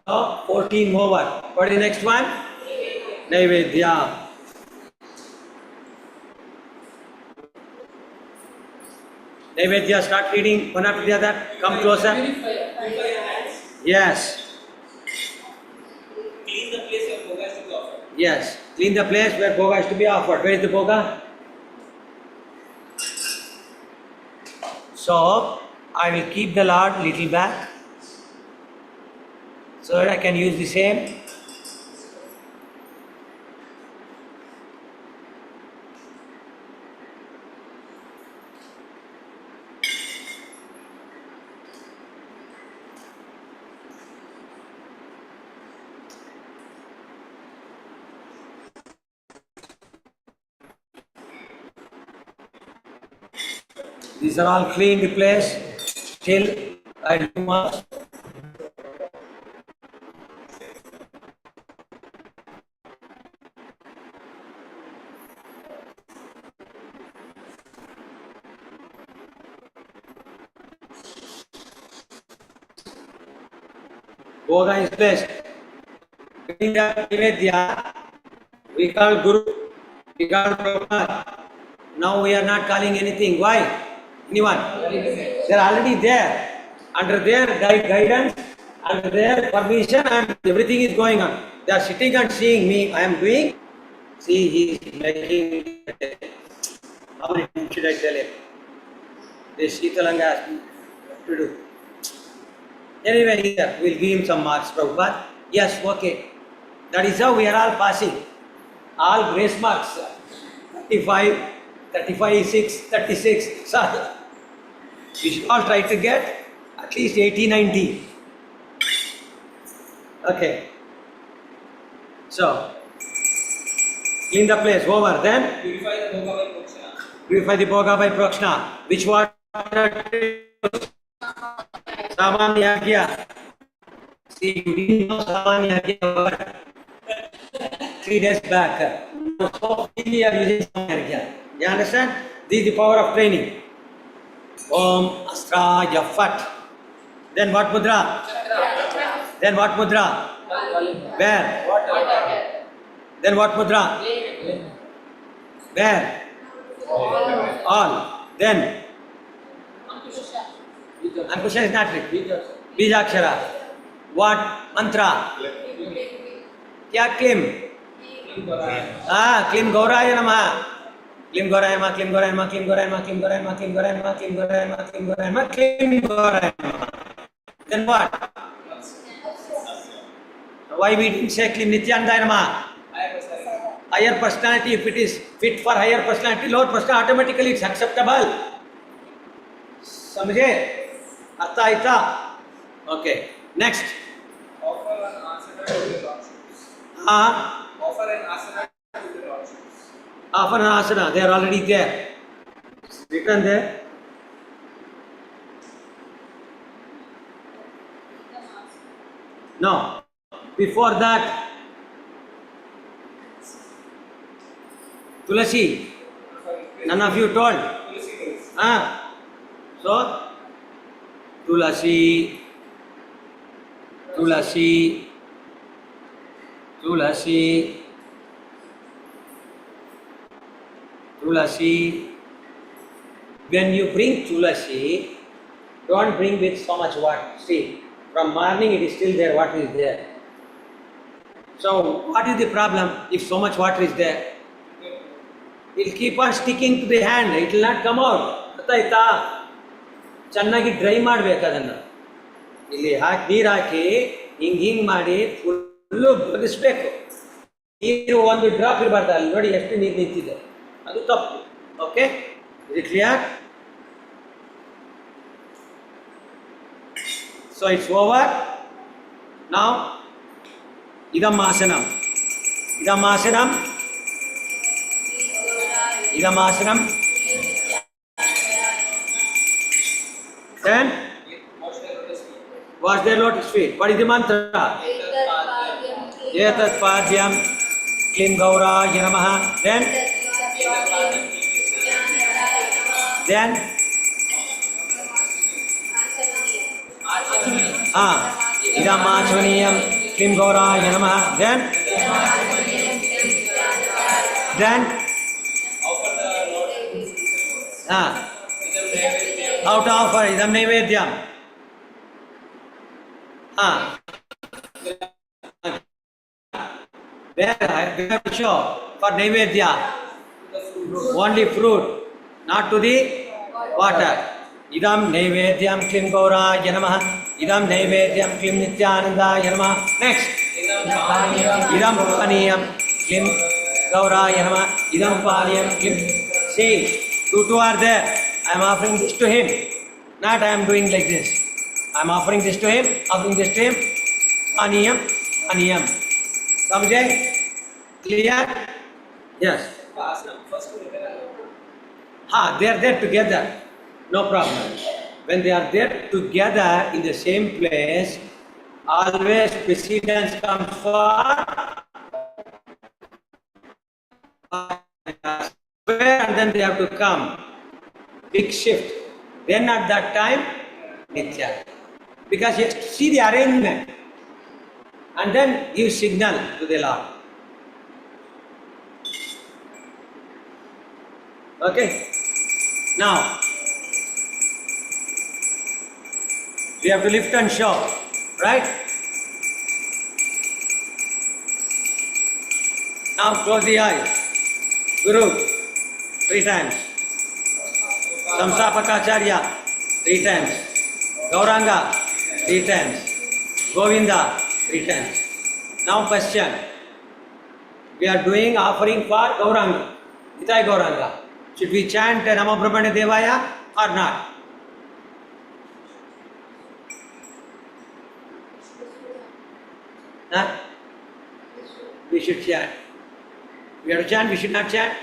So 14 over. What is the next one? Naivedya. Naivedya, start reading one after the other. Come closer. Yes. Clean the place where bhoga is to be offered. Yes. Clean the place where bhoga is to be offered. Where is the bhoga? So, I will keep the Lord little back so that I can use the same. These are all clean the place. Still, I do much. Bhoga is placed. In the Nivedya, we call Guru, we call Prabhupada. Now we are not calling anything. Why? Anyone? They are already there. Under their guidance, under their permission, and everything is going on. They are sitting and seeing me. I am doing. See, he is making. How many times should I tell him? This Shitalanga has to do. Anyway, here we will give him some marks, Prabhupada. Yes, okay. That is how we are all passing. All grace marks. 35, 35, 6, 36. So, we should all try to get at least 80, 90. Okay. So, clean the place over. Then, Purify the bhoga by prakshana. purify the bhoga by prakshana. Which water? Samanya Yagya. See, you didn't know Samanya Yagya word 3 days back. So, we are using Samanya Yagya. You understand? This is the power of training. Om Astraya Fat. Then what mudra? Then what mudra? Where? Then what mudra? Where? All. Then Ankusha is not written. Bijakshara. What mantra? Kya klim? Klim Gauraya Namaha. Klim Gauraya Namaha, Klim Gauraya Namaha, Klim Gauraya Namaha, Klim Gauraya Namaha, Klim Gauraya Namaha, Klim Gauraya Namaha, Klim Gauraya Namaha, Klim Gauraya Namaha. Then what? Why we didn't say Klim Nityanandaya Namaha? Higher personality, if it is fit for higher personality, lower personality, automatically it's acceptable. समझे? आता आयता? Okay. Next. Offer an answer to your lordships. Offer offer an asana to the lordships. Offer an asana, they are already there. It's written there. No, before that, Tulasi, none of you told. Tulsi means. So, Tulasi, Tulasi, Tulasi, Tulasi. When you bring Tulasi, don't bring with so much water. See, from morning it is still there, water is there. So, what is the problem if so much water is there? It will keep on sticking to the hand, it will not come out. ಗೊತ್ತಾಯ್ತಾ? ಚೆನ್ನಾಗಿ dry ಮಾಡಬೇಕು ಅದನ್ನು. ಇಲ್ಲಿ ನೀರು ಹಾಕಿ ಹಿಂಗೆ ಮಾಡಿ full ಬಗ್ಗಿಸ್ಬೇಕು. ನೀರು ಒಂದು ಡ್ರಾಪ್ ಇರಬಾರ್ದು. ಅಲ್ಲಿ ನೋಡಿ ಎಷ್ಟು ನೀರು ನಿಂತಿದೆ, ಅದು ತಪ್ಪು. Okay, is it clear? So it's over. Now, idam asanam. Idam asanam. Idam asanam. Then, wash their lotus feet. What is the mantra? Etat padyam klim gauraya namaha. Then, idam achvaniyam klim gauraya namaha. Then how to offer idam naivedyam. Where I have to show for naivedya only fruit, not to the water. Idam naivedyam klim gauraya namaha. Idam naivedyam klim nityanandaya namaha. Next, idam paniyam klim gauraya namaha. Idam paniyam klim. See, two are there. I am offering this to him, not I am doing like this. I am offering this to him, offering this to him. Paniyam, paniyam. Samjhe? Clear? Yes. They are there together. No problem. When they are there together in the same place, always precedence comes for and then they have to come. Big shift. Then at that time, Nitya. Because he has to see the arrangement and then give signal to the Lord. Okay? Now, we have to lift and show, right? Now close the eyes. Guru, 3 times. Samsapakacharya, 3 times. Gauranga, 3 times. Govinda, 3 times. Now question. We are doing offering for Gauranga. Itai Gauranga. Should we chant Namo Brahmane Devaya or not? We should chant. We have to chant, we should not chant?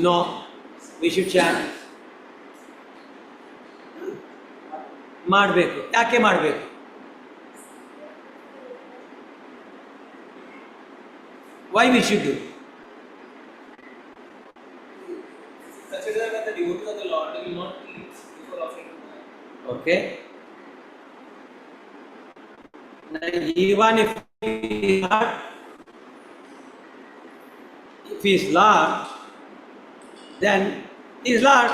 No, we should chant. ಮಾಡಬೇಕು. ಯಾಕೆ ಮಾಡಬೇಕು? Why we should do? Consider that the devotee of the Lord will not eat before offering to God. Okay. Even if he is Lord, then he is Lord.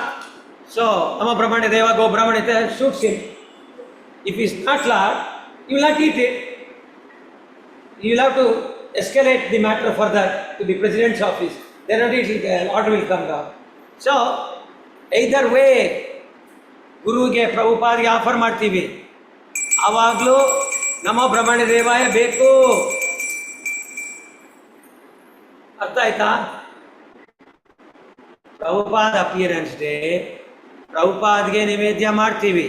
So, Ama Brahmane Deva Go Brahmane suits him. If he is not Lord, you will not eat it. You will have to escalate the matter further to the President's office. Then only order will come down. So, either way, ಗುರುವಿಗೆ ಪ್ರಭುಪಾದಿಗೆ offer ಮಾಡ್ತೀವಿ. ಆವಾಗಲೂ ನಮೋ ಬ್ರಹ್ಮಣ ದೇವಾಯ ಬೇಕು. ಅರ್ಥ ಆಯ್ತಾ? Prabhupada appearance day ಪ್ರಭುಪಾದ್ಗೆ ನೈವೇದ್ಯ ಮಾಡ್ತೀವಿ.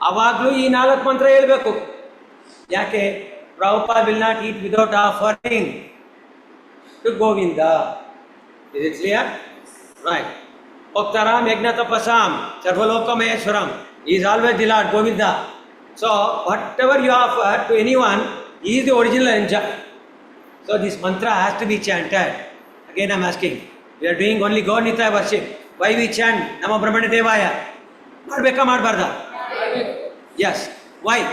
ಆವಾಗಲೂ ಈ 4 ಮಂತ್ರ ಹೇಳಬೇಕು. ಯಾಕೆ? Prabhupad will not eat without offering. to Govinda. Is it clear? Right. Oktaram Yagnatapasam Sarvalokameswaram. He is always the Lord Govinda. So whatever you offer to anyone, he is the original angel. So this mantra has to be chanted. Again I am asking. We are doing only God Nitya worship. Why we chant Nama Brahmane Devaya? Marbeka Marbarda? Yes. Why?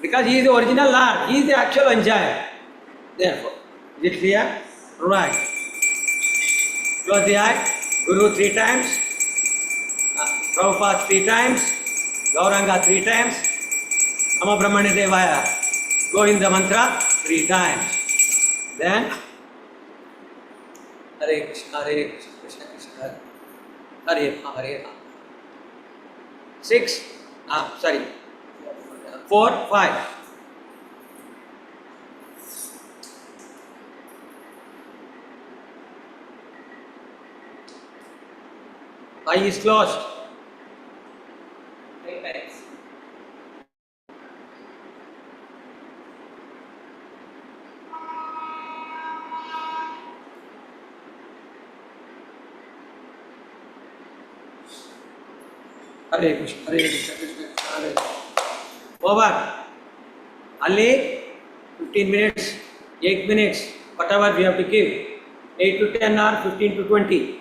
Because he is the original Lord. He is the actual enjoyer. Therefore. Is it clear? Right. Close the eye. Guru 3 times. Prabhupada 3 times. Gauranga 3 times. Nama Brahmane Devaya. Govinda mantra 3 times. Then Hare Krishna, Hare Krishna, Krishna Krishna, Hare Rama, Hare Rama. 6, 4, 5. Eye is closed. 8 times. Hare Krishna, Hare Krishna, Krishna Krishna, Hare Rama. Over. Only 15 minutes, 8 minutes, whatever we have to give. 8 to 10 or 15 to 20.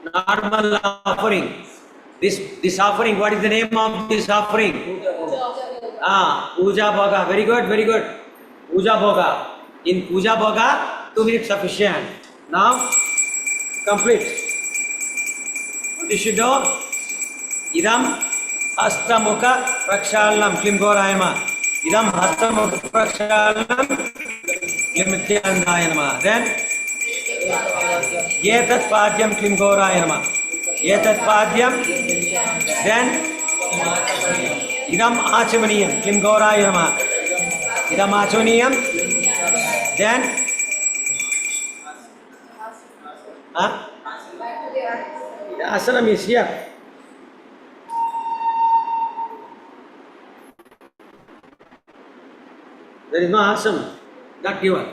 Normal offering. This offering, what is the name of this offering? Puja Bhoga. Very good, very good. Puja Bhoga. In Puja Bhoga, 2 minutes sufficient. Now, complete. What you should do? Idam Hastamukha Prakshalanam Klim Gorayama. Idam Hastamukha Prakshalanam Klim Nityanandaya. Then, Yetat Padyam Klim Gorayama. Yetat Padyam. Then, Idam Achamaniyam Klim Gorayama. Idam Achamaniyam. Then, Asanam is here. There is no asana, not given.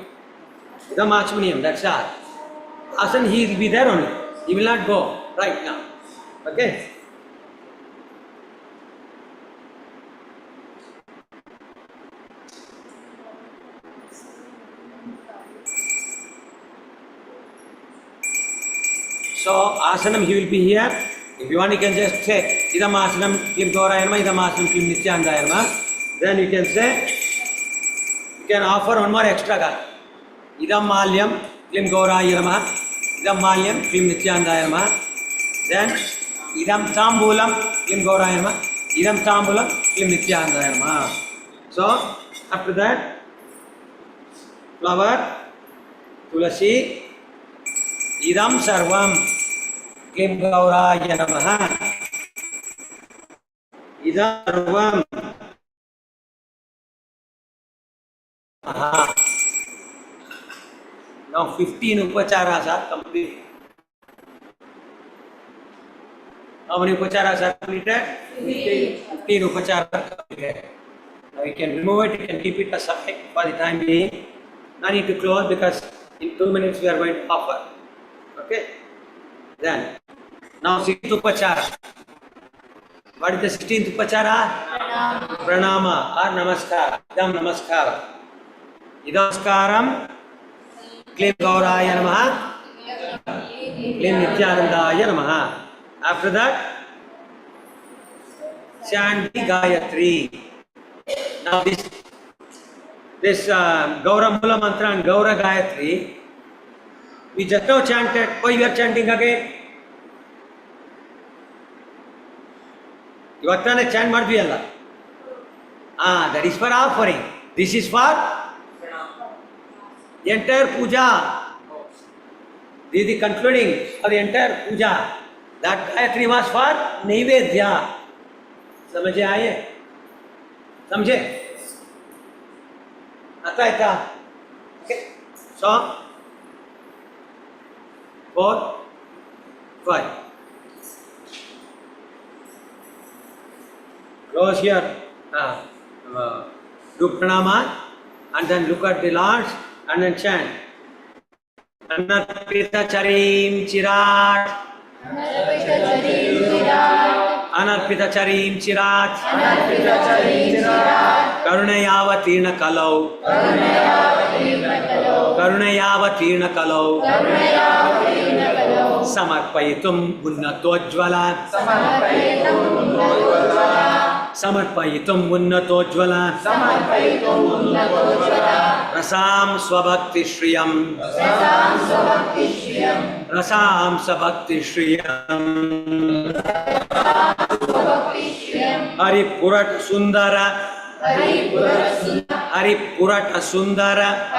Idam Achamaniyam, that's all. Asana, he will be there only. He will not go right now. Okay? So, asanam he will be here. If you want, you can just say, Idam asanam Klim Gaurayama, Idam asanam Klim Nityanandayama. Then you can say, you can offer one more extra card. Idam Malyam Klim Gaurayama, Idam Malyam Klim Nityanandayama. Then, Idam Tambulam Klim Gaurayama, Idam Tambulam Klim Nityanandayama. So, after that, flower, Tulasi, Idam Sarvam Klim Gauraya Namaha. Idam Sarvam. Now 15 upacharas are complete. How many upacharas are completed? 15 upacharas are completed. Now you can remove it, you can keep it aside for the time being. No need to close because in 2 minutes we are going to offer. Okay? Then, now 16th upachara. What is the 16th upachara? Pranama or namaskara. Idam namaskara. Idamaskaram Klim Gauraya Namaha, Klim Nityanandaya Namaha. After that, chant the Gayatri. Now this Gaura Mula Mantra and Gaura Gayatri, we just now chanted. Why we are chanting again? Ivattane chant madviyalla. That is for offering. This is for the entire puja. This is the concluding of the entire puja. That Gayatri was for Naivedya. समझे आए? समझे? आता है क्या? Okay. So 4, 5. Close here. Do pranama. and then look at the Lord and then chant. Anarpita charim chirat. Anarpita charim chirat. Karunayavatirna kalau. Karunayavatirna kalau. Samarpayitum unnatojvala. Samarpayitum unnatojvala. Rasam swabhakti shriyam. Rasam sabhakti shriyam. Hari Purat Sundara. Hari Purata Sundara.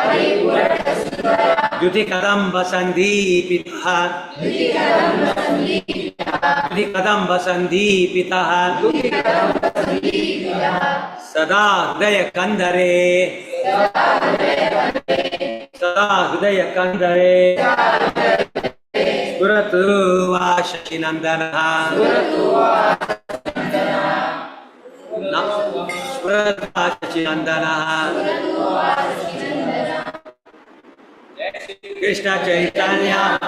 Yuti Kadamba Sandipitaha. Yuti Kadamba Sandipitaha. Sada Hridaya Kandare. Sada Hridaya Kandare. Suratu Vashakinandana. Suratu Vashakinandana. Krishna Chaitanya.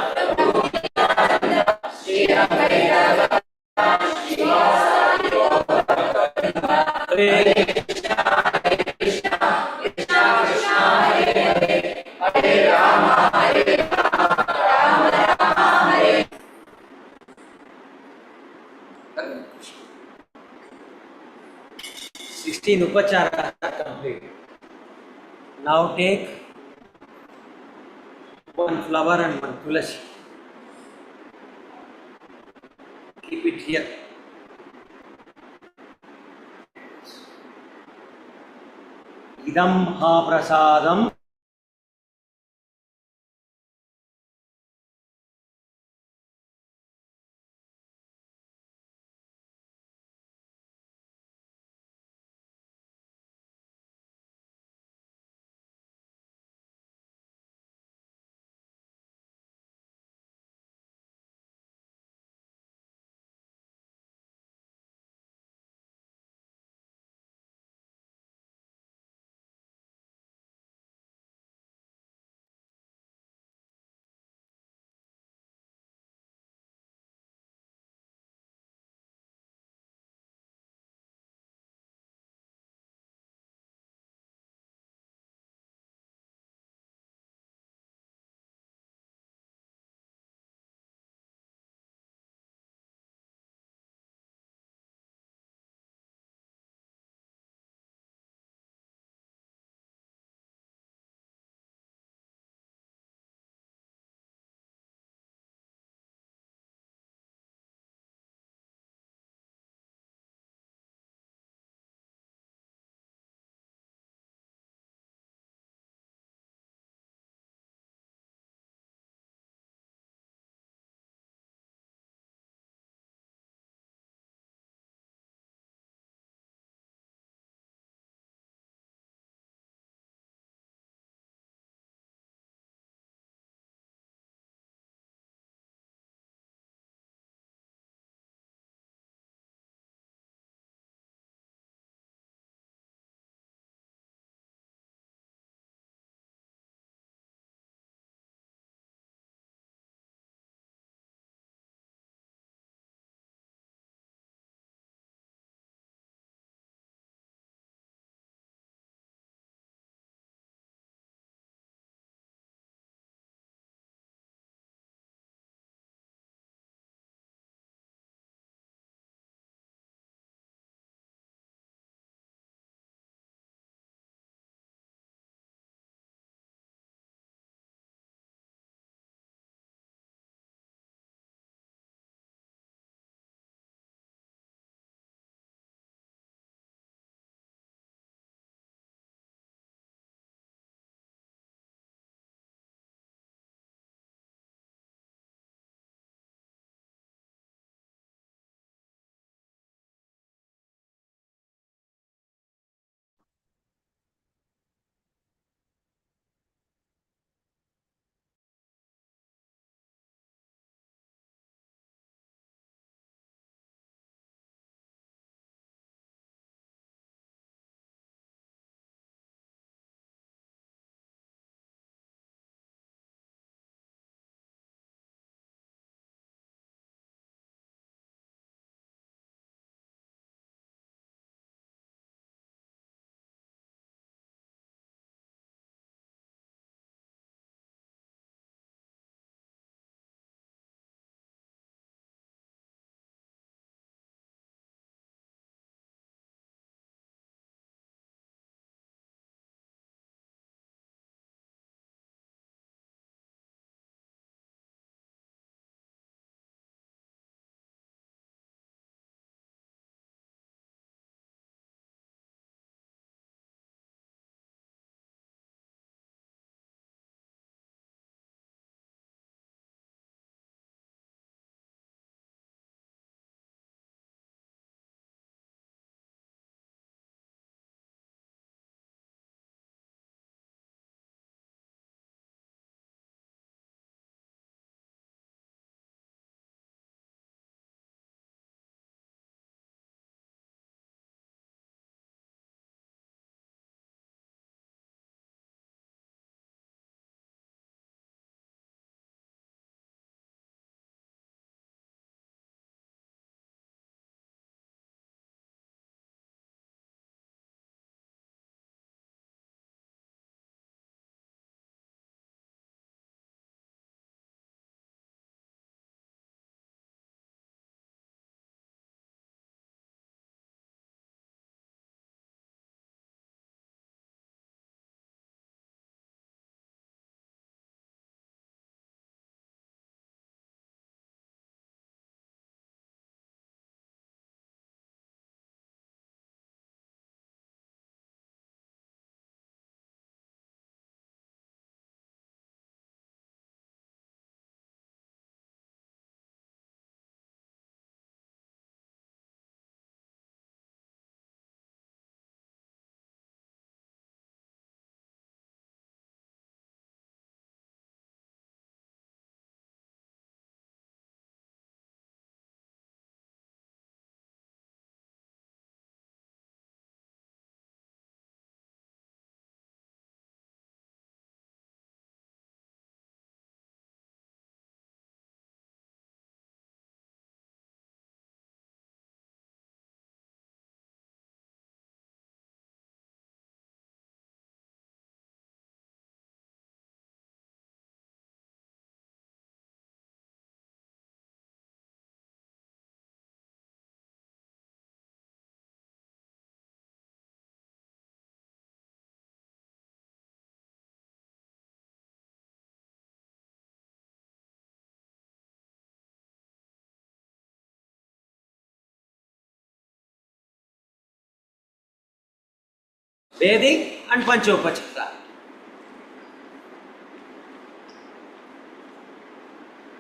Hare Upachara complete. Now take one flower and one tulasi. Keep it here. Idam ha prasadam bathing and Panchopachara.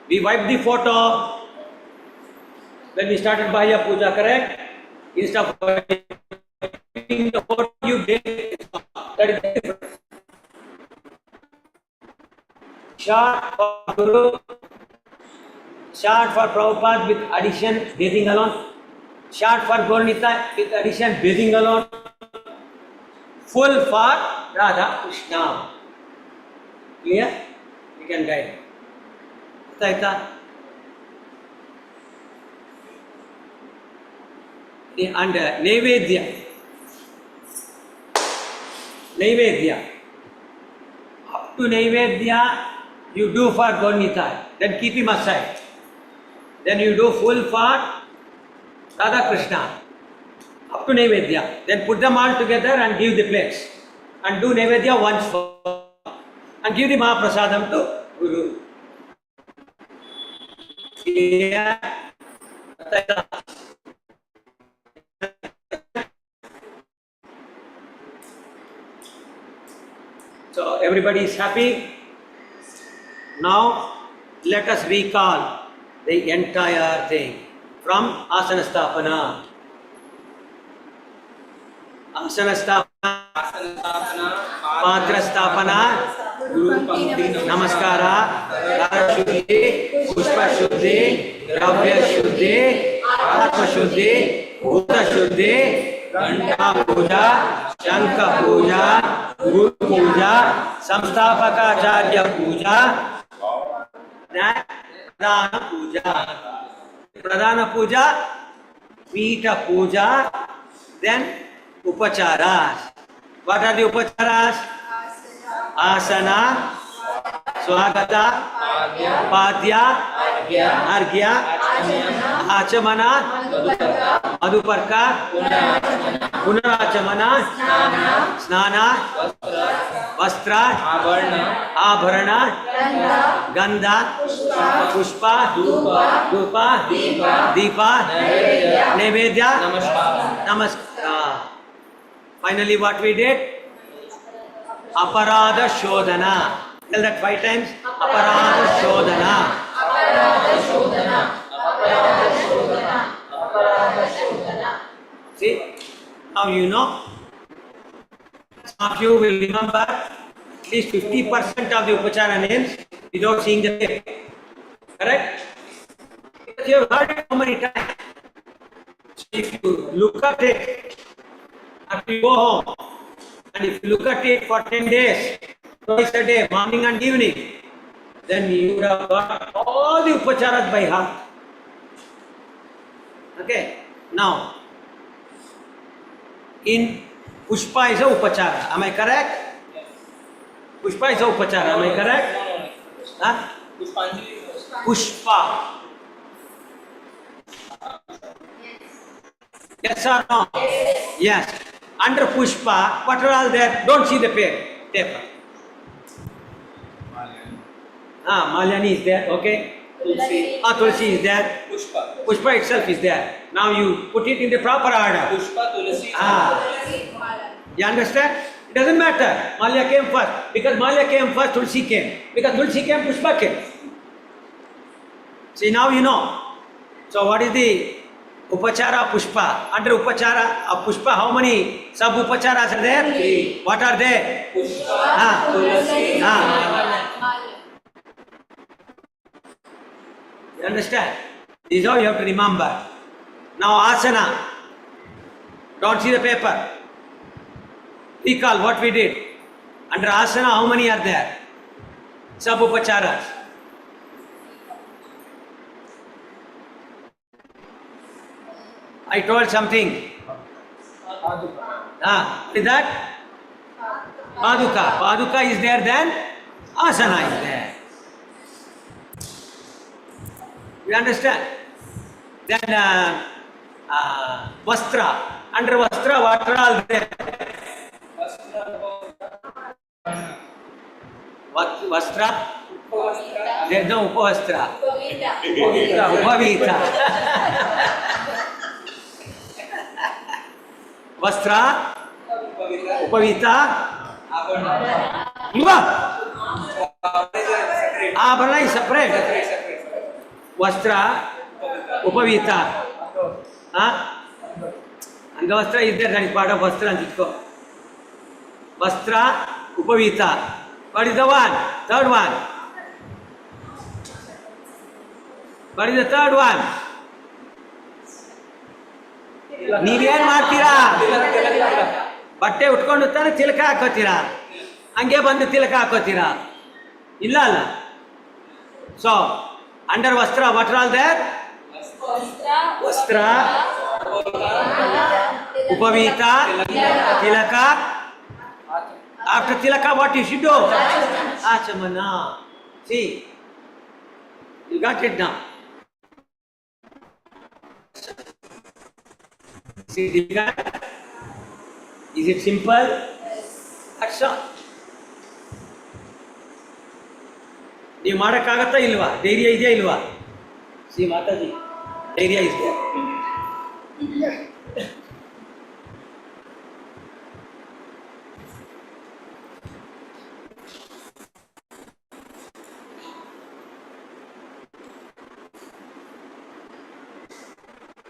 We wiped the photo when we started Bahya Puja, correct? Instead of wiping the photo, you bathe. That is the difference. Short for Guru, short for Prabhupada with addition, bathing alone. Short for Gaurnita with addition, bathing alone. Full for Radha Krishna. Clear? You can guide. Taita. And Naivedya. Naivedya. Up to Naivedya, you do for Gaurnita. Then keep him aside. Then you do full for Radha Krishna. Up to Naivedya. Then put them all together and give the plates. And do Naivedya once for. And give the Mahaprasadam to Guru. Yeah. So everybody is happy. Now let us recall the entire thing from Asana Stapana. Asana Stapana, Patra Stapana, Namaskara, Rara Shuddhi, Pushpa Shuddhi, Dravya Shuddhi, Atma Shuddhi, Bhuta Shuddhi, Ganta Puja, Shankha Puja, Guru Puja, Samstapaka Acharya Puja, Pradhana Puja. Pradhana Puja, Pita Puja, then Upacharas. What are the Upacharas? Asana, Swagata, Padya, Argya, Achamana, Madhuparka, Punarachamana, Snana, Vastra, Abharana, Gandha, Pushpa, Dhupa, Deepa, Naivedya, Namaskar. Finally, what we did? Aparada Shodhana. Tell that 5 times. Aparada Shodhana. Aparada Shodhana. Aparada Shodhana. Aparada Shodhana. See, now you know. Some of you will remember at least 50% of the Upachara names without seeing the tape. Correct? Because you have heard it how many times. So if you look at it, after you go home, and if you look at it for 10 days, twice a day, morning and evening, then you would have got all the Upacharas by heart. Okay? Now, in Pushpa is a Upachara. Am I correct? Yes. Pushpa is a Upachara. Am I correct? Huh? Pushpa. Yes or no? Yes. Under Pushpa, what are all there? Don't see the paper. Malyani is there, okay? Tulsi. Tulsi is there. Pushpa. Pushpa itself is there. Now you put it in the proper order. Pushpa, Tulsi. You understand? It doesn't matter. Malya came first. Because Malya came first, Tulsi came. Because Tulsi came, Pushpa came. See, now you know. So what is the Upachara Pushpa? Under Upachara of Pushpa, how many sub-upacharas are there? 3. What are they? Pushpa, Tulsi, You understand? This is how you have to remember. Now asana. Don't see the paper. Recall what we did. Under asana, how many are there? Sub-upacharas. I told something. What is that? Paduka. Paduka is there, then asana is there. You understand? Then Vastra. Under Vastra, what are all there? Vastra? There is no Upavastra. Upavita. Vastra? ಉಪವೀತ ಇಲ್ವಾ? ಆಭರಣ is separate. ವಸ್ತ್ರ ಉಪವೀತ ಅಂಗವಸ್ತ್ರ ಇದ್ದರೆ ನನಗೆ ಪಾಠ ವಸ್ತ್ರ ಅಂತ ಇಟ್ಕೋ. ವಸ್ತ್ರ ಉಪವೀತ. What is the one? Third one. What is the third one? ನೀವೇನ್ ಮಾಡ್ತೀರಾ? ಬಟ್ಟೆ ಉಟ್ಕೊಂಡು ತಾನೆ ತಿಲಕ ಹಾಕೋತೀರಾ, ಹಂಗೆ ಬಂದು ತಿಲಕ ಹಾಕೋತೀರಾ? ಇಲ್ಲ ಅಲ್ಲ. ಸೊ ಅಂಡರ್ ವಸ್ತ್ರ ವಾಟ್ ಆರ್ ದೇರ್? ವಸ್ತ್ರ ಉಪವೀತ ತಿಲಕ. After tilaka, what you should do? Achamana. See, you got it now. See, is it simple? That's all. ನೀವು ಮಾಡೋಕ್ಕಾಗತ್ತಾ ಇಲ್ವಾ? ಧೈರ್ಯ ಇದೆಯಾ ಇಲ್ವಾ? ಸಿ ಮಾತಾಜಿ, ಧೈರ್ಯ ಇದೆಯಾ?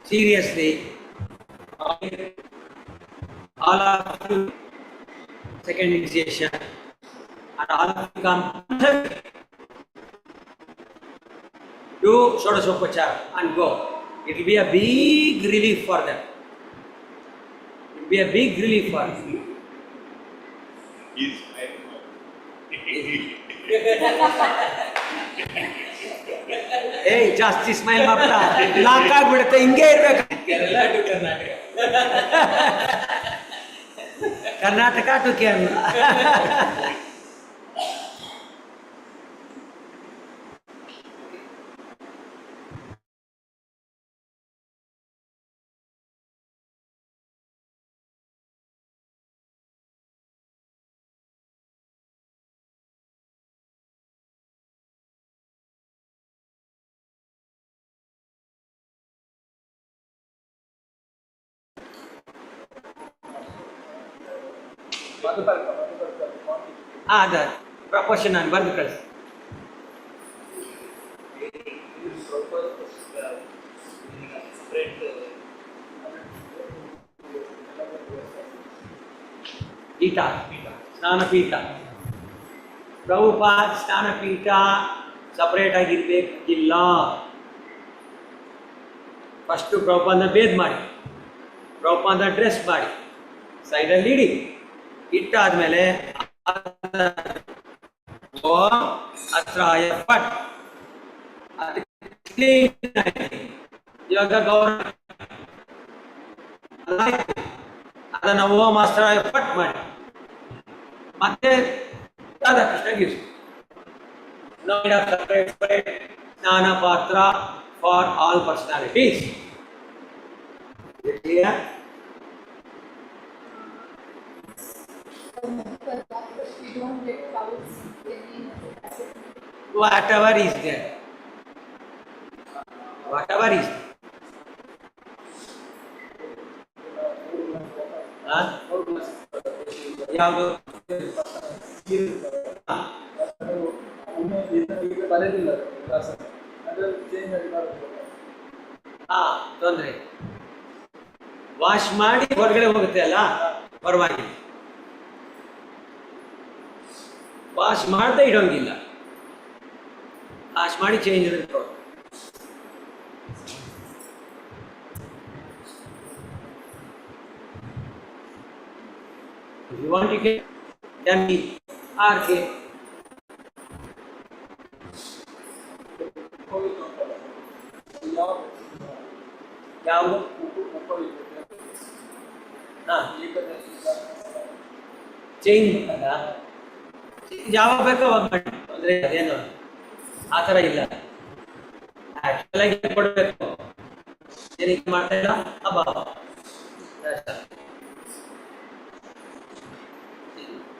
Seriously, all of you second initiation and all of you come do Shodasopachara and go. It will be a big relief for them. It will be a big relief for them. ಏಯ್ ಜಾಸ್ತಿ smile ಮಾಡ್ತಾ lock ಆಗ್ಬಿಡುತ್ತೆ, ಹಿಂಗೆ ಇರ್ಬೇಕು. Karnataka to Kerala. ಅದ proportion ನಾನು ಬರೆದು ಕಳಿಸಿ. ಗೀತಾ ಸ್ನಾನಪೀಠ, ಪ್ರಭುಪಾದ ಸ್ನಾನಪೀಠ ಸಪರೇಟ್ ಆಗಿರ್ಬೇಕಿಲ್ಲ. ಫಸ್ಟು ಪ್ರಭುಪಾದನ ಭೇದ ಮಾಡಿ, ಪ್ರಭುಪಾದನ ಡ್ರೆಸ್ ಮಾಡಿ, ಸೈಡಲ್ಲಿ ಇಡಿ. ಇಟ್ಟಾದ್ಮೇಲೆ ಅತ್ರಾಯ ಪಟ್ ಇವಾಗ ಗೌರವ ಅದನ್ನ ಓಂ ಅಸ್ತ್ರಾಯ ಪಟ್ ಮಾಡಿ ಮತ್ತೆ ರಾಧಾಕೃಷ್ಣ ಗಿಫ್ಟ್. ಸ್ನಾನ ಪಾತ್ರ for all personalities. Whatever is there, whatever is there. ಯಾವುದು ತೊಂದರೆ. ವಾಶ್ ಮಾಡಿ ಹೊರಗಡೆ ಹೋಗುತ್ತೆ ಅಲ್ಲ, ಪರವಾಗಿಲ್ಲ. ವಾಶ್ ಮಾಡದೆ ಇಡೋಂಗಿಲ್ಲ, ವಾಶ್ ಮಾಡಿ ಚೇಂಜ್ ಇರುತ್ತೆ. If you want to get can be RK. ಯಾವುದು ಚೇಂಜ್ ಅಲ್ಲ, ಯಾವಾಗ ಬೇಕೋ ಅವಾಗ ಮಾಡಿ, ಅಂದರೆ ಅದೇನು ಆ ಥರ ಇಲ್ಲ. ಆ್ಯಕ್ಚುಲಾಗಿ ಕೊಡಬೇಕು, ಏನಕ್ಕೆ ಮಾಡ್ತಾ ಇಲ್ಲ ಅಭಾವ.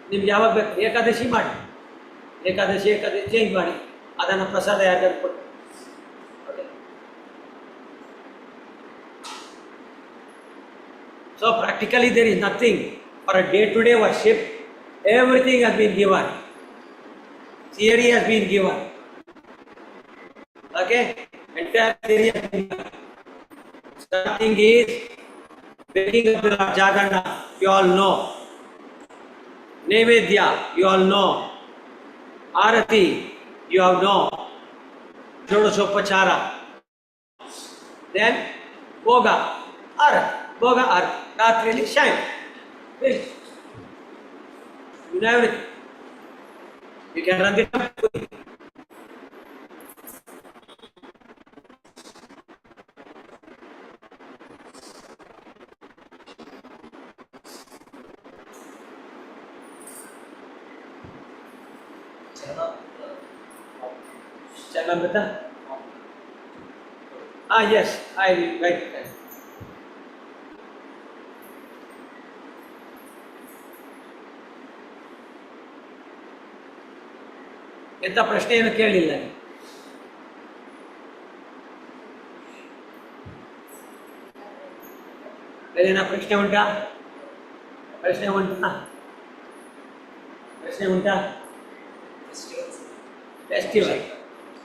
ನಿಮ್ಗೆ ಯಾವಾಗ ಬೇಕು ಏಕಾದಶಿ ಮಾಡಿ, ಏಕಾದಶಿ ಚೇಂಜ್ ಮಾಡಿ, ಅದನ್ನು ಪ್ರಸಾದ ಯಾರಿಗಾದ್ರು ಕೊಟ್ಟು. So practically there is nothing for a day-to-day worship, everything has been given. Theory has been given. Okay? Entire theory has been given. Starting is waking up the Lord Jagana, you all know. Nevedya, you all know. Arati, you all know. Jodasopachara. Then Boga, Arati, Boga, Arati. Not really shine. Finish. You know everything. You can run the temple. Chanamrita? Yes, I will write it. ಎಂಥ ಪ್ರಶ್ನೆಯನ್ನು ಕೇಳಲಿಲ್ಲ. ಬೇರೆನಾ ಪ್ರಶ್ನೆ ಉಂಟಾ? ಪ್ರಶ್ನೆ ಉಂಟಾ? ಪ್ರಶ್ನೆ ಉಂಟಾ?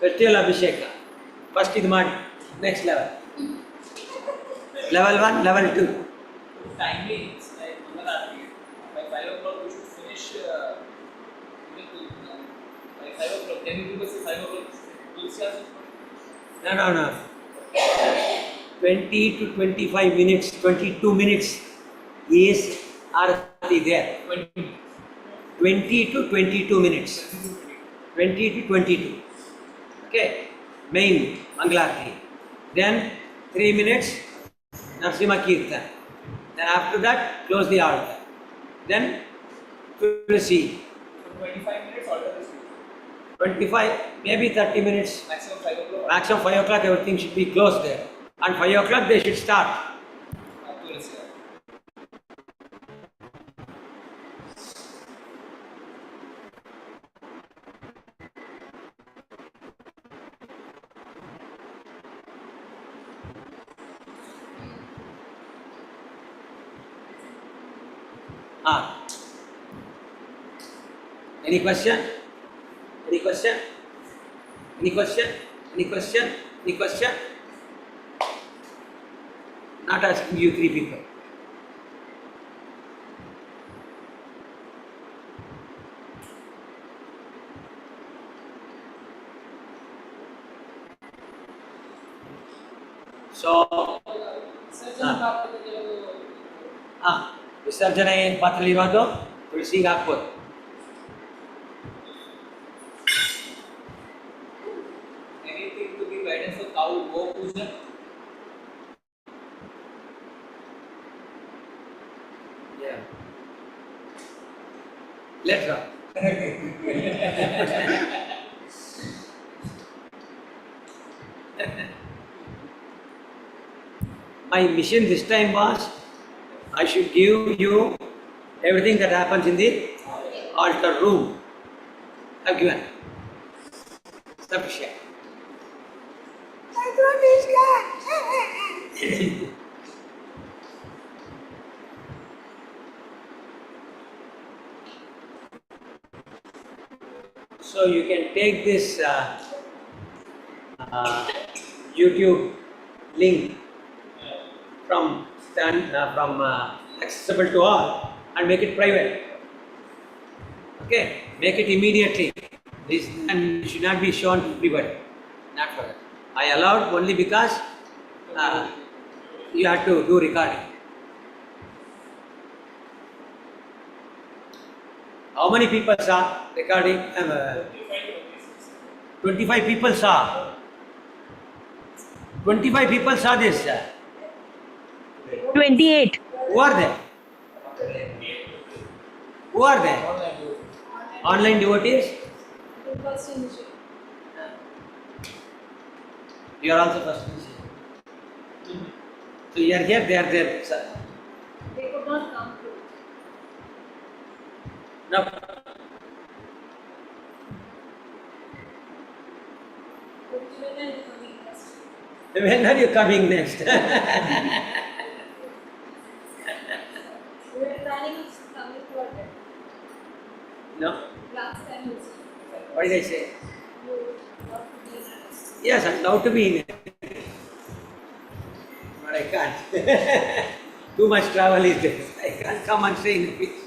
Festival ಅಭಿಷೇಕ ಫಸ್ಟ್ ಇದು ಮಾಡಿ, next level. Level 1, level 2. Timings like Marathi. By 5 o'clock we should finish. By 5 o'clock. Can you give us 5 o'clock? No. 20 to 25 minutes, 22 minutes is Arati there. 20 to 22 minutes. 20 to 22. Okay, main Mangaluru. Then 3 minutes Narsimha Kirtan. Then after that close the altar. Then Tulsi. 25 minutes altar is 25, maybe 30 minutes. maximum 5 o'clock. Maximum 5 o'clock everything should be closed there. And 5 o'clock they should start. Any question? Any question? Any question? Any question? Any question? Not asking you 3 people. So, ವಿಸರ್ಜನೆ ಏನು ಪಾತ್ರೆಯಲ್ಲಿ ಇರೋದು ತುಳಸಿಗೆ ಹಾಕ್ಬೋದು. Anything to give guidance for cow go puja? Yeah. Let's go. My mission this time was I should give you everything that happens in the altar room. I've given. Sufficient. So you can take this YouTube link from accessible to all and make it private. Okay, make it immediately. This and should not be shown to everybody. Not for that. I allowed only because you have to do recording. How many people saw recording? 25 people saw. 25 people saw this. 28. Who are they? Who are they? Online devotees? You are also first initiation. So you are here, they are there. Sir. They could not come to. No. When are you coming next? We were planning to What did I say? You want to be in a Yes, I'm allowed to be in it. But I can't. Too much travel is there. I can't come and stay in the beach.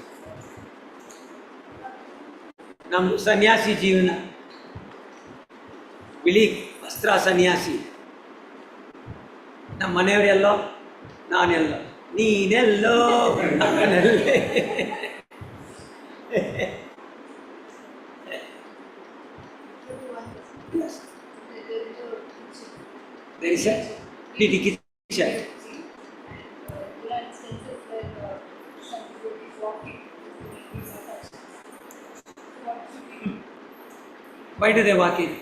ನಮ್ಮದು ಸನ್ಯಾಸಿ ಜೀವನ, ಬಿಳಿ ವಸ್ತ್ರ ಸನ್ಯಾಸಿ. ನಮ್ಮ ಮನೆಯವರೆಲ್ಲೋ, ನಾನೆಲ್ಲೋ, Neenello ನಾನಲ್ಲೇ. Yes. There is a kitty kitchen. Why do they walk in?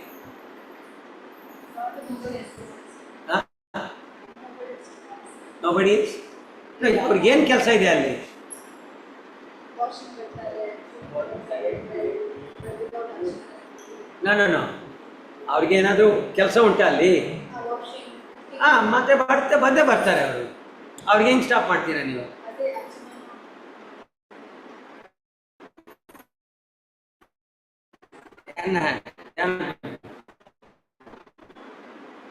Huh? Nobody is? No, ಅವ್ರಿಗೆ ಏನು ಕೆಲಸ ಇದೆ ಅಲ್ಲಿ? ನೋ ಅವ್ರಿಗೆ ಏನಾದರೂ ಕೆಲಸ ಉಂಟಾ ಅಲ್ಲಿ? ಮತ್ತೆ ಬಂದೇ ಬರ್ತಾರೆ ಅವರು. ಅವ್ರಿಗೆ ಹೆಂಗೆ ಸ್ಟಾಪ್ ಮಾಡ್ತೀರಾ ನೀವು?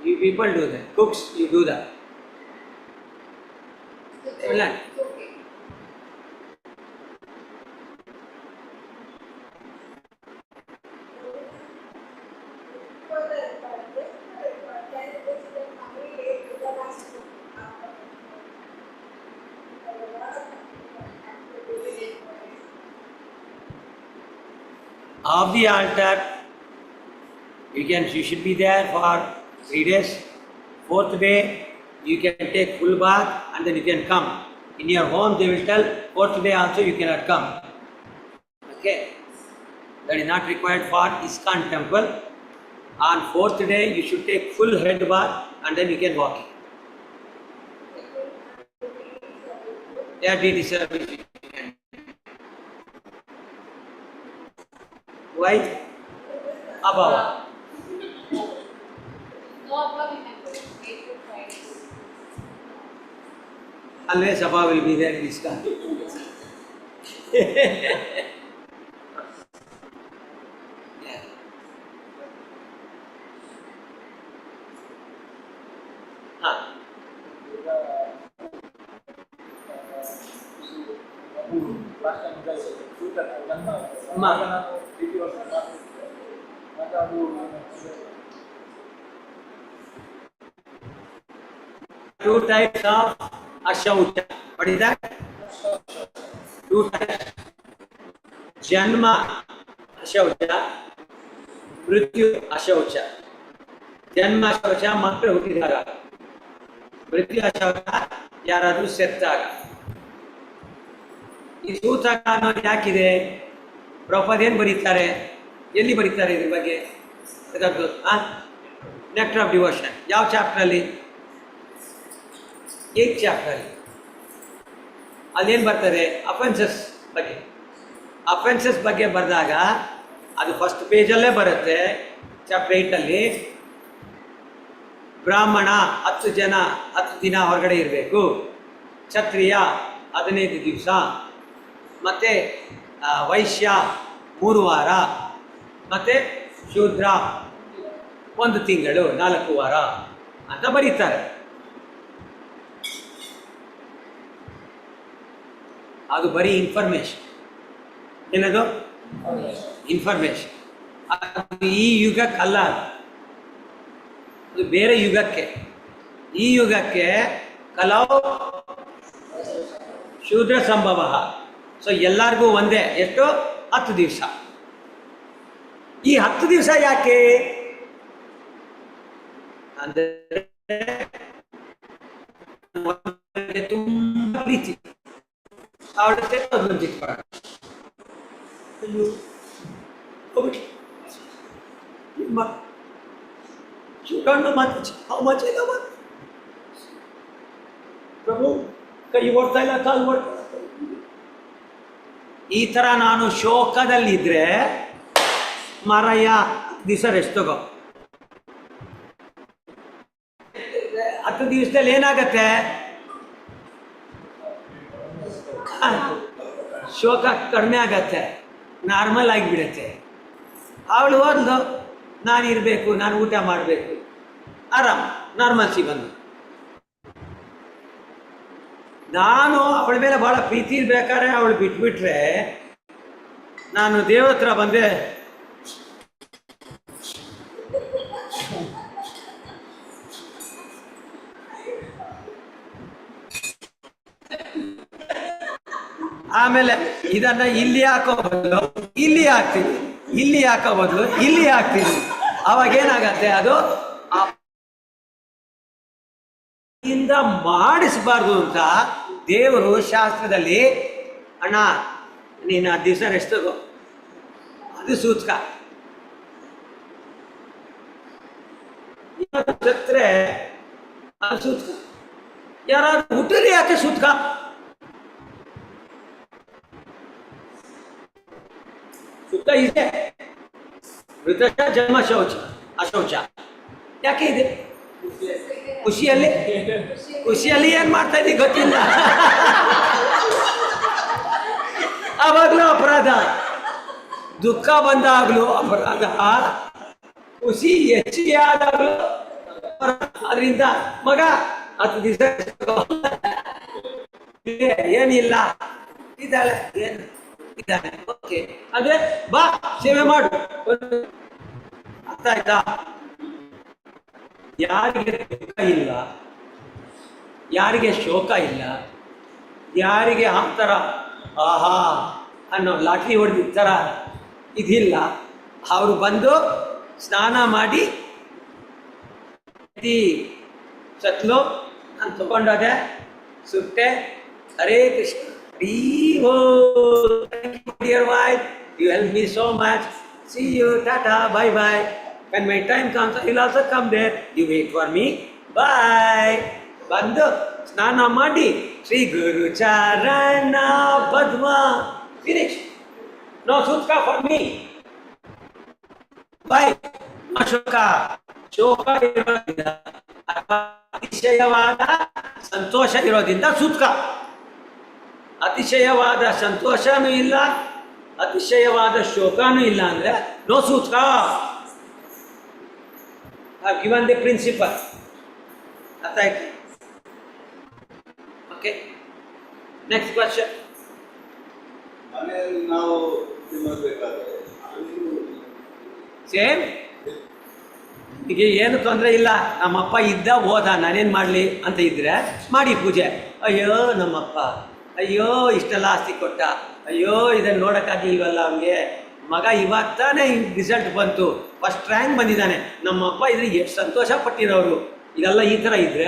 You people do that. Cooks, you do that. They will not. Of the altar, you should be there for 3 days. 4th day, you can take full bath and then you can come. In your home, they will tell 4th day also you cannot come. Okay, that is not required for ISKCON temple. On 4th day, you should take full head bath and then you can walk in. Yeah, deity service. Why? Above. No above in temple, 8 to 5 days. Always above will be there in ISKCON. Yeah. Two types of ashaucha. What is that? Two types. Janma ashaucha, mrityu ashaucha. Janma ashaucha ಮಕ್ಕಳು ಹುಟ್ಟಿದಾಗ. ಮೃತ್ಯು ashaucha ಯಾರಾದರೂ ಸತ್ತಾಗ. ಈ ಸೂತಕ ಅನ್ನೋದು ಯಾಕಿದೆ? ಪ್ರಭುಪಾದ ಏನು ಬರೀತಾರೆ? ಎಲ್ಲಿ ಬರೀತಾರೆ ಇದ್ರ ಬಗ್ಗೆ? ನೆಕ್ಟರ್ ಆಫ್ ಡಿವೋಷನ್ ಯಾವ ಚಾಪ್ಟ್ರಲ್ಲಿ? 8th chapter. ಅಲ್ಲೇನು ಬರ್ತದೆ? ಅಫೆನ್ಸಸ್ ಬಗ್ಗೆ. ಅಫೆನ್ಸಸ್ ಬಗ್ಗೆ ಬರೆದಾಗ ಅದು ಫಸ್ಟ್ ಪೇಜಲ್ಲೇ ಬರುತ್ತೆ. ಚಾಪ್ಟರ್ 8ಅಲ್ಲಿ ಬ್ರಾಹ್ಮಣ 10 ದಿನ ಹೊರಗಡೆ ಇರಬೇಕು, ಕ್ಷತ್ರಿಯ 15 ದಿವಸ, ಮತ್ತು ವೈಶ್ಯ 3 ವಾರ, ಮತ್ತು ಶೂದ್ರ 1 ತಿಂಗಳು 4 ವಾರ ಅಂತ ಬರೀತಾರೆ. ಅದು ಬರೀ ಇನ್ಫಾರ್ಮೇಶನ್. ಏನದು? ಇನ್ಫಾರ್ಮೇಶನ್. ಅದು ಈ ಯುಗಕ್ಕಲ್ಲ, ಅದು ಬೇರೆ ಯುಗಕ್ಕೆ. ಈ ಯುಗಕ್ಕೆ ಕಲಾವ್ ಶೂದ್ರ ಸಂಭವ. ಸೊ ಎಲ್ಲರಿಗೂ ಒಂದೇ. ಎಷ್ಟು? 10 ದಿವಸ. ಈ 10 ದಿವಸ ಯಾಕೆ ಅಂದರೆ ತುಂಬ ಪ್ರೀತಿ. ಅವಳ ಪ್ರಭು ಕೈ ಓಡ್ತಾ ಇಲ್ಲ, ಕಾಲು ಓಡ್ತಾ ಇಲ್ಲ. ಈ ಥರ ನಾನು ಶೋಕದಲ್ಲಿದ್ದರೆ ಮಾರಯ್ಯ 10 ದಿವಸ ರೆಸ್ಟ್ ತಗೋ. 10 ದಿವಸದಲ್ಲಿ ಏನಾಗತ್ತೆ? ಶೋಕ ಕಡಿಮೆ ಆಗತ್ತೆ, ನಾರ್ಮಲ್ ಆಗಿಬಿಡುತ್ತೆ. ಅವಳು ಒಂದು ನಾನು ಇರಬೇಕು, ನಾನು ಊಟ ಮಾಡಬೇಕು, ಆರಾಮ್ ನಾರ್ಮಲ್ಸಿ ಬಂದು. ನಾನು ಅವಳ ಮೇಲೆ ಭಾಳ ಪ್ರೀತಿ ಇರ್ಬೇಕಾದ್ರೆ ಅವಳು ಬಿಟ್ಬಿಟ್ರೆ ನಾನು ದೇವ್ರ ಹತ್ರ ಬಂದೆ, ಆಮೇಲೆ ಇದನ್ನ ಇಲ್ಲಿ ಹಾಕೋ ಬದಲು ಇಲ್ಲಿ ಹಾಕ್ತೀನಿ, ಇಲ್ಲಿ ಹಾಕೋ ಬದಲು ಇಲ್ಲಿ ಹಾಕ್ತೀನಿ. ಅವಾಗ ಏನಾಗತ್ತೆ, ಅದು ಇಂದ ಮಾಡಿಸಬಾರ್ದು ಅಂತ ದೇವರು ಶಾಸ್ತ್ರದಲ್ಲಿ, ಅಣ್ಣ ನೀನು 10 ದಿವಸ ರೆಸ್ಟ್ ತಗೋ, ಅದು ಸೂಚಕ. ಸತ್ರೆ ಅದು ಸೂಚಕ. ಯಾರಾದ್ರೂ ಹುಟ್ಟರಿ ಯಾಕೆ ಸೂಚಕ? ಸುತ್ತ ಇದೆ ಮೃತ ಜನ್ಮ ಶೌಚ ಅಶೌಚ. ಯಾಕೆ ಇದೆ? ಖುಷಿಯಲ್ಲಿ ಏನ್ ಮಾಡ್ತಾ ಇದ್ದೀವಿ ಗೊತ್ತಿಲ್ಲ. ಆವಾಗ್ಲೂ ಅಪರಾಧ, ದುಃಖ ಬಂದಾಗ್ಲೂ ಅಪರಾಧ, ಖುಷಿ ಹೆಚ್ಚಿಗೆ ಆದಾಗ್ಲೂ ಅದರಿಂದ ಮಗ 10 ದಿವಸ ಏನಿಲ್ಲ ಇದ್ದಾಳೆ, ಏನು ಇದ್ದಾನೆ, ಓಕೆ, ಅಂದ್ರೆ ಬಾ ಸೇವೆ ಮಾಡು. ಅರ್ಥ ಆಯ್ತಾ? ಯಾರಿಗೆ ದುಃಖ ಇಲ್ಲ, ಯಾರಿಗೆ ಶೋಕ ಇಲ್ಲ, ಯಾರಿಗೆ ಆ ಥರ ಆಹಾ ಅನ್ನೋ ಲಾಟ್ರಿ ಹೊಡೆದ ಥರ ಇದಿಲ್ಲ, ಅವರು ಬಂದು ಸ್ನಾನ ಮಾಡಿ ಸತ್ಲು, ನಾನು ತಗೊಂಡೋದೆ, ಸುಟ್ಟೆ, Hare Krishna, dear wife, you help me so much, see you, tata, bye bye. When my time comes, you'll also come there, you wait for me, bye. Bandu snana madi, Sri Guru Charana Padma, finish. No sutka for me, bye. Ashoka ಶೋಕ ಇರೋದ್ರಿಂದ, ಅತಿಶಯವಾದ ಸಂತೋಷ ಇರೋದ್ರಿಂದ ಸುತ್ಕ. ಅತಿಶಯವಾದ ಸಂತೋಷನೂ ಇಲ್ಲ, ಅತಿಶಯವಾದ ಶೋಕನೂ ಇಲ್ಲ ಅಂದರೆ no ಸೂತ್ಕ. I've given the principle. ಅರ್ಥ ಆಯ್ತು? Okay, next question. ಮನೆಯಲ್ಲಿ ನಾವು ತಿನ್ನಬೇಕಾದ್ರೆ ಸೇಮ್ ಈಗ ಏನು ತೊಂದರೆ ಇಲ್ಲ, ನಮ್ಮಪ್ಪ ಇದ್ದ ಹೋದ, ನಾನೇನು ಮಾಡಲಿ ಅಂತ ಇದ್ದರೆ ಮಾಡಿ ಪೂಜೆ. ಅಯ್ಯೋ ನಮ್ಮಪ್ಪ, ಅಯ್ಯೋ ಇಷ್ಟೆಲ್ಲ ಆಸ್ತಿ ಕೊಟ್ಟ, ಅಯ್ಯೋ ಇದನ್ನು ನೋಡೋಕ್ಕಾಗಿಲ್ವಲ್ಲ ಅವನಿಗೆ, ಮಗ ಇವಾಗ ತಾನೇ ರಿಸಲ್ಟ್ ಬಂತು, ಫಸ್ಟ್ ರ್ಯಾಂಕ್ ಬಂದಿದ್ದಾನೆ, ನಮ್ಮಪ್ಪ ಇದ್ರೆ ಎಷ್ಟು ಸಂತೋಷ ಪಟ್ಟಿರೋರು. ಇದೆಲ್ಲ ಈ ಥರ ಇದ್ದರೆ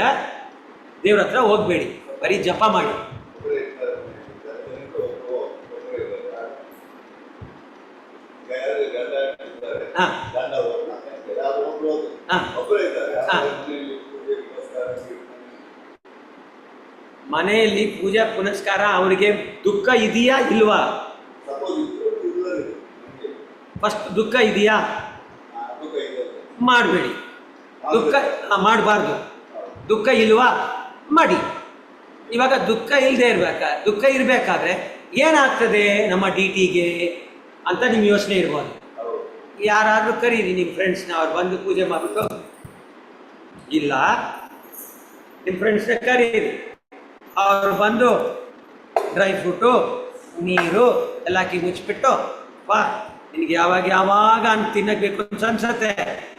ದೇವ್ರ ಹತ್ರ ಹೋಗಬೇಡಿ, ಬರೀ ಜಪ ಮಾಡಿ. ಮನೆಯಲ್ಲಿ ಪೂಜೆ ಪುನಸ್ಕಾರ ಅವರಿಗೆ ದುಃಖ ಇದೆಯಾ ಇಲ್ವಾ? ಫಸ್ಟ್ ದುಃಖ ಇದೆಯಾ? ಮಾಡಬೇಡಿ, ದುಃಖ ಮಾಡಬಾರ್ದು. ದುಃಖ ಇಲ್ವಾ? ಮಾಡಿ. ಇವಾಗ ದುಃಖ ಇಲ್ಲದೆ ದುಃಖ ಇರಬೇಕಾದ್ರೆ ಏನಾಗ್ತದೆ ನಮ್ಮ ಡಿಟಿಗೆ ಅಂತ ನಿಮ್ಮ ಯೋಚನೆ ಇರ್ಬೋದು. ಯಾರಾದರೂ ಕರೀರಿ ನಿಮ್ಮ ಫ್ರೆಂಡ್ಸ್ನ, ಅವ್ರು ಬಂದು ಪೂಜೆ ಮಾಡಿಬಿಟ್ಟು, ಇಲ್ಲ ನಿಮ್ಮ ಫ್ರೆಂಡ್ಸ್ನ ಕರೀರಿ, ಅವ್ರು ಬಂದು ಡ್ರೈ ಫ್ರೂಟು ನೀರು ಎಲ್ಲ ಹಾಕಿ ಮುಚ್ಚಿಬಿಟ್ಟು, ಬಾ ನಿನಗೆ ಯಾವಾಗ ತಿನ್ನಕ್ಕೆ ಬೇಕು ಅಂತ ಅನ್ಸತ್ತೆ,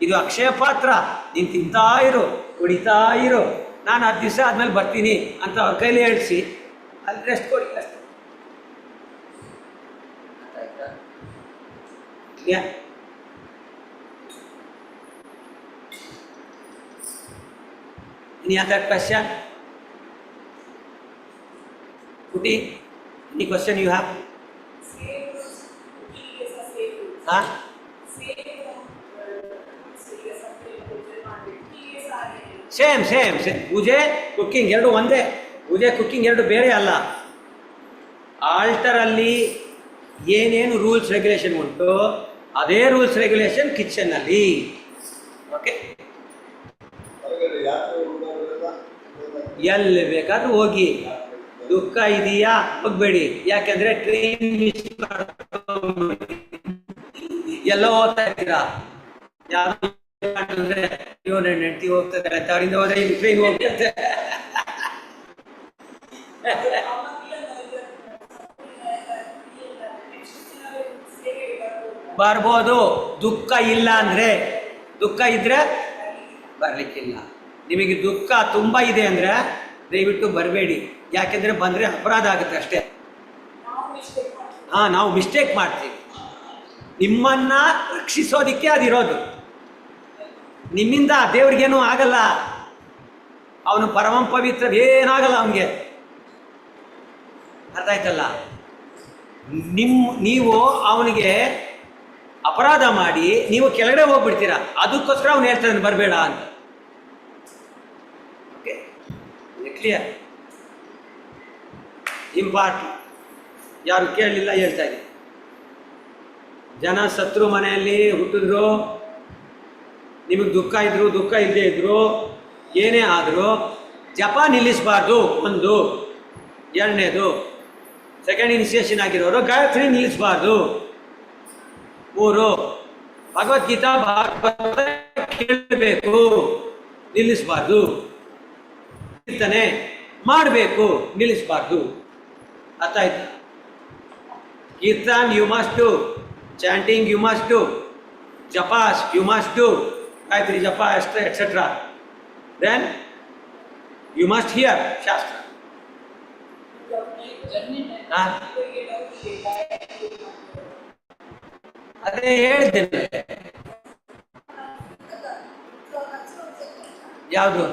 ಇದು ಅಕ್ಷಯ ಪಾತ್ರ, ನೀನು ತಿಂತಾ ಇರು, ಕುಡಿತಾ ಇರು, ನಾನು 10 ದಿವಸ ಆದಮೇಲೆ ಬರ್ತೀನಿ ಅಂತ ಅವ್ರ ಕೈಲಿ ಹೇಳಿಸಿ ಅಲ್ಲಿ ರೆಸ್ಟ್ ಕೊಡಿ ಅಷ್ಟೇ. Any other question? Kuti, any question you have? Huh? Same ಪೂಜೆ ಕುಕ್ಕಿಂಗ್ ಎರಡು ಒಂದೇ. ಪೂಜೆ ಕುಕ್ಕಿಂಗ್ ಎರಡು ಬೇರೆ ಅಲ್ಲ. ಆಲ್ಟರಲ್ಲಿ ಏನೇನು ರೂಲ್ಸ್ ರೆಗ್ಯುಲೇಷನ್ ಉಂಟು ಅದೇ ರೂಲ್ಸ್ ರೆಗ್ಯುಲೇಷನ್ ಕಿಚನ್ನಲ್ಲಿ. ಓಕೆ, ಎಲ್ಲಿ ಬೇಕಾದ್ರೂ ಹೋಗಿ, ದುಃಖ ಇದೆಯಾ ಹೋಗಬೇಡಿ, ಯಾಕೆಂದರೆ ಟ್ರೈನ್ ಮಿಸ್ ಎಲ್ಲೋ ಹೋಗ್ತಾ ಇರ್ತೀರಾ, ಯಾರು ಅಂದ್ರೆ ಇವನ ಹೆಂಡತಿ ಹೋಗ್ತಾರೆ ಅಂತ ಅವರಿಂದ ಹೋದ್ರೆ ಇಲ್ಲಿ ಟ್ರೈನ್ ಹೋಗ್ತದೆ. ಬರ್ಬೋದು, ದುಃಖ ಇಲ್ಲ ಅಂದ್ರೆ, ದುಃಖ ಇದ್ರೆ ಬರ್ಲಿಕ್ಕಿಲ್ಲ. ನಿಮಗೆ ದುಃಖ ತುಂಬ ಇದೆ ಅಂದ್ರೆ ದಯವಿಟ್ಟು ಬರಬೇಡಿ, ಯಾಕೆಂದ್ರೆ ಬಂದ್ರೆ ಅಪರಾಧ ಆಗುತ್ತೆ ಅಷ್ಟೇ. ನಾವು ಮಿಸ್ಟೇಕ್ ಮಾಡ್ತೀವಿ. ನಿಮ್ಮನ್ನ ರಕ್ಷಿಸೋದಿಕ್ಕೆ ಅದಿರೋದು. ನಿಮ್ಮಿಂದ ದೇವ್ರಿಗೇನು ಆಗಲ್ಲ, ಅವನು ಪರಮ ಪವಿತ್ರ, ಏನಾಗಲ್ಲ ಅವನಿಗೆ. ಅರ್ಥ ಆಯ್ತಲ್ಲ? ನೀವು ಅವನಿಗೆ ಅಪರಾಧ ಮಾಡಿ ನೀವು ಕೆಳಗಡೆ ಹೋಗ್ಬಿಡ್ತೀರಾ, ಅದಕ್ಕೋಸ್ಕರ ಅವನು ಹೇಳ್ತಾನೆ ಬರಬೇಡ ಅಂತ. Okay, clear? ಇಂಪಾರ್ಟೆಂಟ್. ಯಾರು ಕೇಳಲಿಲ್ಲ ಹೇಳ್ತಾ ಇದ್ದೀನಿ. ಜನ ಸತ್ರು, ಮನೆಯಲ್ಲಿ ಹುಟ್ಟಿದ್ರು, ನಿಮಗೆ ದುಃಖ ಇದ್ರು, ದುಃಖ ಇಲ್ಲದೆ ಇದ್ರು, ಏನೇ ಆದರೂ ಜಪ ನಿಲ್ಲಿಸಬಾರ್ದು. ಒಂದು. ಎರಡನೇದು, ಸೆಕೆಂಡ್ ಇನಿಷಿಯೇಷನ್ ಆಗಿರೋರು ಗಾಯತ್ರಿ ನಿಲ್ಲಿಸಬಾರ್ದು. 3, ಭಗವದ್ಗೀತಾ ಭಾಗವತ ಕೇಳಬೇಕು, ನಿಲ್ಲಿಸಬಾರ್ದು. ಕೀರ್ತನೆ ಮಾಡಬೇಕು, ನಿಲ್ಲಿಸಬಾರ್ದು. ಅರ್ಥ ಆಯ್ತು? Kirtan you must do, chanting you must do, ಜಪಾಸ್ you must do, Gayatri japa etcetera. Then you must hear shastra. ಅದೇ ಹೇಳಿದ್ದೇನೆ. ಯಾವುದು?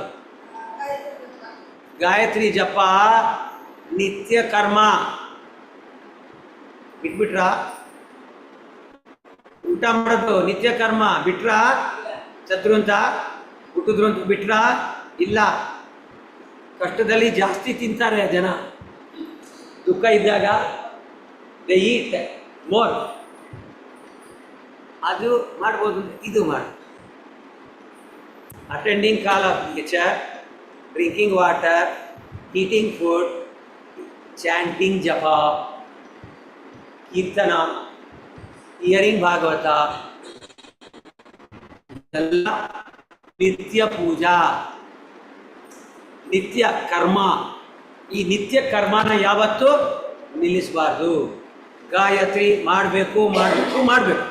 ಗಾಯತ್ರಿ ಜಪ ನಿತ್ಯ ಕರ್ಮ. ಬಿಟ್ಬಿಟ್ರ? ಊಟ ಮಾಡೋದು ನಿತ್ಯ ಕರ್ಮ ಬಿಟ್ರ? ಸತ್ರು ಅಂತ ಹುಟ್ಟಿದ್ರು ಅಂತ ಬಿಟ್ರ? ಇಲ್ಲ. ಕಷ್ಟದಲ್ಲಿ ಜಾಸ್ತಿ ತಿಂತಾರೆ ಜನ, ದುಃಖ ಇದ್ದಾಗ ದೇ ಈಟ್ ಮೋರ್. ಅದು ಮಾಡ್ಬೋದು, ಇದು ಮಾಡಿ. Attending Call of nature, drinking water, eating food, chanting ಜಪ, ಕೀರ್ತನ, ಹಿಯರಿಂಗ್ ಭಾಗವತ, ಎಲ್ಲ ನಿತ್ಯ ಪೂಜಾ, ನಿತ್ಯ ಕರ್ಮ. ಈ ನಿತ್ಯ ಕರ್ಮನ ಯಾವತ್ತೂ ನಿಲ್ಲಿಸಬಾರ್ದು. ಗಾಯತ್ರಿ ಮಾಡಬೇಕು ಮಾಡಬೇಕು ಮಾಡಬೇಕು.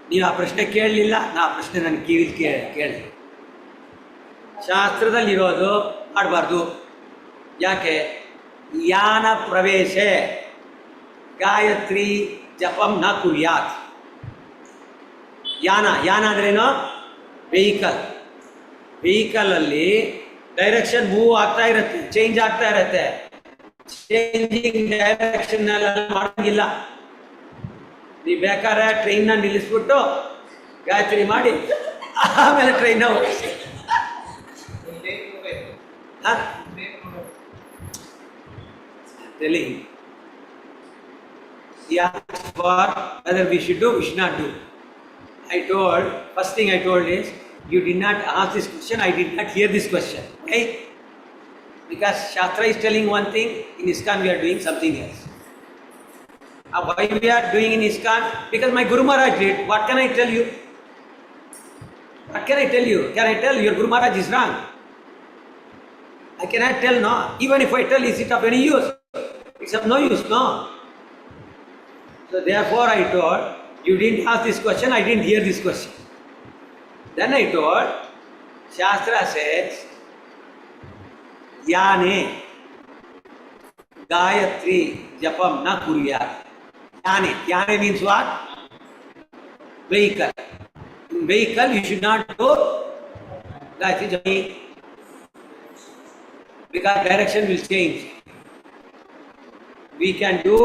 ನೀವು ಆ ಪ್ರಶ್ನೆ ಕೇಳಲಿಲ್ಲ, ನಾ ಆ ಪ್ರಶ್ನೆ ನನ್ನ ಕಿವಿಲಿ ಕೇಳಿ. ಶಾಸ್ತ್ರದಲ್ಲಿರೋದು ಮಾಡಬಾರ್ದು. ಯಾಕೆ? ಯಾನ ಪ್ರವೇಶ ಗಾಯತ್ರಿ ಜಪಂ ನ ಕುರ್ಯಾತ್. ಯಾನ ಅಂದ್ರೇನು? ವೆಹಿಕಲಲ್ಲಿ ಡೈರೆಕ್ಷನ್ ಮೂವ್ ಆಗ್ತಾ ಇರುತ್ತೆ, ಚೇಂಜ್ ಆಗ್ತಾ ಇರುತ್ತೆ. ಚೇಂಜಿಂಗ್ ಡೈರೆಕ್ಷನ್ ಮಾಡೋಂಗಿಲ್ಲ. ನೀವು ಬೇಕಾದ್ರೆ ಟ್ರೈನ್ನ ನಿಲ್ಲಿಸ್ಬಿಟ್ಟು ಗಾಯತ್ರಿ ಮಾಡಿ ಆಮೇಲೆ ಟ್ರೈನ್ನ ಹೋಗಿಸಿ. Telling, he asked for whether we should do, we should not do. First thing I told is, you did not ask this question, I did not hear this question. Why? Because Shastra is telling one thing, in ISKCON we are doing something else. Why we are doing in ISKCON? Because my Guru Maharaj did. What can I tell you? What can I tell you? Can I tell your Guru Maharaj is wrong? I cannot tell, no. Even if I tell, is it of any use? It's of no use, no. So therefore I told, you didn't ask this question, I didn't hear this question. Then I told, Shastra says, Yane Gayatri Japam na kuryat. Yane means what? Vehicle. In vehicle you should not do Gayatri Japam, because direction will change. We can do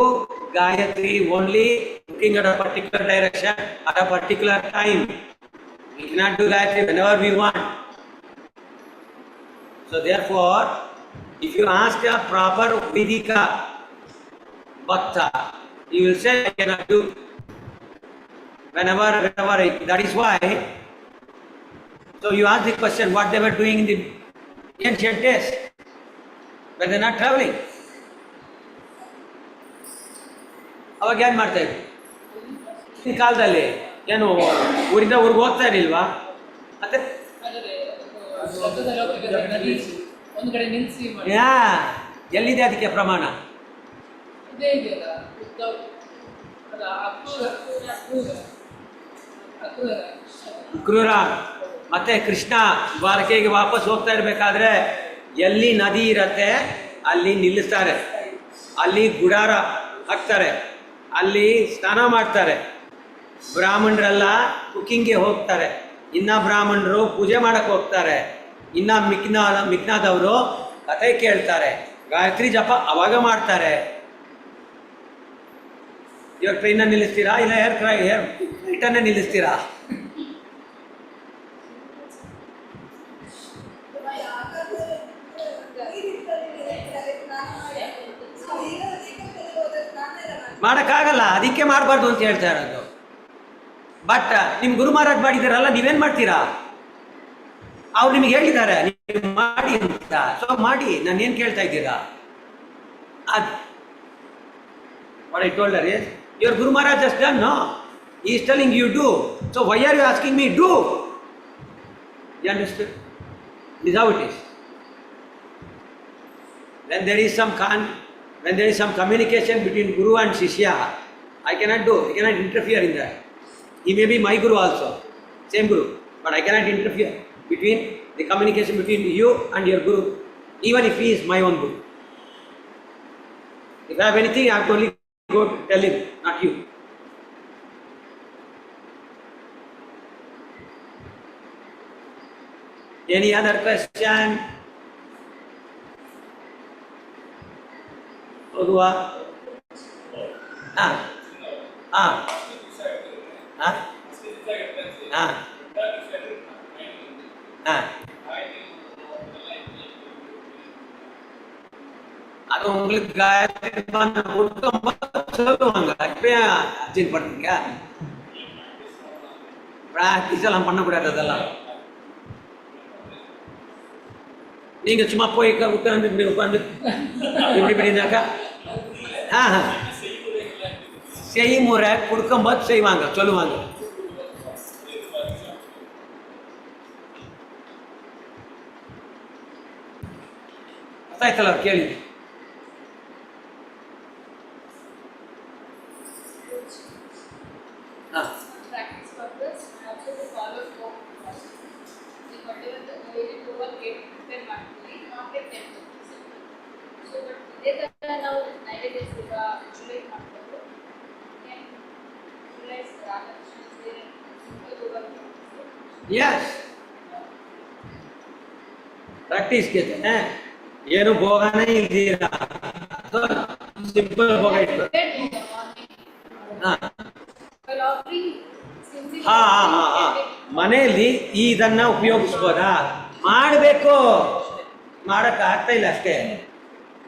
Gayatri only looking at a particular direction at a particular time. We cannot do Gayatri whenever we want. So therefore, if you ask a proper Vedika Bhakta, he will say, I cannot do. Whenever, that is why. So you ask the question, what they were doing in the ancient days, when they are not traveling. ಅವಾಗ ಏನು ಮಾಡ್ತಾ ಇದ್ರು ಈ ಕಾಲದಲ್ಲಿ? ಏನು ಊರಿಂದ ಊರಿಗೆ ಹೋಗ್ತಾ ಇರಲಿಲ್ವಾ? ಮತ್ತೆ ಒಂದು ಕಡೆ ನಿಲ್ಲಿಸಿ ಎಲ್ಲಿದೆ ಅದಕ್ಕೆ ಪ್ರಮಾಣ? ಇದೇ ಇದೆಯಲ್ಲ ಕ್ರೂರ. ಮತ್ತೆ ಕೃಷ್ಣ ದ್ವಾರಕೆಗೆ ವಾಪಸ್ ಹೋಗ್ತಾ ಇರಬೇಕಾದ್ರೆ ಎಲ್ಲಿ ನದಿ ಇರತ್ತೆ ಅಲ್ಲಿ ನಿಲ್ಲಿಸ್ತಾರೆ, ಅಲ್ಲಿ ಗುಡಾರ ಹಾಕ್ತಾರೆ, ಅಲ್ಲಿ ಸ್ನಾನ ಮಾಡ್ತಾರೆ. ಬ್ರಾಹ್ಮಣರೆಲ್ಲ ಕುಕ್ಕಿಂಗ್ಗೆ ಹೋಗ್ತಾರೆ, ಇನ್ನು ಬ್ರಾಹ್ಮಣರು ಪೂಜೆ ಮಾಡಕ್ಕೆ ಹೋಗ್ತಾರೆ, ಇನ್ನು ಮಿಕ್ನಾದವರು ಕಥೆ ಕೇಳ್ತಾರೆ, ಗಾಯತ್ರಿ ಜಪ ಅವಾಗ ಮಾಡ್ತಾರೆ. ಇವಾಗ ಟ್ರೈನ ನಿಲ್ಲಿಸ್ತೀರಾ ಇಲ್ಲ ಏರ್ ಫ್ಲೈಟನ್ನೇ ನಿಲ್ಲಿಸ್ತೀರಾ? ಮಾಡೋಕ್ಕಾಗಲ್ಲ, ಅದಕ್ಕೆ ಮಾಡಬಾರ್ದು ಅಂತ ಹೇಳ್ತಾ ಇರೋದು. ಬಟ್ ನಿಮ್ಮ ಗುರು ಮಹಾರಾಜ್ ಮಾಡಿದಾರಲ್ಲ, ನೀವೇನು ಮಾಡ್ತೀರಾ? ಅವ್ರು ನಿಮಗೆ ಹೇಳಿದ್ದಾರೆ ನೀವು ಮಾಡಿ ಅಂತ, ಸೊ ಮಾಡಿ. ನಾನೇನು ಕೇಳ್ತಾ ಇದ್ದೀರಾ? ಅದು what I told her is, your Guru Maharaj has done, no? He is telling you do. So why are you asking me do? You understood? This is how it is. When there is some communication between Guru and Shishya, I cannot do. I cannot interfere in that. He may be my Guru also, same Guru, but I cannot interfere between the communication between you and your Guru, even if he is my own Guru. If I have anything, I have to only go to tell him, not you. Any other question? Odua? அது உங்களுக்கு காயத்ரி சொல்லுவாங்க. இப்பயே urgent பண்ணுங்க, practice எல்லாம் பண்ணக்கூடாது. அதெல்லாம் நீங்க சும்மா போய் உட்காந்து இப்படி உட்காந்து இப்படி இப்படினாக்கா செய்முறை கொடுக்கும்போது செய்வாங்க, சொல்லுவாங்க. ಗೊತ್ತಾಯ್ತಲ್ಲ ಅವ್ರು ಕೇಳಿದ್ದು. Practice purpose and also to follow flow. Whatever the way to over get prepare ಮಾಡ್ತೀವಿ, market tempo. So but ಇದೇ ತರ ನಾವು ನೈವೇದ್ಯ ಸೇವಾ ಯುಟಿಲೈಸ್ ಮಾಡ್ಕೊಂಡು utilise Radha simple over. Yes. Practice ಕೇಳ್ತೆ ಏನು ಭೋಗನೇ ಇಲ್ದಿರಾ, ಸಿಂಪಲ್ ಭೋಗ ಇಟ್ಟು ಮನೆಯಲ್ಲಿ ಇದನ್ನ ಉಪಯೋಗಿಸ್ಬೋದಾ? ಮಾಡಬೇಕು, ಮಾಡಕ್ಕೆ ಆಗ್ತಾ ಇಲ್ಲ ಅಷ್ಟೇ.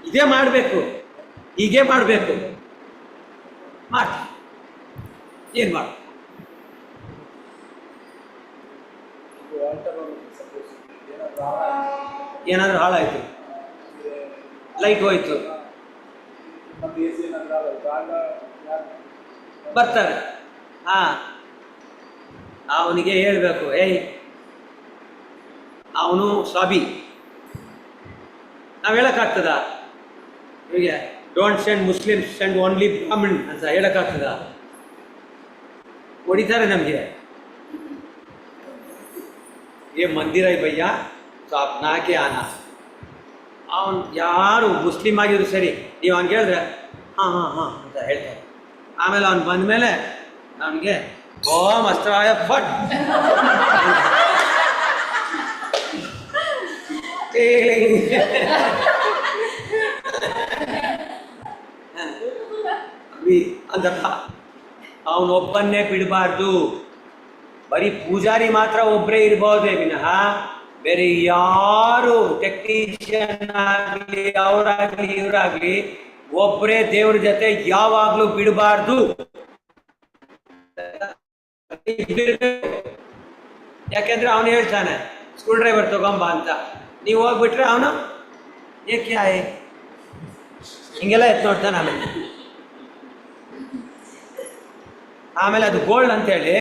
ಇದೇ ಮಾಡಬೇಕು, ಹೀಗೆ ಮಾಡಬೇಕು, ಮಾಡ್ತೀವಿ. ಏನು ಮಾಡ ಏನಾದರೂ ಹಾಳಾಯಿತು, ಲೈಟ್ ಹೋಯ್ತು, ಬರ್ತಾರೆ. ಅವನಿಗೆ ಹೇಳಬೇಕು, ಏಯ್ ಅವನು ಸ್ವಾಮಿ, ನಾವು ಹೇಳೋಕ್ಕಾಗ್ತದ? ಹೀಗೆ don't send Muslims, send only ಬ್ರಾಹ್ಮಣ್ ಅಂತ ಹೇಳೋಕ್ಕಾಗ್ತದ? ಹೊಡಿತಾರೆ ನಮಗೆ. ये मंदिर है भैया तो आप ना के आना. ಅವನು ಯಾರು ಮುಸ್ಲಿಮ್ ಆಗಿದ್ರು ಸರಿ, ನೀವು ಅವ್ನಿಗೆ ಹೇಳಿದ್ರೆ ಹಾಂ ಅಂತ ಹೇಳ್ತಾರೆ. ಆಮೇಲೆ ಅವ್ನು ಬಂದಮೇಲೆ ನಮಗೆ ಓಂ ಅಸ್ತ್ರಾಯ ಫಟ್ ಅಂತ ಅವನೊಬ್ಬನ್ನೇ ಬಿಡಬಾರ್ದು. ಬರೀ ಪೂಜಾರಿ ಮಾತ್ರ ಒಬ್ಬರೇ ಇರ್ಬೋದೇ ವಿನಃ ಬೇರೆ ಯಾರು ಟೆಕ್ನಿಷಿಯನ್ ಆಗಲಿ ಅವರಾಗಲಿ ಇವರಾಗಲಿ ಒಬ್ಬರೇ ದೇವ್ರ ಜೊತೆ ಯಾವಾಗಲೂ ಬಿಡಬಾರ್ದು. ಯಾಕೆಂದ್ರೆ ಅವನು ಹೇಳ್ತಾನೆ ಸ್ಕ್ರೂ ಡ್ರೈವರ್ ತಗೊಂಬ ಅಂತ, ನೀವು ಹೋಗ್ಬಿಟ್ರೆ ಅವನು ಏಕೆ ಹಿಂಗೆಲ್ಲ ಎತ್ತು ನೋಡ್ತಾನೆ. ಆಮೇಲೆ ಆಮೇಲೆ ಅದು ಗೋಲ್ಡ್ ಅಂತೇಳಿ